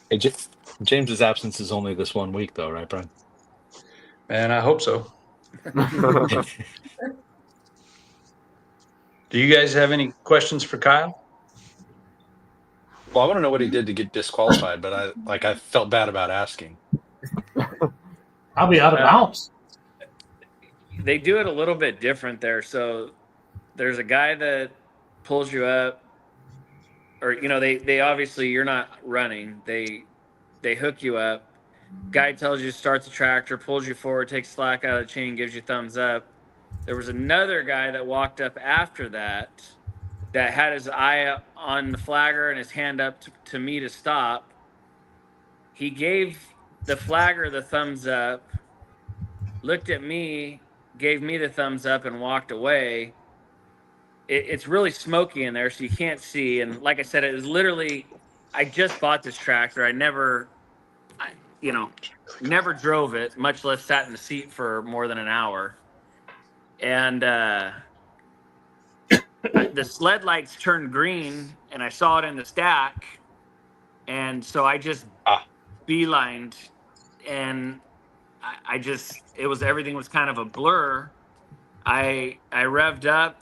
hey, James's absence is only this 1 week, though, right, Brian? Man, I hope so. Do you guys have any questions for Kyle? Well, I want to know what he did to get disqualified, but I felt bad about asking. I'll be out of bounds. They do it a little bit different there. So there's a guy that pulls you up, or they obviously, you're not running. They hook you up. Guy tells you to start the tractor, pulls you forward, takes slack out of the chain, gives you thumbs up. There was another guy that walked up after that had his eye on the flagger and his hand up to me to stop. He gave the flagger the thumbs up, looked at me, gave me the thumbs up, and walked away. It's really smoky in there, so you can't see. And like I said, it was literally, I just bought this tractor. I never drove it, much less sat in the seat for more than an hour. And the sled lights turned green, and I saw it in the stack. And so I just beelined, and everything was kind of a blur. I revved up.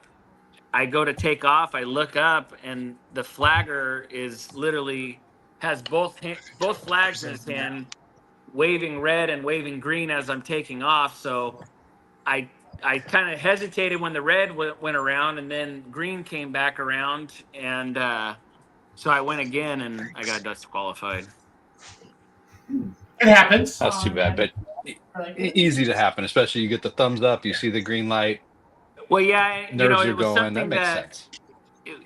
I go to take off. I look up, and the flagger has both flags in his hand, waving red and waving green as I'm taking off. So I kind of hesitated when the red went around, and then green came back around, and so I went again, and I got disqualified. It happens. That's too bad, but easy to happen, especially you get the thumbs up, you see the green light. Well, yeah, nerves it are was going. something That makes sense.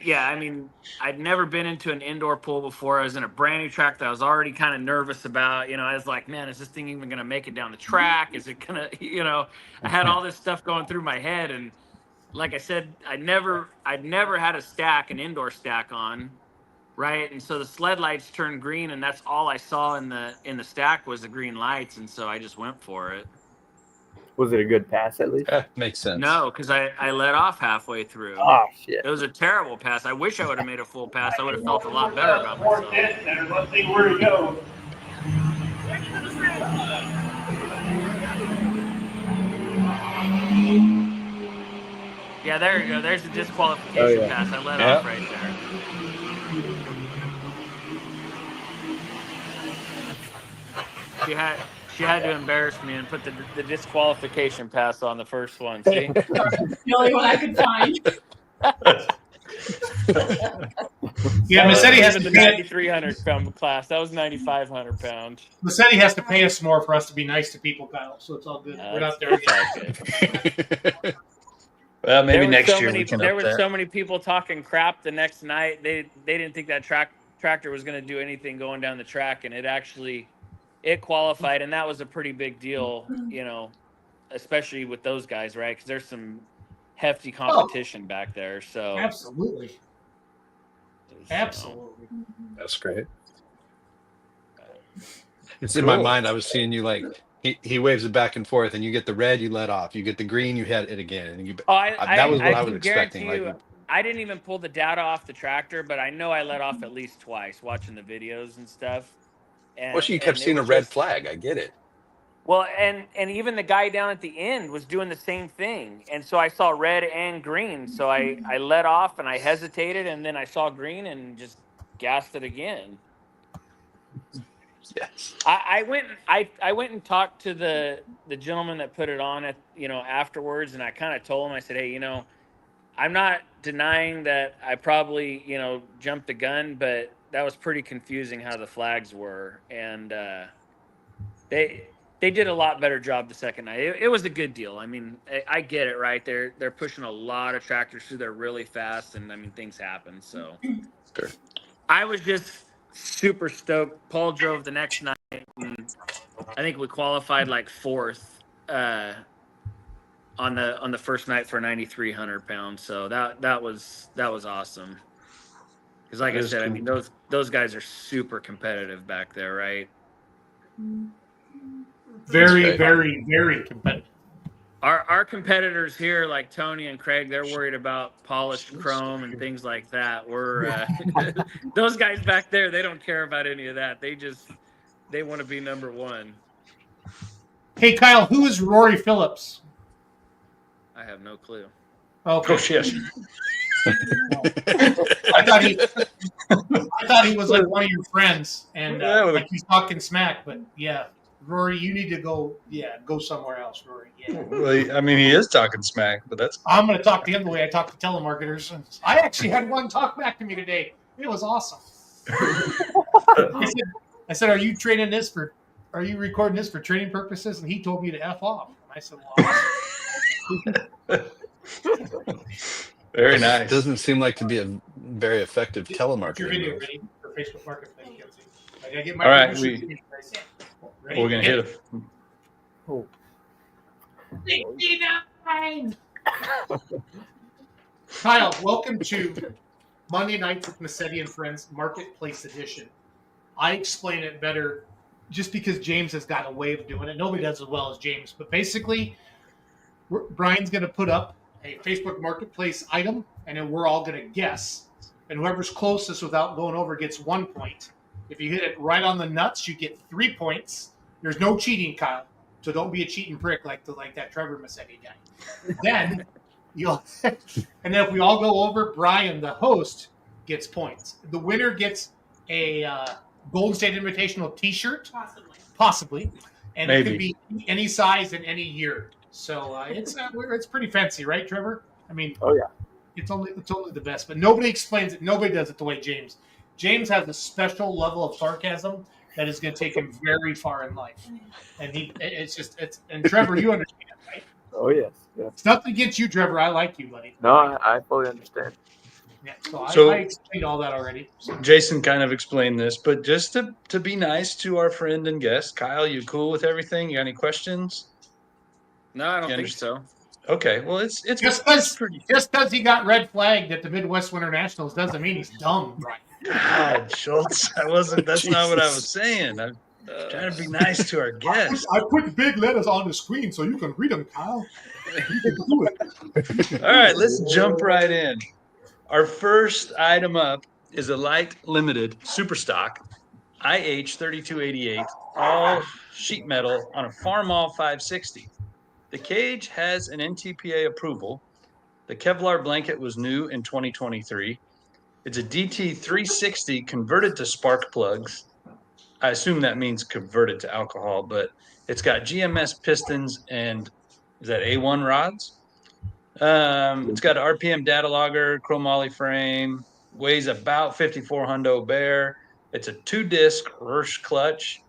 Yeah, I mean, I'd never been into an indoor pool before. I was in a brand new track that I was already kind of nervous about. I was like, man, is this thing even going to make it down the track? Is it going to, I had all this stuff going through my head. And like I said, I'd never had an indoor stack on, right? And so the sled lights turned green, and that's all I saw in the stack was the green lights. And so I just went for it. Was it a good pass at least? Makes sense. No, because I let off halfway through. Oh, shit. It was a terrible pass. I wish I would have made a full pass. I would have felt a lot better about More myself. distance. Let's see where he goes. Yeah, there you go. There's the disqualification Oh, yeah. pass. I let Yep. off right there. She had to embarrass me and put the disqualification pass on the first one. See? The only one I could find. Yeah, Massetti has Even to the pay 9,300 pound class. That was 9,500 pounds. Massetti has to pay us more for us to be nice to people, Kyle. So it's all good. We're not there yet. Well, maybe There were next so year many, we can there up were that. so many people talking crap the next night. They didn't think that tractor was going to do anything going down the track, and it qualified, and that was a pretty big deal, you know, especially with those guys, right? Because there's some hefty competition back there. So Absolutely. Absolutely. That's great. It's in my mind. I was seeing you like he waves it back and forth, and you get the red, you let off. You get the green, you hit it again, and you. That was what I was can expecting. guarantee Like, you, I didn't even pull the data off the tractor, but I know I let off at least twice watching the videos and stuff. And, well, you kept and it seeing a was red just- flag. I get it. Well, and even the guy down at the end was doing the same thing. And so I saw red and green. So I let off and I hesitated, and then I saw green and just gassed it again. Yes. I went and talked to the gentleman that put it on at, you know, afterwards, and I kind of told him, I said, hey, you know, I'm not denying that I probably, you know, jumped the gun, but that was pretty confusing how the flags were. And they did a lot better job the second night. It was a good deal. I mean, I get it, right? They're pushing a lot of tractors through there really fast, and I mean, things happen. So Sure. I was just super stoked. Paul drove the next night, and I think we qualified like fourth on the first night for 9,300 pounds. So that was awesome. Because like I said, I mean, those guys are super competitive back there, right? Very, very, very competitive. Our competitors here, like Tony and Craig, they're worried about polished chrome and things like that. We're those guys back there, they don't care about any of that. They want to be number one. Hey, Kyle, who is Rory Phillips? I have no clue. Okay. Oh shit. I thought he was like one of your friends, and like he's talking smack. But yeah, Rory, you need to go somewhere else, Rory. Yeah. Well, I mean, he is talking smack, but that's. I'm going to talk to him the way I talk to telemarketers. I actually had one talk back to me today. It was awesome. I said, "Are you training this for? Are you recording this for training purposes?" And he told me to F off. And I said, "Well." Very nice. Doesn't seem like to be a very effective telemarketing. Your video move. ready for Facebook Marketplace? I gotta get All right, permission. Ready? we're gonna hit it. Oh. 69. Kyle, welcome to Monday Nights with Massetti and Friends Marketplace Edition. I explain it better just because James has got a way of doing it. Nobody does as well as James. But basically, Brian's going to put up a Facebook Marketplace item, and then we're all going to guess. And whoever's closest without going over gets 1 point. If you hit it right on the nuts, you get 3 points. There's no cheating, Kyle. So don't be a cheating prick like that Trevor Massetti guy. Then and then if we all go over, Brian, the host, gets points. The winner gets a Golden State Invitational T-shirt, possibly, and Maybe. it could be any size and any year. So it's pretty fancy, right, Trevor? I mean, Oh yeah. it's only the best, but nobody explains it. Nobody does it the way James. James has a special level of sarcasm that is going to take him very far in life, and and Trevor, you understand, right? Oh yes. Yeah. It's nothing against you, Trevor. I like you, buddy. No, I fully understand. Yeah, So- I explained all that already. So. Jason kind of explained this, but just to be nice to our friend and guest, Kyle, you cool with everything? You got any questions? No, I don't You think understand? so. Okay, well, it's Just because he got red flagged at the Midwest Winter Nationals doesn't mean he's dumb, right? God, Schultz. That's not what I was saying. I'm trying to be nice to our guests. I put big letters on the screen so you can read them, Kyle. You can do it. All right, let's jump right in. Our first item up is a light limited super stock IH 3288 all sheet metal on a Farmall 560. The cage has an NTPA approval. The Kevlar blanket was new in 2023. It's a DT360 converted to spark plugs. I assume that means converted to alcohol, but it's got GMS pistons and is that A1 rods? It's got an RPM data logger, chromoly frame, weighs about 54 hundo bear. It's a 2-disc Hirsch clutch.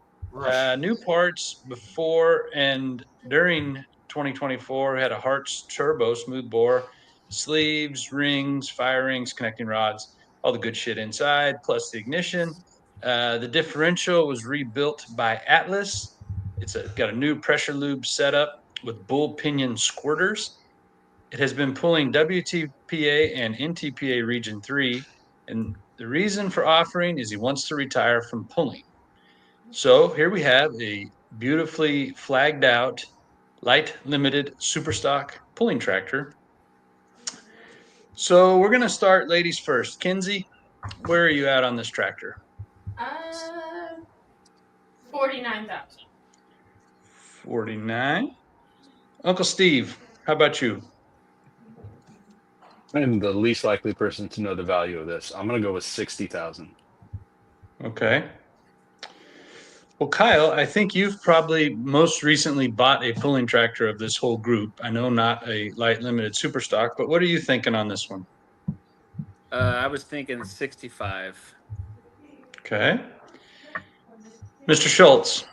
New parts before and during 2024 had a Hartz turbo smooth bore, sleeves, rings, fire rings, connecting rods, all the good shit inside, plus the ignition. The differential was rebuilt by Atlas. It's got a new pressure lube setup with bull pinion squirters. It has been pulling WTPA and NTPA Region 3, and the reason for offering is he wants to retire from pulling. So here we have a beautifully flagged out, light limited super stock pulling tractor. So we're going to start ladies first. Kinsey, where are you at on this tractor? 49,000. 49. Uncle Steve, how about you? I'm the least likely person to know the value of this. I'm going to go with 60,000. Okay. Well, Kyle, I think you've probably most recently bought a pulling tractor of this whole group. I know not a light limited super stock, but what are you thinking on this one? I was thinking 65. Okay. Mr. Schultz.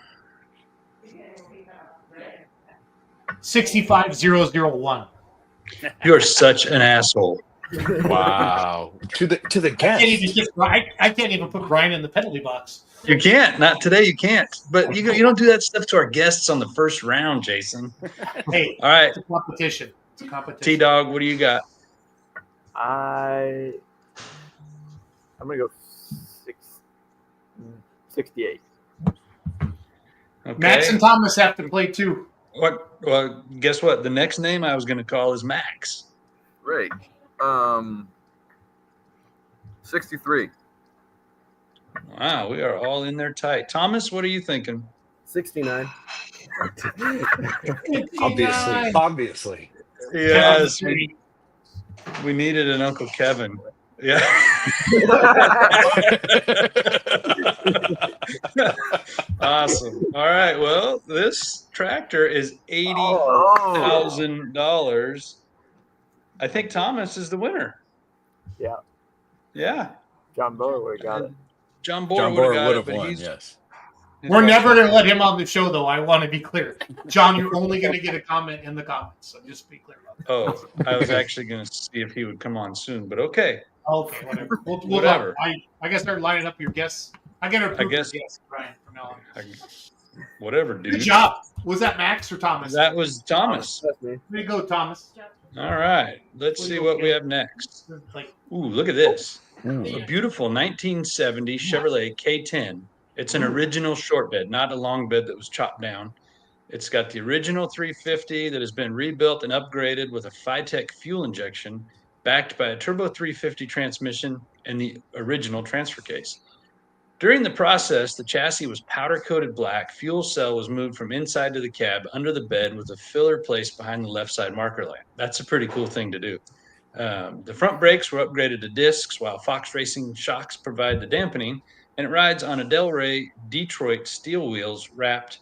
65001. You're such an asshole. Wow. To the guest. I can't even put Brian in the penalty box. You can't. Not today. You can't. But you don't do that stuff to our guests on the first round, Jason. Hey, all right. It's a competition. It's a competition. T-Dog, what do you got? I'm gonna go 68. Okay. Max and Thomas have to play too. What? Well, guess what? The next name I was going to call is Max. Right. 63. Wow, we are all in there tight. Thomas, what are you thinking? 69. Obviously. Yes. We needed an Uncle Kevin. Yeah. Awesome. All right. Well, this tractor is $80,000. I think Thomas is the winner. Yeah. Yeah. John Boer would have got it. John Boer would have won. Yes. We're never going to let him on the show, though. I want to be clear. John, you're only going to get a comment in the comments. So just be clear about that. Oh, I was actually going to see if he would come on soon, but okay. Okay, whatever. Whatever. I guess they're lining up your guests. I got to approve your guests, Brian, from now on. Whatever, dude. Good job. Was that Max or Thomas? That was Thomas. There you go, Thomas. All right. Let's see what we have next. Ooh, look at this. A beautiful 1970 Chevrolet K10. It's an original short bed, not a long bed that was chopped down. It's got the original 350 that has been rebuilt and upgraded with a Phytech fuel injection, backed by a turbo 350 transmission and the original transfer case. During the process, the chassis was powder-coated black. Fuel cell was moved from inside to the cab under the bed with a filler placed behind the left side marker lamp. That's a pretty cool thing to do. The front brakes were upgraded to discs, while Fox Racing shocks provide the dampening, and it rides on a Del Rey Detroit steel wheels wrapped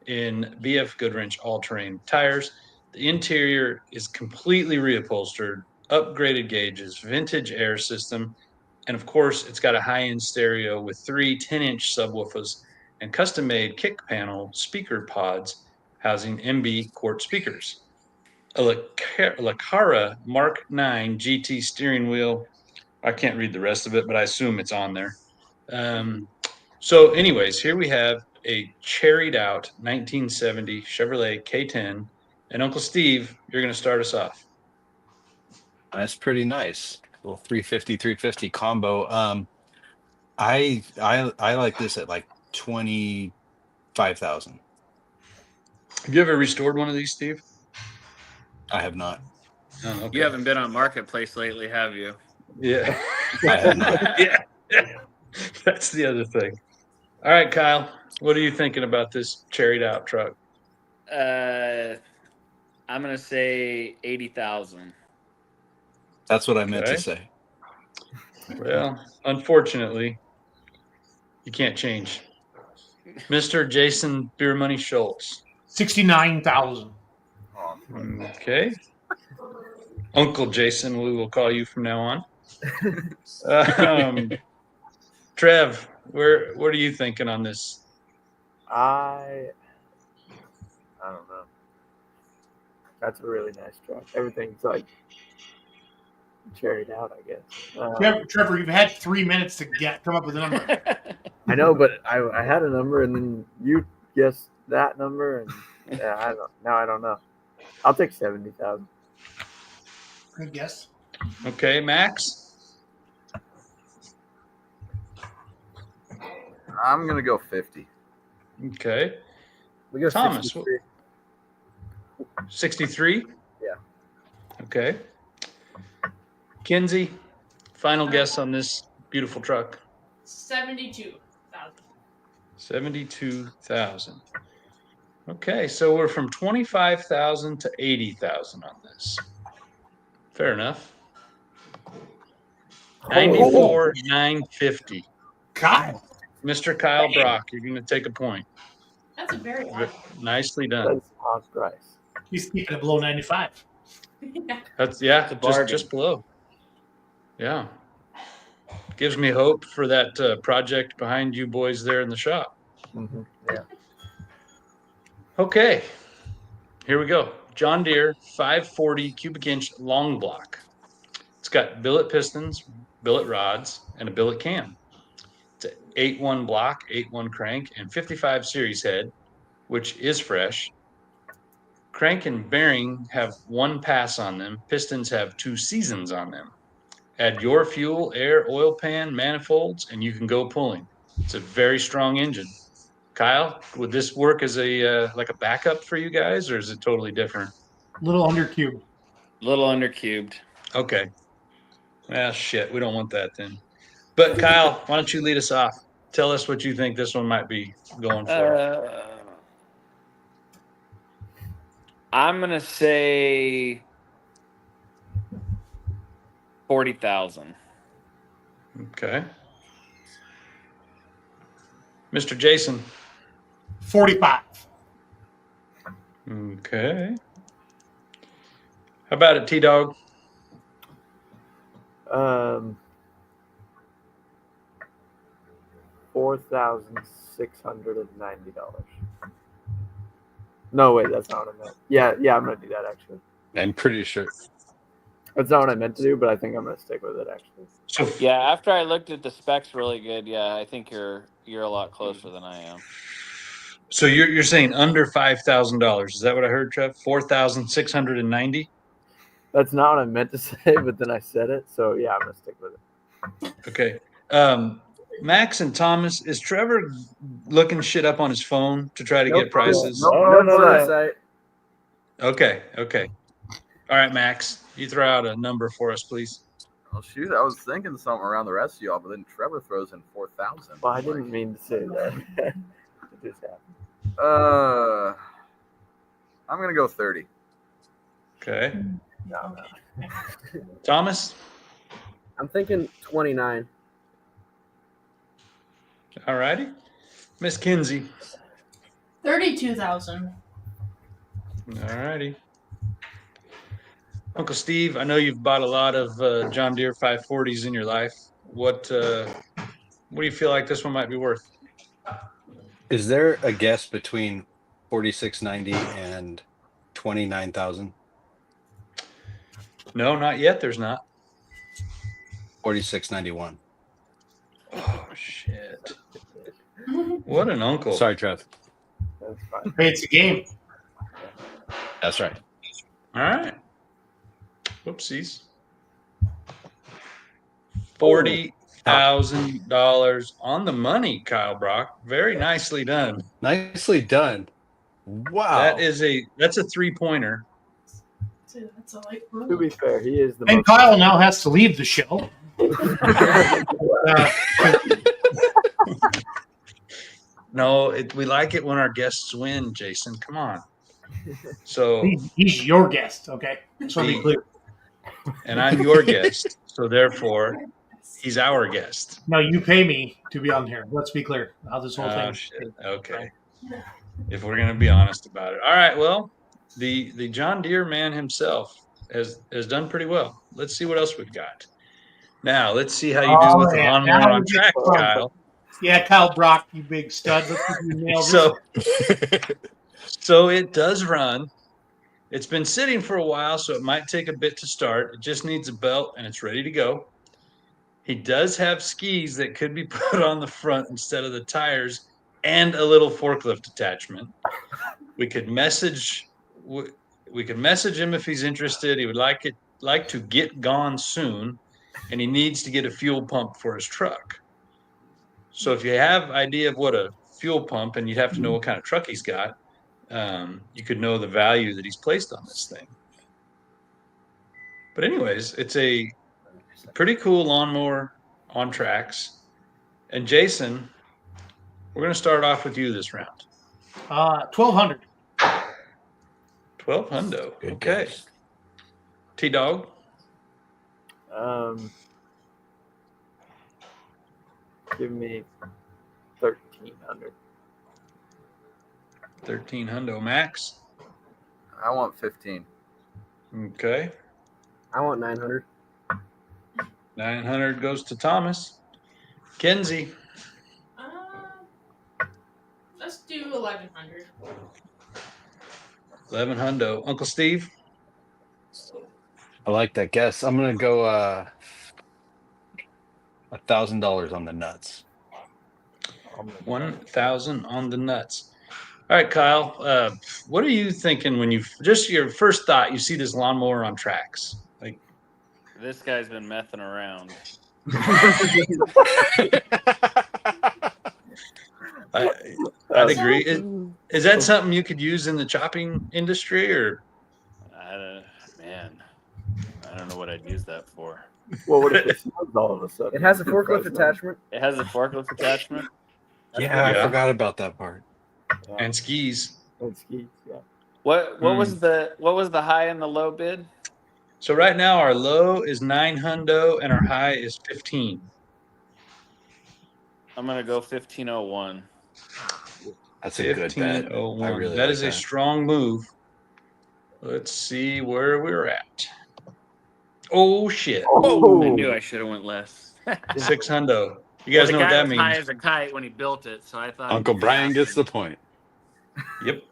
in BF Goodwrench all-terrain tires. The interior is completely reupholstered, upgraded gauges, vintage air system, and of course, it's got a high-end stereo with 3 10-inch subwoofers and custom-made kick panel speaker pods housing MB Quart speakers. A Lacara Mark 9 GT steering wheel. I can't read the rest of it, but I assume it's on there. So anyways, here we have a cherried out 1970 Chevrolet K10. And Uncle Steve, you're going to start us off. That's pretty nice. Little 350 combo. I like this at like 25,000. Have you ever restored one of these, Steve? I have not. Oh, okay. You haven't been on Marketplace lately, have you? Yeah. I have not. Yeah. That's the other thing. All right, Kyle, what are you thinking about this cherried out truck? I'm gonna say 80,000. That's what I meant Okay. to say. Well, unfortunately, you can't change. Mr. Jason Beer Money Schultz. 69,000. Okay. Uncle Jason, we will call you from now on. Trev, what are you thinking on this? I don't know. That's a really nice truck. Everything's like cherried out, I guess. Trevor, you've had 3 minutes to come up with a number. I know, but I had a number, and then you guessed that number, and I don't know. I'll take 70,000. Good guess. Okay, Max. I'm gonna go 50. Okay. We go Thomas. 63. 63? Yeah. Okay. Kinsey, final guess on this beautiful truck. 72,000. 72,000. Okay, so we're from 25,000 to 80,000 on this. Fair enough. 94,950. God. Mr. Kyle Brock, you're going to take a point. That's a very odd. Nicely done. That's odd price. He's keeping it below 95. That's just below. Yeah. Gives me hope for that project behind you boys there in the shop. Mm-hmm. Yeah. Okay. Here we go. John Deere 540 cubic inch long block. It's got billet pistons, billet rods, and a billet cam. It's an 8-1 block, 8-1 crank, and 55 series head, which is fresh. Crank and bearing have 1 pass on them. Pistons have 2 seasons on them. Add your fuel, air, oil pan, manifolds, and you can go pulling. It's a very strong engine. Kyle, would this work as a like a backup for you guys, or is it totally different? Little undercubed. Little undercubed. Okay. Well, shit, we don't want that then. But Kyle, why don't you lead us off? Tell us what you think this one might be going for. I'm gonna say 40,000. Okay. Mr. Jason. 45. Okay. How about it, T-Dog? $4,690. No, wait, that's not what I meant. Yeah, I'm gonna do that actually. I'm pretty sure. That's not what I meant to do, but I think I'm gonna stick with it actually. Yeah, after I looked at the specs really good, yeah, I think you're a lot closer than I am. So you're saying under $5,000? Is that what I heard, Trev? 4,690. That's not what I meant to say, but then I said it. So yeah, I'm gonna stick with it. Okay. Max and Thomas, is Trevor looking shit up on his phone to try to get prices? No. Okay. All right, Max, you throw out a number for us, please. Oh shoot, I was thinking something around the rest of y'all, but then Trevor throws in 4,000. Well, I didn't mean to say that. It just happened. I'm gonna go 30. Okay. No. Thomas? I'm thinking 29. All righty. Miss Kinsey? 32,000. All righty. Uncle Steve, I know you've bought a lot of John Deere 540s in your life. What do you feel like this one might be worth? Is there a guess between 4690 and 29,000? No, not yet. There's not. 4691. Oh shit! What an uncle. Sorry, Trev. That's fine. Hey, it's a game. That's right. All right. Whoopsies. $40,000 on the money, Kyle Brock. Very nicely done. Nicely done. Wow. That's a 3-pointer. That's a light To be fair, he is the And most. Kyle now has to leave the show. No, we like it when our guests win, Jason. Come on. So He's your guest, okay? So be clear. and I'm your guest. So therefore, he's our guest. No, you pay me to be on here. Let's be clear how this whole thing. Shit. Okay. If we're gonna be honest about it. All right. Well, the John Deere man himself has done pretty well. Let's see what else we've got. Now let's see how you do with the lawnmower on track, Kyle. Yeah, Kyle Brock, you big stud. Let's see if you nail this. So it does run. It's been sitting for a while, so it might take a bit to start. It just needs a belt and it's ready to go. He does have skis that could be put on the front instead of the tires and a little forklift attachment. We could message him if he's interested. He would like to get gone soon, and he needs to get a fuel pump for his truck. So if you have idea of what a fuel pump, and you'd have to know what kind of truck he's got, you could know the value that he's placed on this thing. But anyways, it's a pretty cool lawnmower on tracks. And Jason, we're going to start off with you this round. 1,200. 1,200. Okay. T-Dog? Give me 1,300. 1,300. Max? I want 15. Okay. I want 900. 900 goes to Thomas. Kenzie? Let's do 1,100. 1,100. Uncle Steve? I like that guess. I'm gonna go $1,000 on the nuts. 1,000 on the nuts. All right, Kyle. What are you thinking when you just your first thought? You see this lawnmower on tracks. Like This guy's been messing around. I'd agree. Is that something you could use in the chopping industry, or? Man, I don't know what I'd use that for. Well, what if it snows all of a sudden? It has a forklift attachment. It has a forklift attachment? Yeah, I forgot about that part. And skis. And skis, yeah. What was the high and the low bid? So right now our low is 900 and our high is 15. I'm gonna go 1501. That's a good bet. I really that like is a strong move. Let's see where we're at. Oh shit! Oh, I knew I should have went less. 600. You guys know what that means? High as a kite when he built it, so I thought Uncle Brian gets the point. Yep.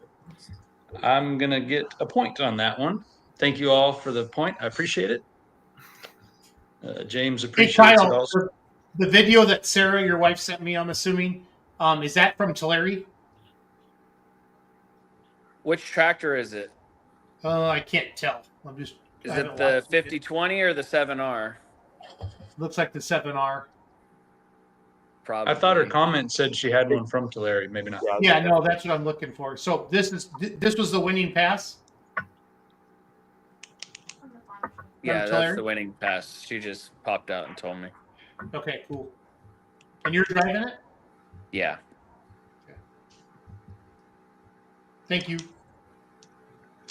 I'm gonna get a point on that one. Thank you all for the point. I appreciate it. James Hey, appreciates it Kyle, also. the video that Sarah, your wife, sent me, I'm assuming, is that from Tulare? Which tractor is it? I can't tell. Is it the 5020 or the 7R? Looks like the 7R. Probably. I thought her comment said she had one from Tulare. Maybe not. Yeah, no, that's what I'm looking for. So this was the winning pass. Yeah, Tulare? that's the winning pass. She just popped out and told me. Okay, cool. And you're driving it? Yeah. Thank you.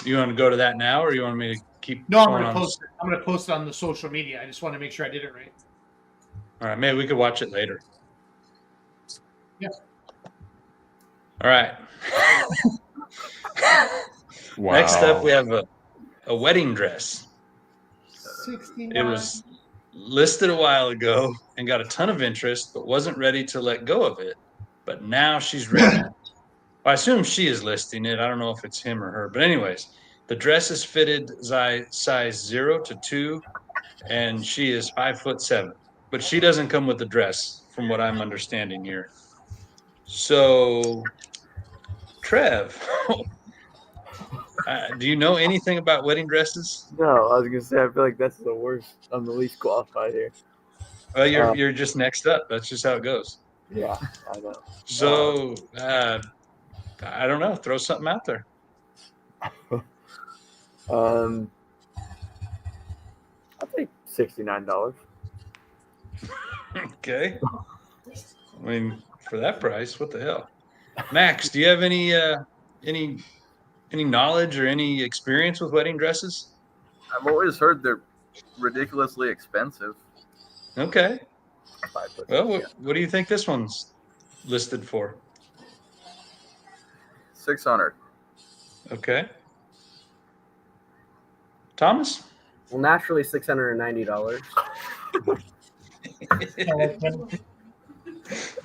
You want to go to that now, or you want me to keep? No, I'm going going to on? post it. I'm going to post it on the social media. I just want to make sure I did it right. All right, maybe we could watch it later. Yeah. All right. Wow. Next up, we have a wedding dress. 69. It was listed a while ago and got a ton of interest, but wasn't ready to let go of it. But now she's ready. I assume she is listing it. I don't know if it's him or her. But anyways, the dress is fitted size 0 to 2, and she is 5'7". But she doesn't come with the dress, from what I'm understanding here. So, Trev, do you know anything about wedding dresses? No, I was gonna say I feel like that's the worst. I'm the least qualified here. Well, you're just next up. That's just how it goes. Yeah, I know. So, I don't know. Throw something out there. I'll take $69. Okay. I mean, for that price, what the hell? Max, do you have any knowledge or any experience with wedding dresses? I've always heard they're ridiculously expensive. Okay. $5. Well, what do you think this one's listed for? $600. Okay. Thomas? Well, naturally, $690.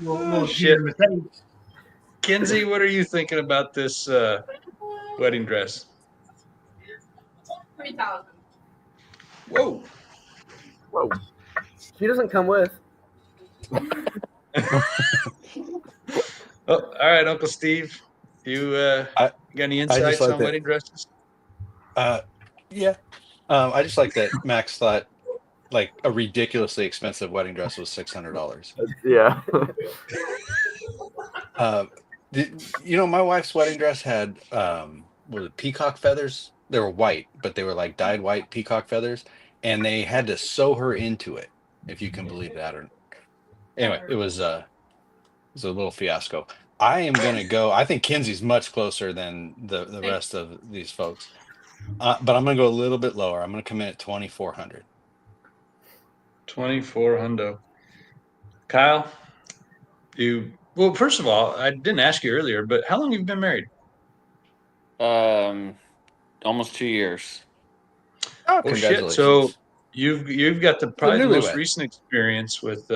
Oh, shit. Kinsey, what are you thinking about this wedding dress? 3,000. Whoa. Whoa. She doesn't come with. Oh, all right, Uncle Steve. You got any insights like on that. wedding dresses? Yeah. I just like that Max thought like a ridiculously expensive wedding dress was $600. Yeah. My wife's wedding dress had was it peacock feathers? They were white, but they were like dyed white peacock feathers, and they had to sew her into it, if you can believe that. Or anyway, it was a little fiasco. I am gonna go. I think Kinsey's much closer than the rest of these folks, but I'm gonna go a little bit lower. I'm gonna come in at 2,400. 2,400. Kyle, well, first of all, I didn't ask you earlier, but how long have you been married? Almost 2 years. Oh, shit! congratulations. So you've got probably the most newlywed. recent experience with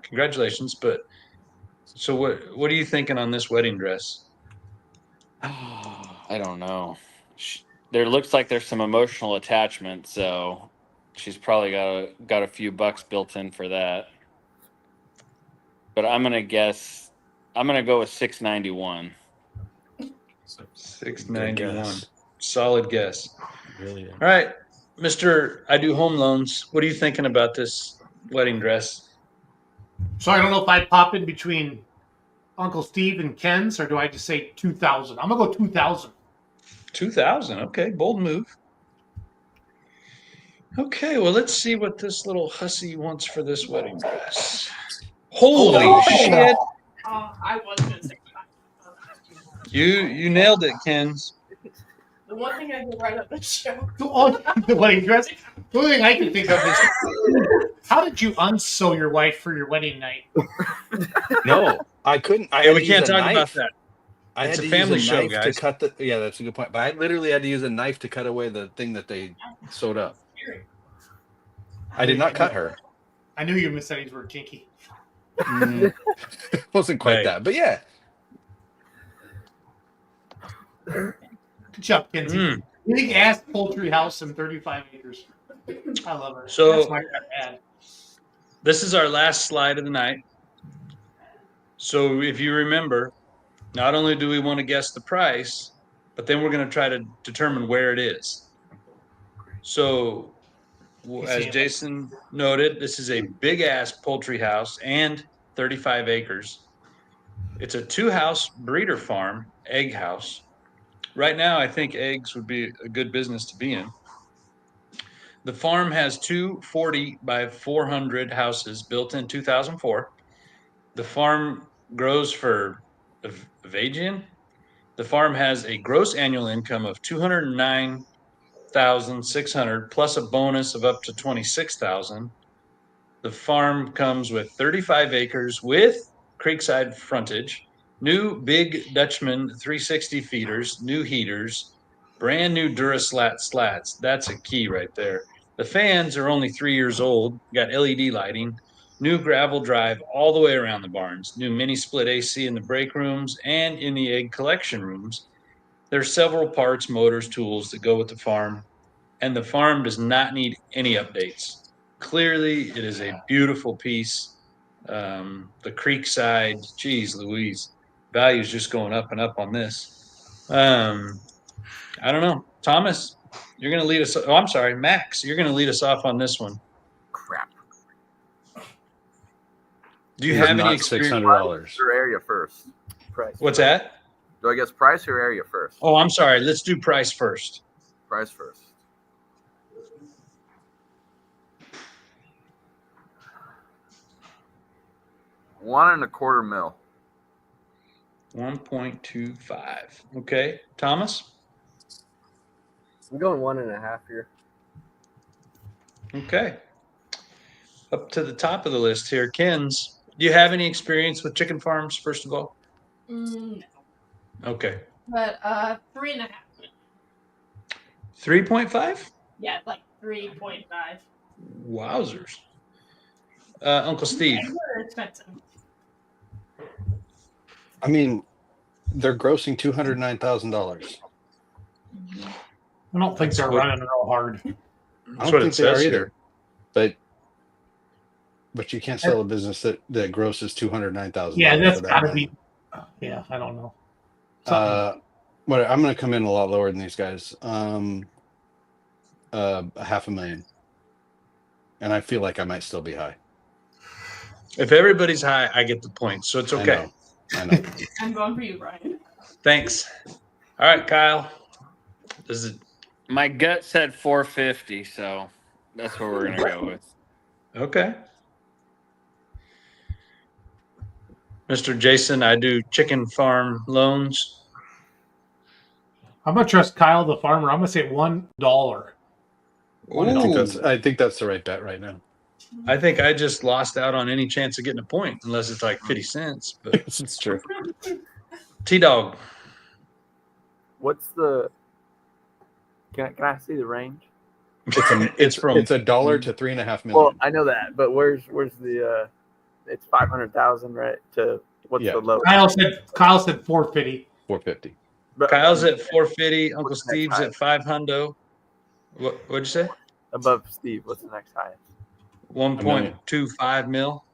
congratulations. But so what are you thinking on this wedding dress? I don't know. There looks like there's some emotional attachment, so she's probably got a few bucks built in for that. But I'm gonna go with 691. 691. Solid guess. Really? All right, Mr. I do home loans. What are you thinking about this wedding dress? So I don't know if I pop in between Uncle Steve and Ken's, or do I just say 2,000? I'm gonna go 2,000. 2,000. Okay, bold move. Okay, well, let's see what this little hussy wants for this wedding dress. Holy shit! I was gonna say You nailed it, Kens. the one thing I did right up the show. The wedding dress. The only thing I can think of is, how did you unsew your wife for your wedding night? No, I couldn't. We can't talk about that. It's a family show, guys. To cut yeah, that's a good point. But I literally had to use a knife to cut away the thing that they sewed up. I did not cut her. I knew your Massettis were kinky. Wasn't quite that, but yeah. Good job, Kenzie. Big ass poultry house and 35 acres. I love her. So that's my ad. This is our last slide of the night. So if you remember, not only do we want to guess the price, but then we're going to try to determine where it is. So as Jason noted, this is a big ass poultry house and 35 acres. It's a 2-house breeder farm, egg house. Right now, I think eggs would be a good business to be in. The farm has 240 by 400 houses built in 2004. The farm grows for Avagian. The farm has a gross annual income of $209,600 plus a bonus of up to $26,000. The farm comes with 35 acres with creekside frontage, new big Dutchman 360 feeders, new heaters, brand new Duraslat slats. That's a key right there. The fans are only 3 years old, got LED lighting, new gravel drive all the way around the barns, new mini split AC in the break rooms and in the egg collection rooms. There's several parts, motors, tools that go with the farm, and the farm does not need any updates. Clearly, it is a beautiful piece. The creekside, geez Louise, value's just going up and up on this. I don't know. Thomas, you're going to lead us. Oh, I'm sorry, Max, you're going to lead us off on this one. Crap. Do you have any experience? $600 or area first? Price. What's that? Do I guess price or area first? Oh, I'm sorry. Let's do price first. Price first. $1.25 million. 1.25. Okay, Thomas. I'm going 1.5 here. Okay. Up to the top of the list here, Kins. Do you have any experience with chicken farms, first of all? No. Okay. But 3.5. 3.5? Yeah, like 3.5. Wowzers. Uncle Steve. They're expensive. I mean, they're grossing $209,000. I don't think they're running real hard. I don't think they are either. But you can't sell a business that grosses $209,000. Yeah, that's for got to that. be. Yeah, I don't know. But I'm going to come in a lot lower than these guys. $500,000, and I feel like I might still be high. If everybody's high, I get the points, so it's okay. I know. I'm going for you, Brian. Thanks. All right, Kyle. My gut said 450, so that's what we're gonna go with. Okay. Mr. Jason, I do chicken farm loans. I'm gonna trust Kyle the farmer. I'm gonna say $1. I think that's the right bet right now. I think I just lost out on any chance of getting a point, unless it's like 50 cents. But it's true. T-Dog. What's the? Can I see the range? It's $1 to $3.5 million. Well, I know that, but where's the? It's 500,000, right? To what's the low? Kyle said 450. 450. Kyle's at 450. Uncle Steve's at 500. What'd you say? Above Steve, what's the next highest? 1.25 mil.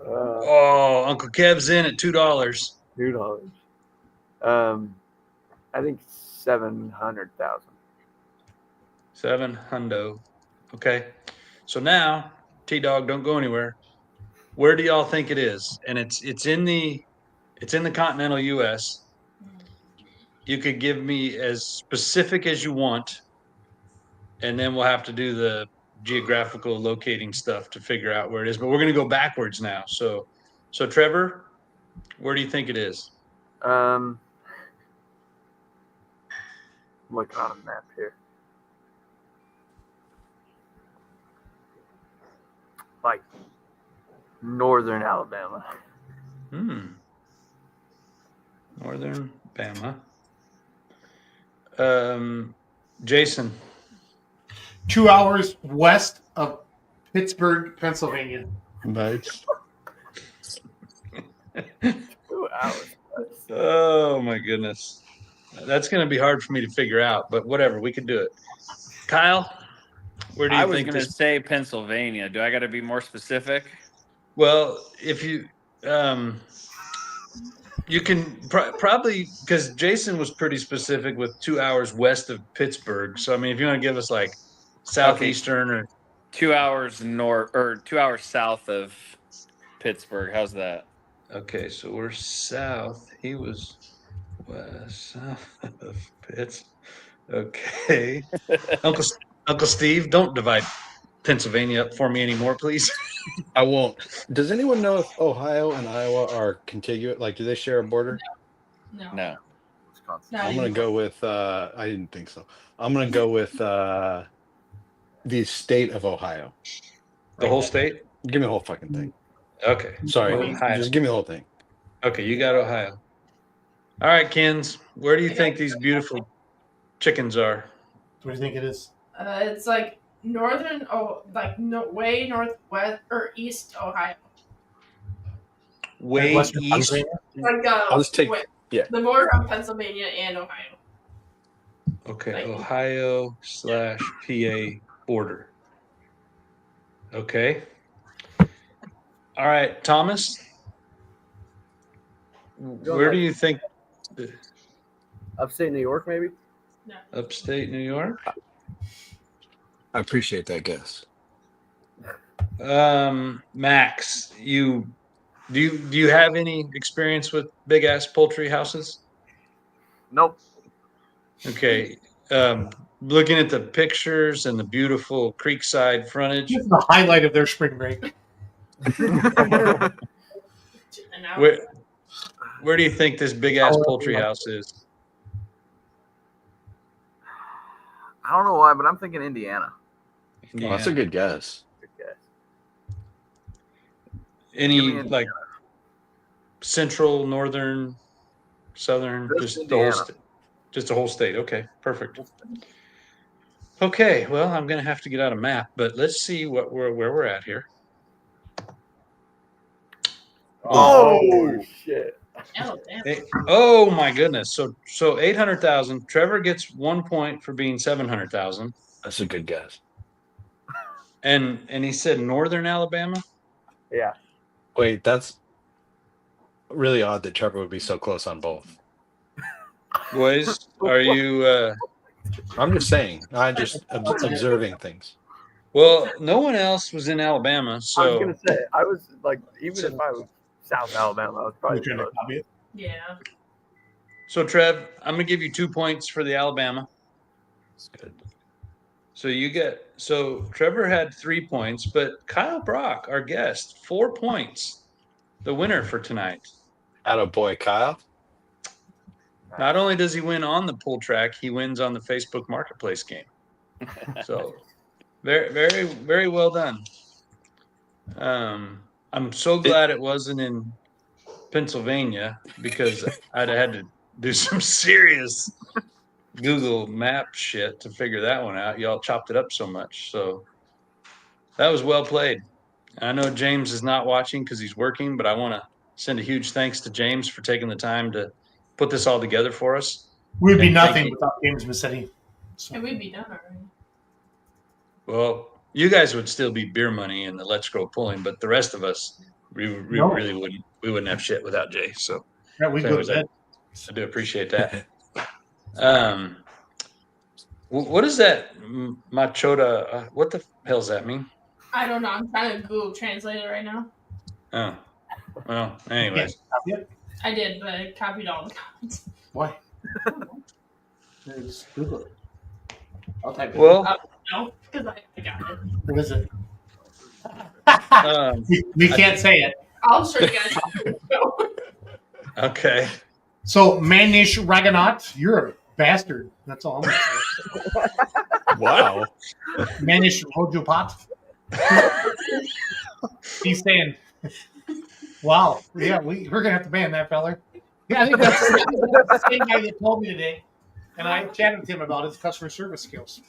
Oh, Uncle Kev's in at $2. $2. I think 700,000. 700. Okay. So now, T-Dog, don't go anywhere. Where do y'all think it is? And it's in the continental U.S. You could give me as specific as you want, and then we'll have to do the geographical locating stuff to figure out where it is. But we're going to go backwards now. So Trevor, where do you think it is? Look on a map here. Like northern Alabama. Northern Bama. Jason. 2 hours west of Pittsburgh, Pennsylvania. Nice. 2 hours. Oh my goodness. That's going to be hard for me to figure out, but whatever, we can do it. Kyle, where do you think I was going to say Pennsylvania. Do I got to be more specific? Well, if you you can probably, because Jason was pretty specific with 2 hours west of Pittsburgh. So I mean, if you want to give us like southeastern or 2 hours north or 2 hours south of Pittsburgh, how's that? Okay, so we're south. He was west, south of Pitts. Okay, Uncle Steve, don't divide Pennsylvania up for me anymore, please. I won't. Does anyone know if Ohio and Iowa are contiguous? Like, do they share a border? No. I'm going to go with, I didn't think so. I'm going to go with the state of Ohio. The whole state? Give me the whole fucking thing. Okay. Sorry. Ohio. Just give me the whole thing. Okay, you got Ohio. All right, Kins, where do you think these beautiful chickens are? What do you think it is? It's like northern, way northwest or east Ohio. Way Western east? Pennsylvania? Like I'll just take, yeah. the border of Pennsylvania and Ohio. Okay, Ohio / PA border. Okay. All right, Thomas, where do you think? Upstate New York, maybe? No. Upstate New York? I appreciate that guess. Max, do you have any experience with big ass poultry houses? Nope. Okay. Looking at the pictures and the beautiful creekside frontage. This is the highlight of their spring break. Where do you think this big ass poultry house is? I don't know why, but I'm thinking Indiana. Well, that's a good guess. Any Give me like central, northern, southern, Just just the whole Indiana. state? Just the whole state. Okay, perfect. Okay, well, I'm gonna have to get out a map, but let's see where we're at here. Oh shit! Oh my goodness! So 800,000. Trevor gets 1 point for being 700,000. That's a good guess. And he said Northern Alabama. Yeah. Wait, that's really odd that Trevor would be so close on both. Boys, are you? I'm just saying. I'm just observing things. Well, no one else was in Alabama, so I was gonna say I was like, even if I was South Alabama, I was probably close. Yeah. So Trev, I'm gonna give you 2 points for the Alabama. That's good. So Trevor had 3 points, but Kyle Brock, our guest, 4 points, the winner for tonight. Attaboy, Kyle. Not only does he win on the pull track, he wins on the Facebook Marketplace game. So very, very, very well done. I'm so glad it wasn't in Pennsylvania because I'd have had to do some serious Google map shit to figure that one out. Y'all chopped it up so much. So that was well played. I know James is not watching because he's working, but I want to send a huge thanks to James for taking the time to put this all together for us. We'd be And thank nothing you. without James Massetti. And we'd be done already. Well, you guys would still be beer money and the Let's Grow pulling, but the rest of us, we No. really wouldn't. We wouldn't have shit without Jay. So, Yeah, we so go anyways, to bed. I do appreciate that. What is that machota? What the hell's that mean? I don't know. I'm trying to Google Translate it right now. Oh, well, anyways. I did, but I copied all the comments. Why? Just Google it. I'll type it. Well, no, because I got it. What is it? We can't say it. I'll show you guys. Okay. So, Manish Raganat, you're a bastard. That's all I'm going to say. Wow. Manish Rojupat. He's saying, wow. Yeah, we're going to have to ban that feller. Yeah, I think that's the same guy that told me today. And I chatted with him about his customer service skills.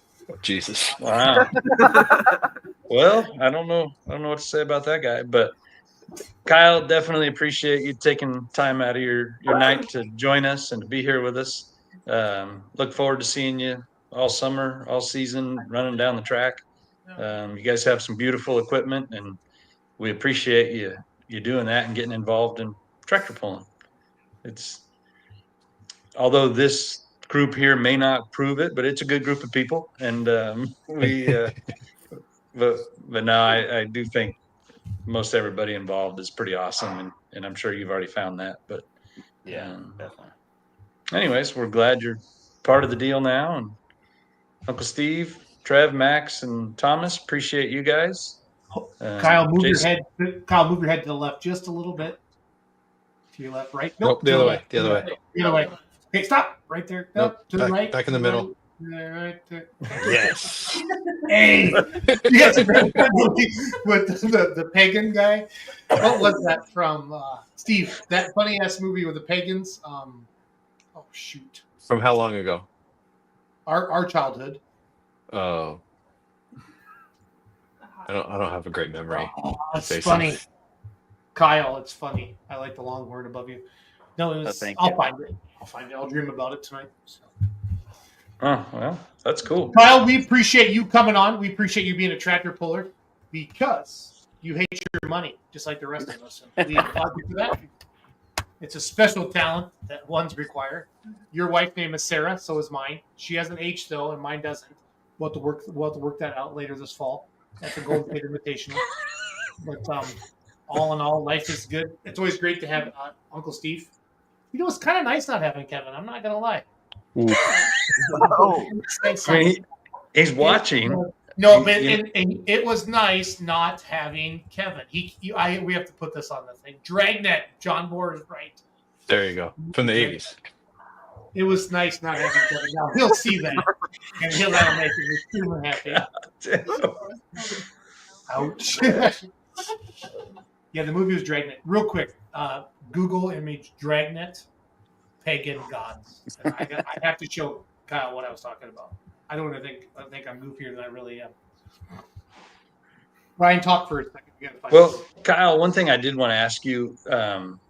Jesus. Wow. Well, I don't know what to say about that guy, but Kyle, definitely appreciate you taking time out of your night to join us and to be here with us. Look forward to seeing you all summer, all season, running down the track. You guys have some beautiful equipment, and we appreciate you doing that and getting involved in tractor pulling. Although this group here may not prove it, but it's a good group of people, and but no, I do think most everybody involved is pretty awesome, and I'm sure you've already found that. But yeah, definitely. Anyways, we're glad you're part of the deal now, and Uncle Steve, Trev, Max, and Thomas, appreciate you guys. Kyle, move your Jason- head. Kyle, move your head to the left just a little bit. To your left, right. Nope, the to other way, left, the other way. The other way. Okay, stop. Right there. Nope, to the back- right. back in the middle. Right there. Yes. Hey, you guys remember that movie with the pagan guy? What was that from? Steve, that funny ass movie with the pagans. Oh shoot. From how long ago? Our childhood. Oh. I don't have a great memory. Oh, it's Jason. funny. Kyle, it's funny. I like the long word above you. No, it was. thank I'll you. find it. I'll dream about it tonight. So. Oh, well, that's cool. Kyle, we appreciate you coming on. We appreciate you being a tractor puller because you hate your money, just like the rest of us. And we applaud you for that. It's a special talent that ones require. Your wife name is Sarah, so is mine. She has an H though, and mine doesn't. We'll have to work that out later this fall at the Golden State Invitational. But all in all, life is good. It's always great to have Uncle Steve. You know, it's kind of nice not having Kevin. I'm not gonna lie. He's watching. No, but and it was nice not having Kevin. We have to put this on the thing. Dragnet. John Moore is right. There you go. From the 80s. It was nice not having Kevin. Now he'll see that. And that'll make me super happy. Ouch. Yeah, the movie was Dragnet. Real quick, Google image Dragnet, pagan gods. I have to show Kyle what I was talking about. I don't want to think I'm goofier than I really am. Ryan, talk for a second. Well, Kyle, one thing I did want to ask you,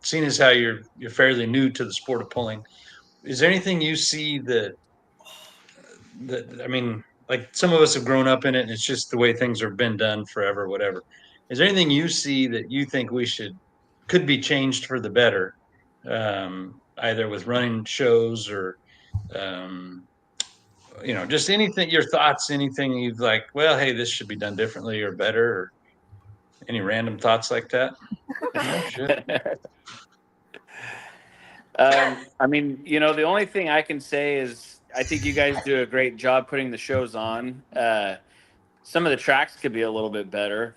seeing as how you're fairly new to the sport of pulling, is there anything you see that I mean, like some of us have grown up in it and it's just the way things have been done forever, whatever. Is there anything you see that you think could be changed for the better, either with running shows or, just anything, your thoughts, anything you've like, well, hey, this should be done differently or better, or any random thoughts like that? I mean, the only thing I can say is I think you guys do a great job putting the shows on. Some of the tracks could be a little bit better.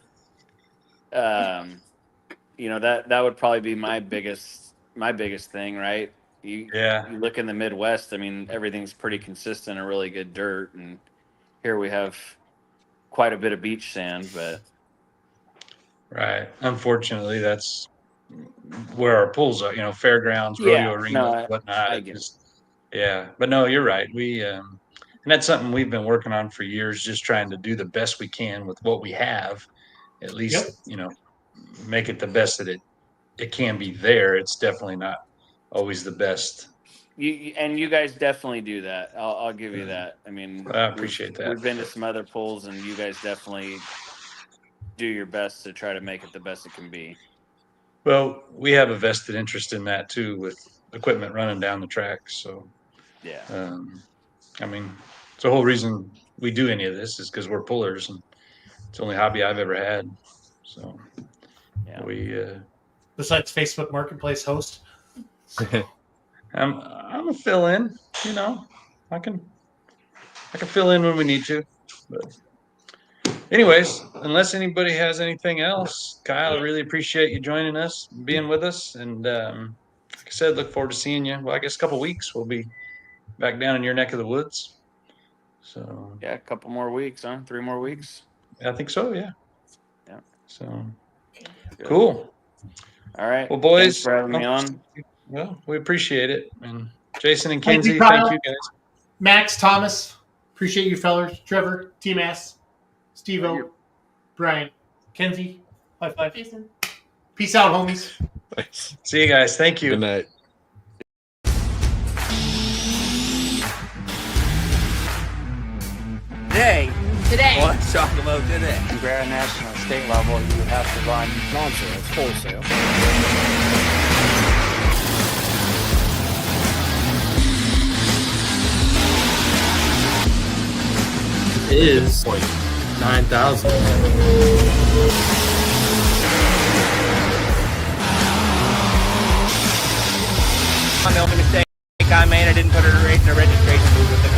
That would probably be my biggest thing, right? You look in the Midwest, I mean, everything's pretty consistent and really good dirt, and here we have quite a bit of beach sand, but right. Unfortunately, that's where our pools are, fairgrounds, rodeo arenas, whatnot. But no, you're right. We and that's something we've been working on for years, just trying to do the best we can with what we have. At least, make it the best that it can be there. It's definitely not always the best. You guys definitely do that. I'll give you that. I mean, I appreciate that. We've been to some other pools, and you guys definitely do your best to try to make it the best it can be. Well, we have a vested interest in that too, with equipment running down the track. So, I mean, it's the whole reason we do any of this is because we're pullers, and it's the only hobby I've ever had. So, we besides Facebook Marketplace host. I'm a fill in, I can fill in when we need to. But anyways, unless anybody has anything else, Kyle, I really appreciate you joining us, being with us, and like I said, look forward to seeing you. Well, I guess a couple of weeks we'll be back down in your neck of the woods. So a couple more weeks, huh? 3 more weeks. I think so. Yeah. So good. Cool. All right. Well, boys, thanks for having me on. Well, we appreciate it. And Jason and Thank Kenzie, you, Kyle. thank you guys. Max, Thomas, appreciate you fellers. Trevor, T-Mass, Steve-O, Brian, Kenzie, high five. Jason. Peace out, homies. Thanks. See you guys. Thank you. Good night. Today. Let's talk about today. If you're at a national and state level, you have to run non-sales, wholesale. Is 9,000. The only mistake I made, I didn't put a registration book with it.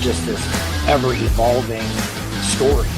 Just this ever evolving story.